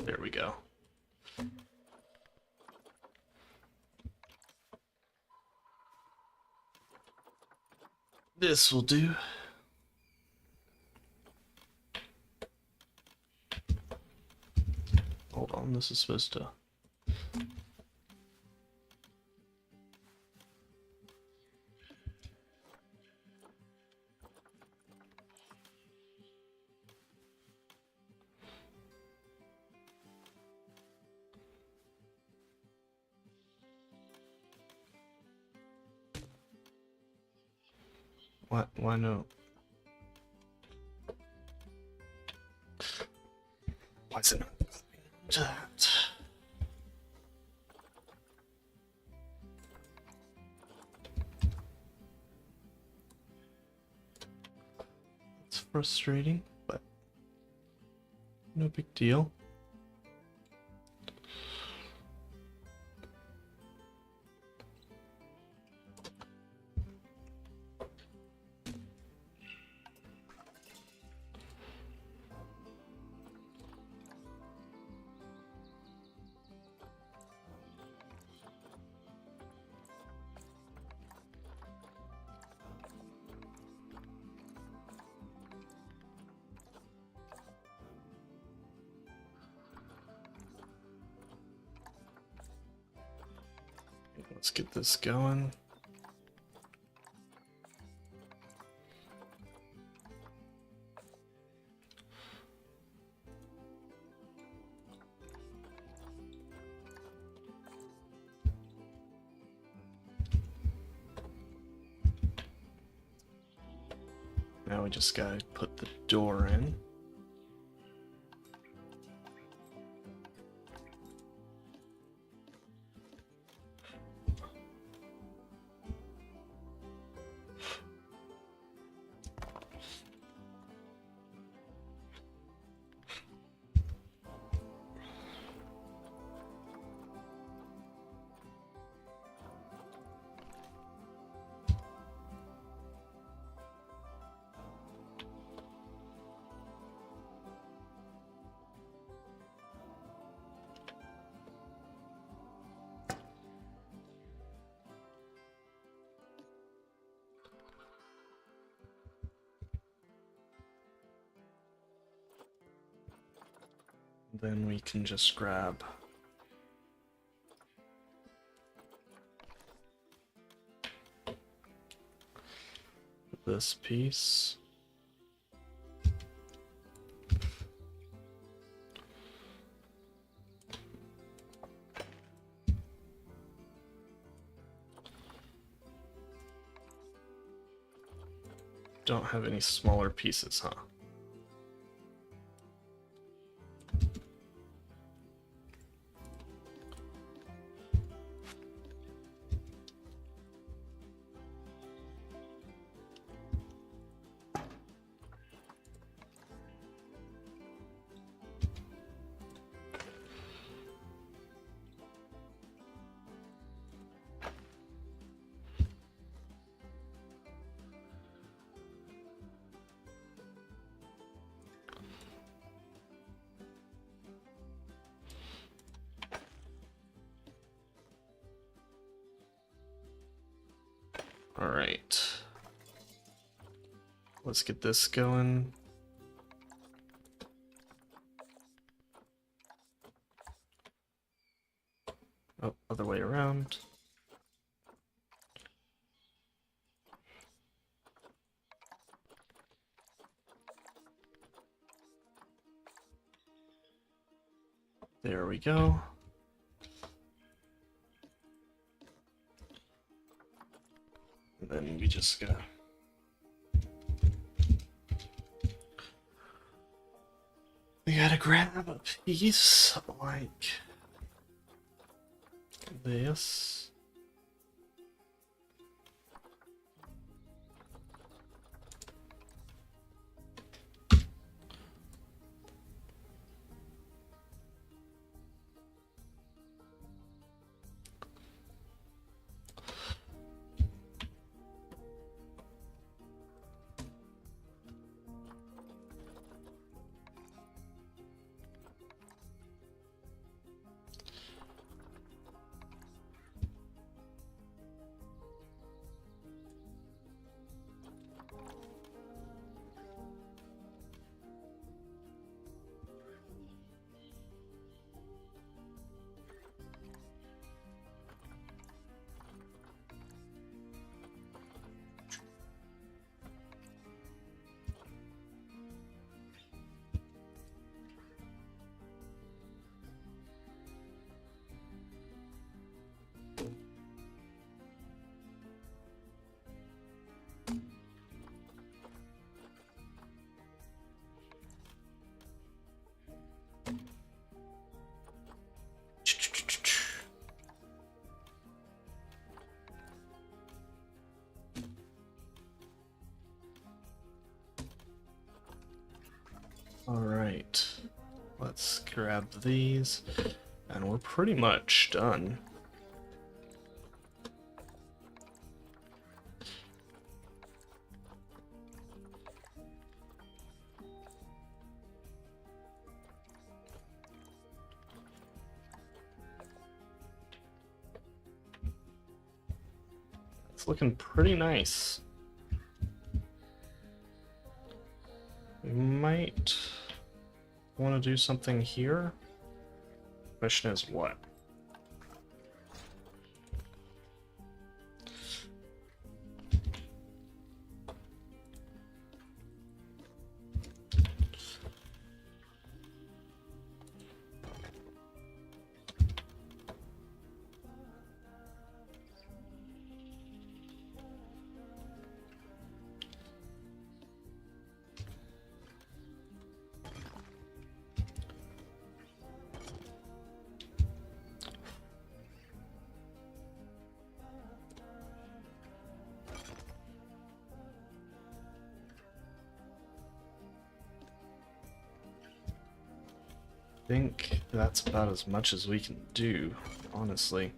There we go. This will do. Hold on, this is supposed to... What? Why no? Why is it not doing that? It's frustrating, but no big deal. Let's get this going. Now we just gotta put the door in. Then we can just grab this piece. Don't have any smaller pieces, huh? All right. Let's get this going. Oh, other way around. There we go. And then we just gotta grab a piece like this. grab these, and we're pretty much done. It's looking pretty nice. We might want to do something here. Question is what? I think that's about as much as we can do, honestly.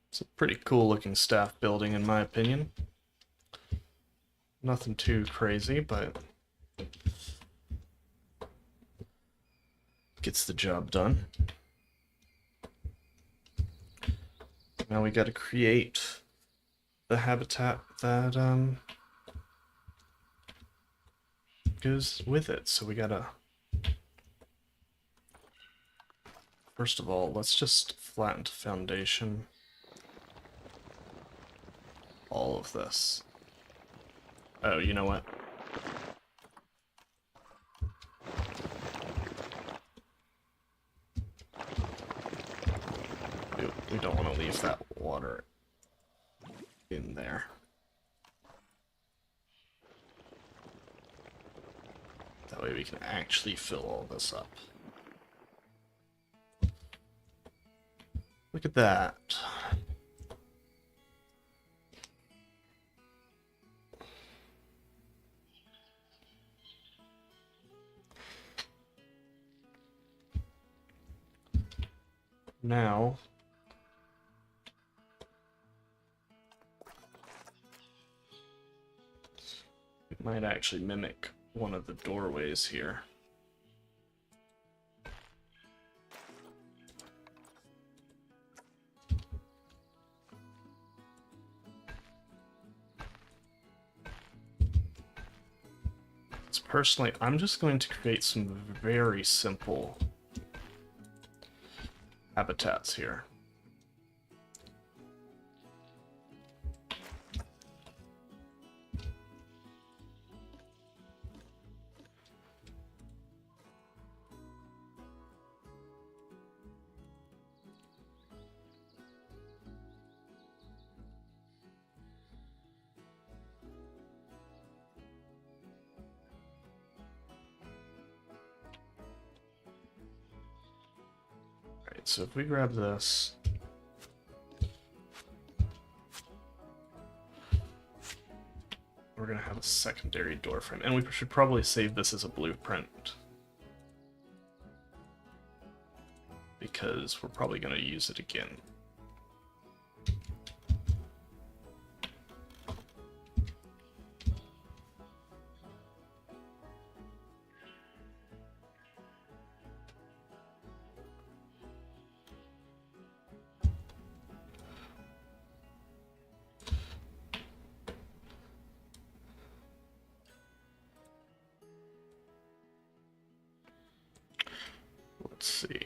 It's a pretty cool looking staff building in my opinion. Nothing too crazy, but gets the job done. Now we gotta create the habitat that goes with it. So we gotta, first of all, let's just flatten to foundation all of this. Oh, you know what? We don't want to leave that water in there. That way we can actually fill all this up. Look at that. Now, we might actually mimic one of the doorways here. So personally, I'm just going to create some very simple habitats here. Alright, so if we grab this, we're going to have a secondary door frame, and we should probably save this as a blueprint, because we're probably going to use it again. Let's see.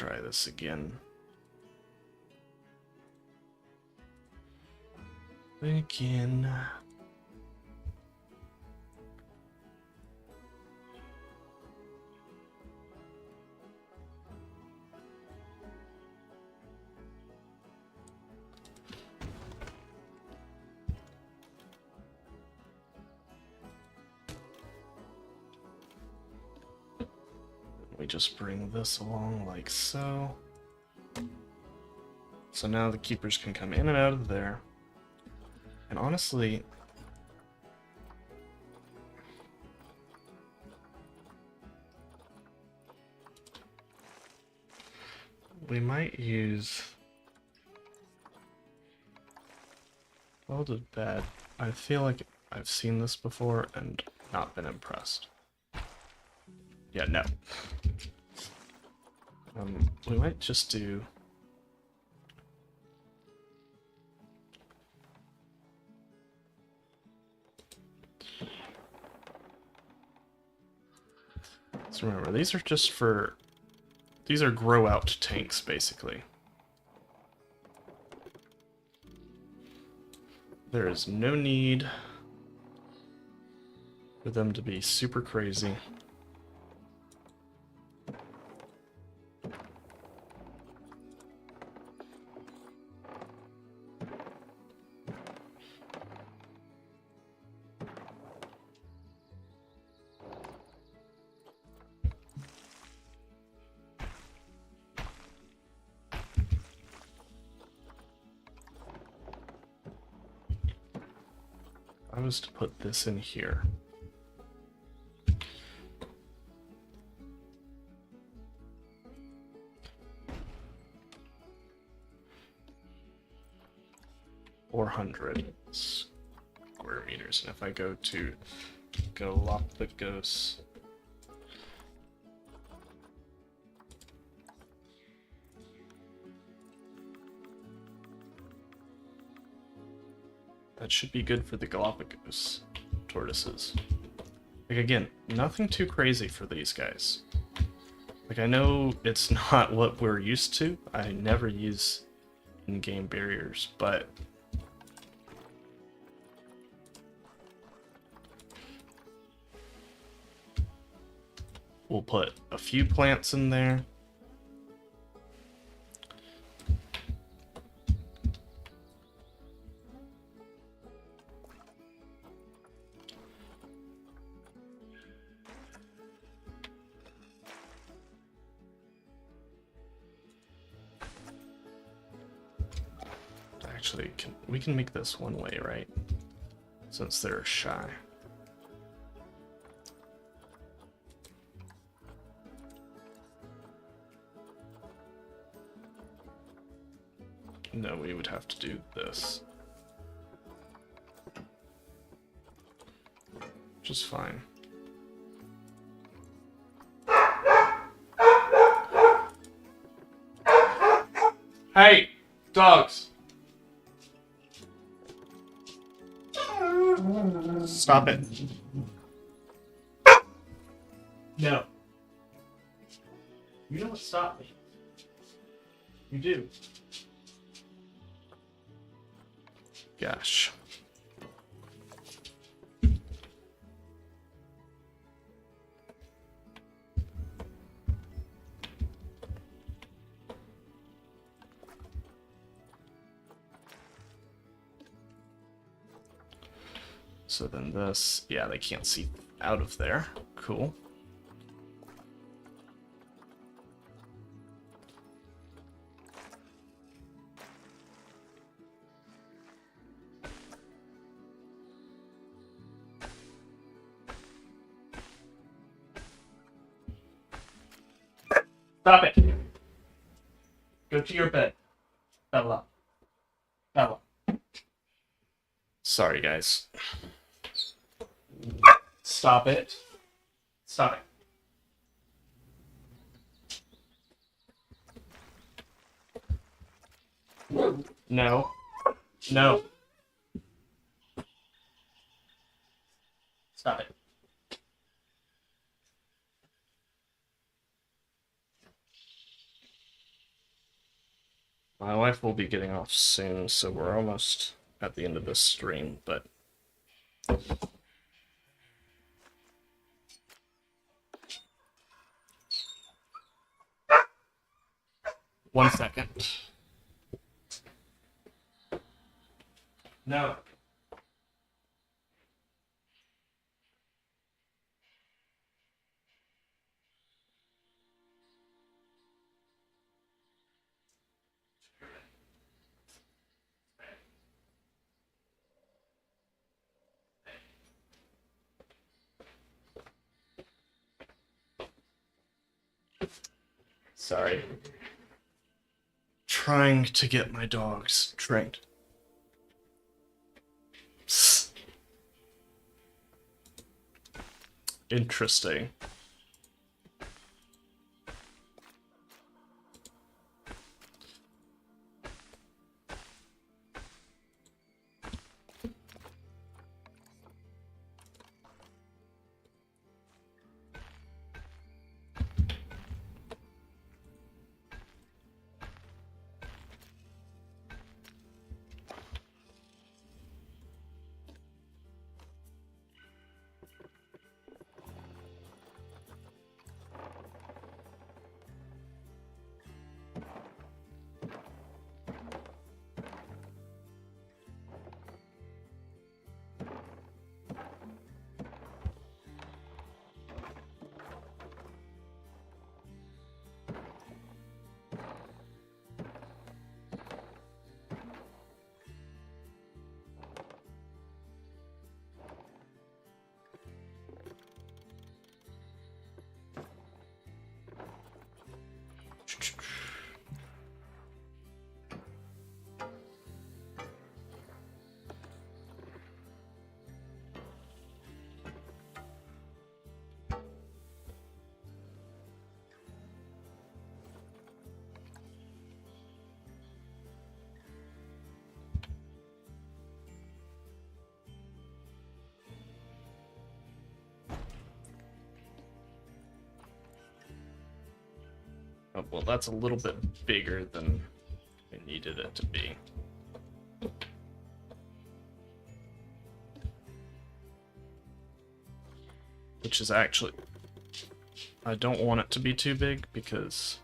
try this again. Again. We just bring this along like so. So now the keepers can come in and out of there. And honestly, we might use welded bed. I feel like I've seen this before and not been impressed. Yeah, no. We might just do... So remember, these are just for... These are grow-out tanks, basically. There is no need for them to be super crazy. I was to put this in here. $400 square meters, and if I go to Galapagos, that should be good for the Galapagos tortoises. Like, again, nothing too crazy for these guys. Like, I know it's not what we're used to. I never use in-game barriers, but we'll put a few plants in there. Actually, we can make this one way, right? Since they're shy. No, we would have to do this. Which is fine. Hey, dogs! Stop it. No. You know what stop me? You do. Gosh. So then this, yeah, they can't see out of there. Cool. Stop it. Go to your bed. Bella. Bella. Sorry, guys. Stop it. Stop it. No. No. Stop it. My wife will be getting off soon, so we're almost at the end of this stream, but... One second. No. Sorry. Trying to get my dogs trained. Interesting. Oh, well, that's a little bit bigger than I needed it to be. Which is actually... I don't want it to be too big because...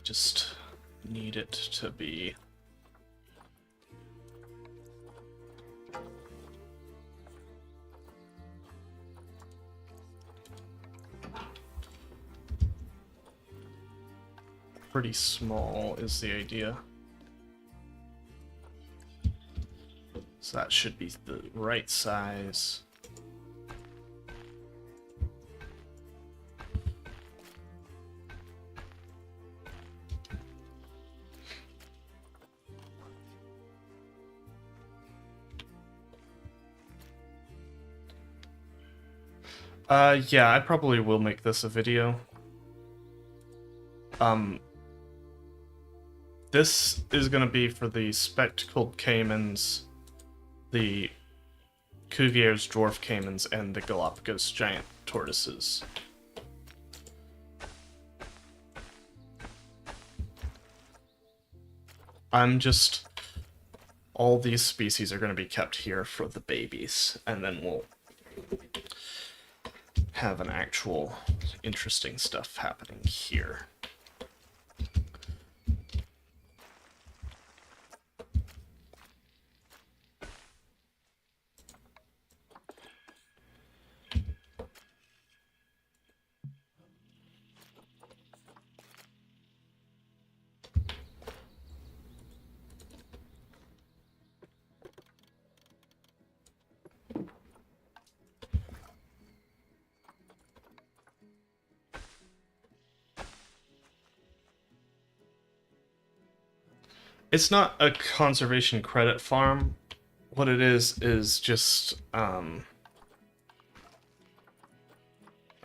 just need it to be... pretty small is the idea. So that should be the right size. Yeah, I probably will make this a video. This is gonna be for the spectacled caimans, the Cuvier's dwarf caimans, and the Galapagos giant tortoises. All these species are gonna be kept here for the babies, and then we'll have an actual interesting stuff happening here. It's not a conservation credit farm. What it is just, I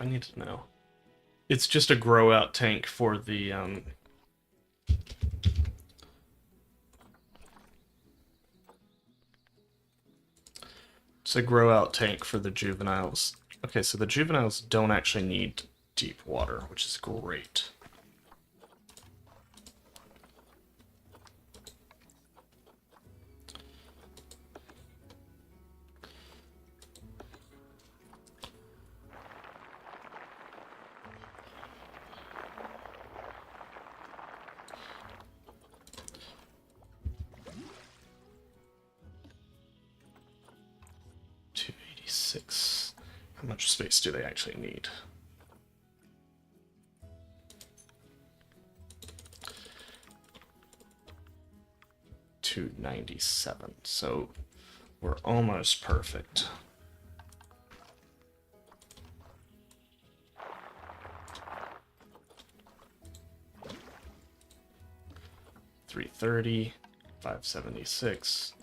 need to know. It's just a grow out tank for the, it's a grow out tank for the juveniles. Okay, so the juveniles don't actually need deep water, which is great. How much space do they actually need? $297, so we're almost perfect. $330, $576.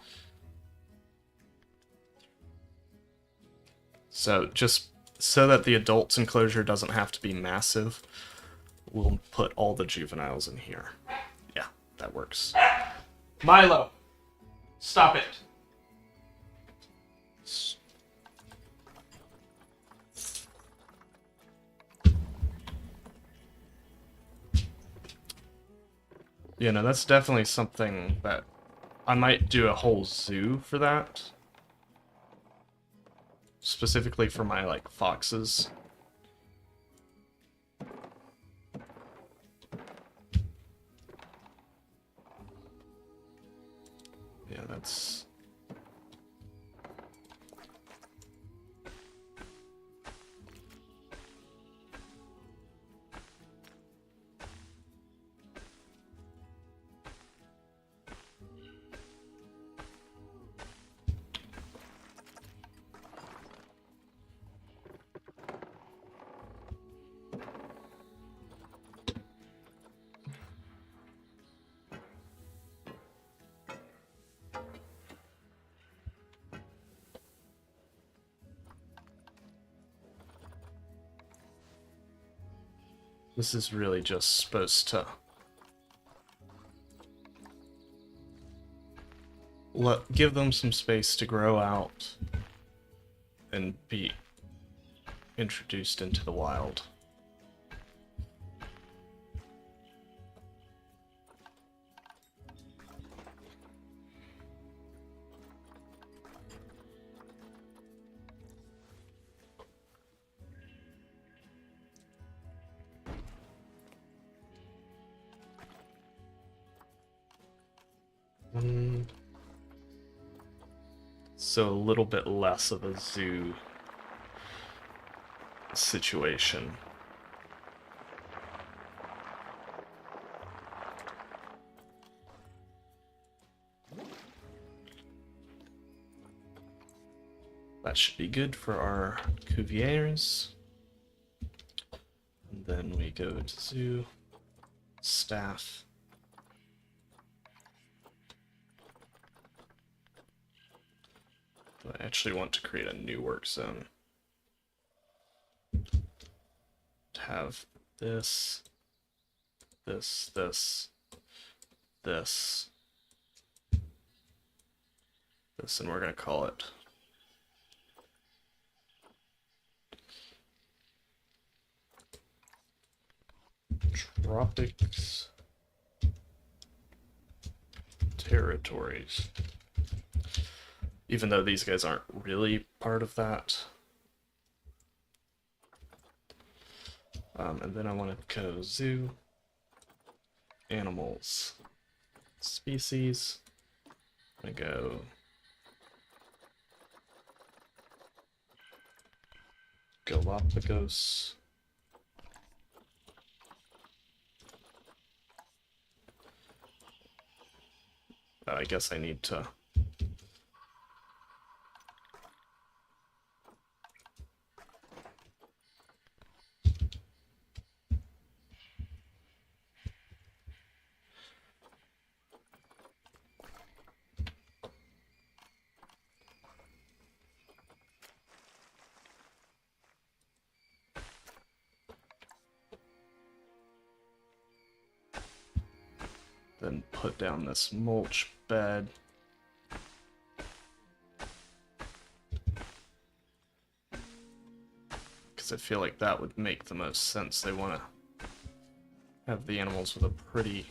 So just so that the adults enclosure doesn't have to be massive, we'll put all the juveniles in here. Yeah, that works. Milo, stop it. Yeah, no, that's definitely something that I might do a whole zoo for that. Specifically for my, like, foxes. Yeah, that's... This is really just supposed to give them some space to grow out and be introduced into the wild. So a little bit less of a zoo situation. That should be good for our Cuviers. And then we go to zoo, staff. I actually want to create a new work zone. To have this, this, this, this, this, and we're going to call it Tropics Territories. Even though these guys aren't really part of that. And then I want to go zoo, animals, species. I'm going to go Galapagos. I guess I need to Then put down this mulch bed. Because I feel like that would make the most sense. They want to have the animals with a pretty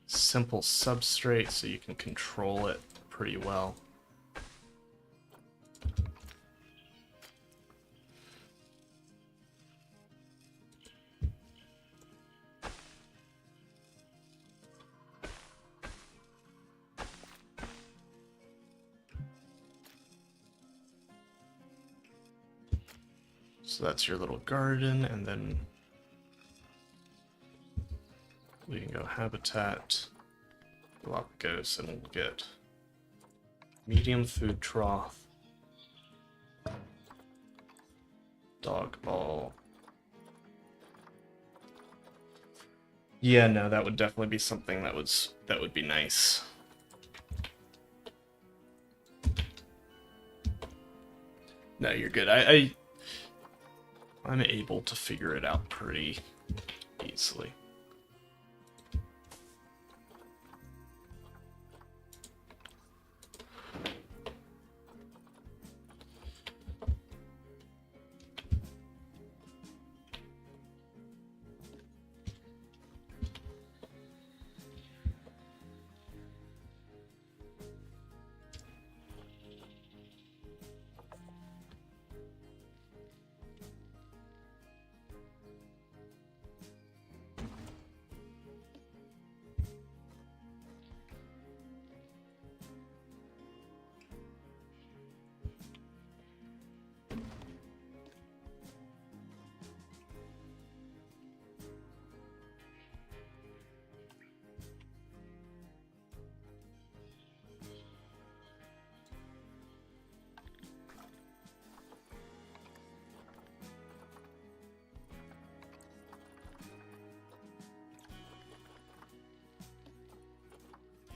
simple substrate so you can control it pretty well. So that's your little garden, and then we can go habitat, Galapagos, and we'll get medium food trough, dog ball. Yeah, no, that would definitely be something that would be nice. No, you're good. I'm able to figure it out pretty easily.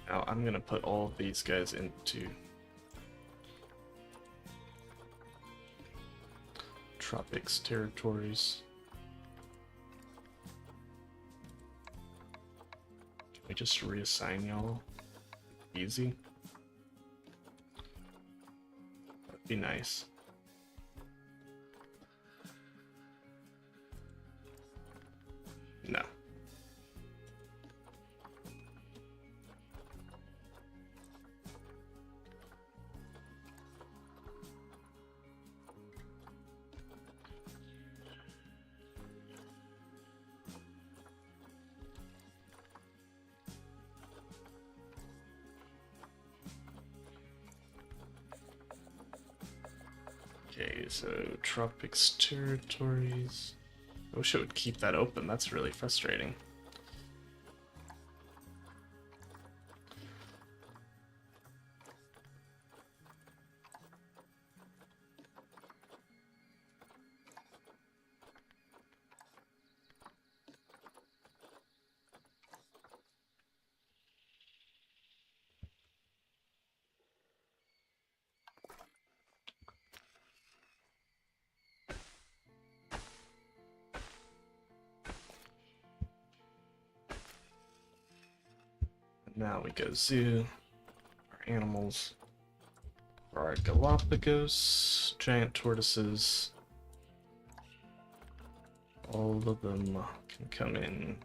Now I'm gonna put all of these guys into tropics territories. Can we just reassign y'all? Easy. That'd be nice. No. Okay, so tropics territories. I wish it would keep that open. That's really frustrating. Now we go zoo, our animals, our Galapagos, giant tortoises, all of them can come in.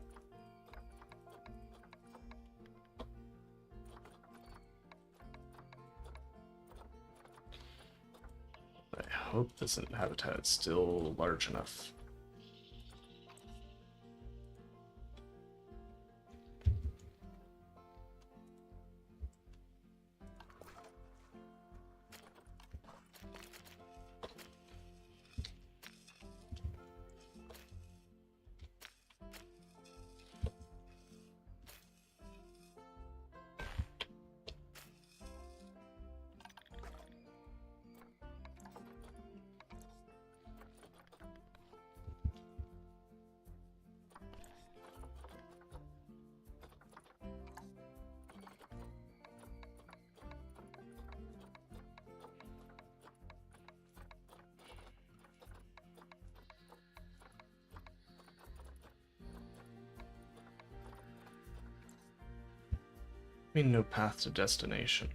I hope this habitat is still large enough. I mean, no path to destination.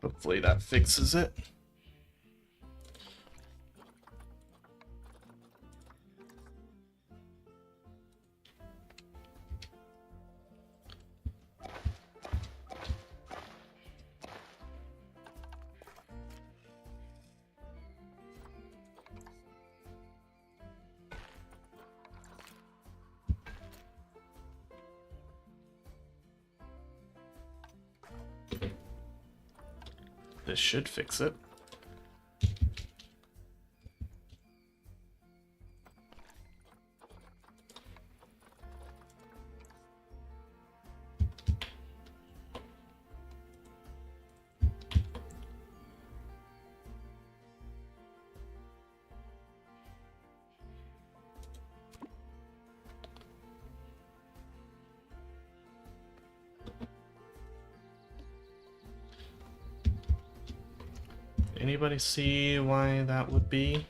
Hopefully that fixes it. This should fix it. Anybody see why that would be?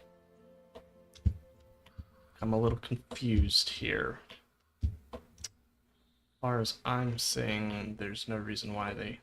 I'm a little confused here. As far as I'm saying, there's no reason why they...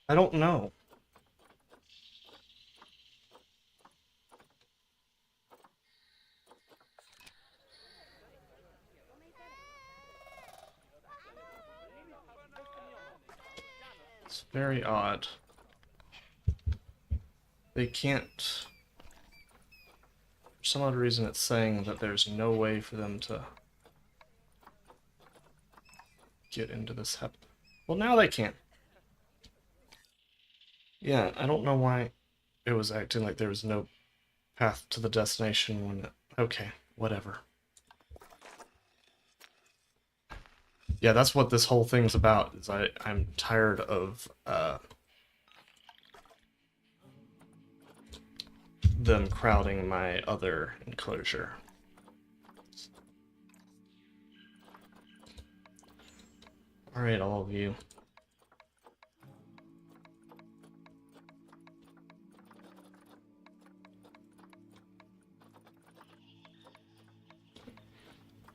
I don't know. It's very odd. They can't... For some odd reason it's saying that there's no way for them to get into this hub. Well, now they can. Yeah, I don't know why it was acting like there was no path to the destination when it... Okay, whatever. Yeah, that's what this whole thing's about, is I'm tired of them crowding my other enclosure. Alright, all of you.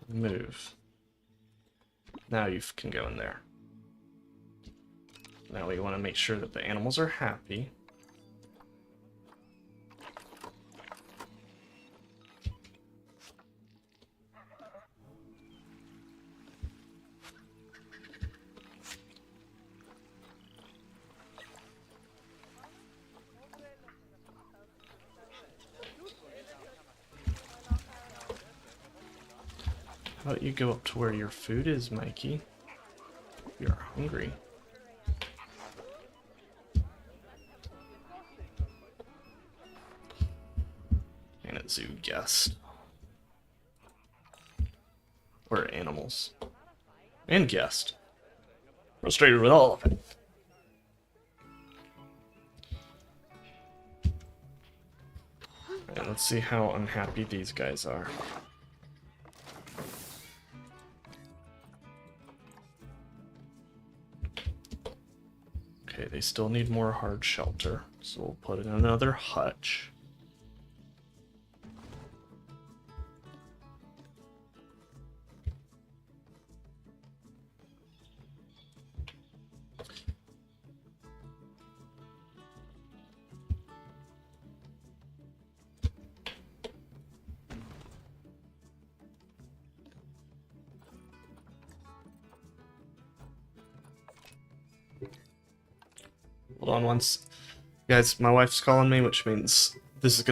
Move. Now you can go in there. Now we want to make sure that the animals are happy. How about you go up to where your food is, Mikey? You're hungry. And a zoo guest. Or animals. And guest. Frustrated with all of it. And let's see how unhappy these guys are. Okay, they still need more hard shelter, so we'll put in another hutch. Hold on once. Guys, my wife's calling me, which means this is gonna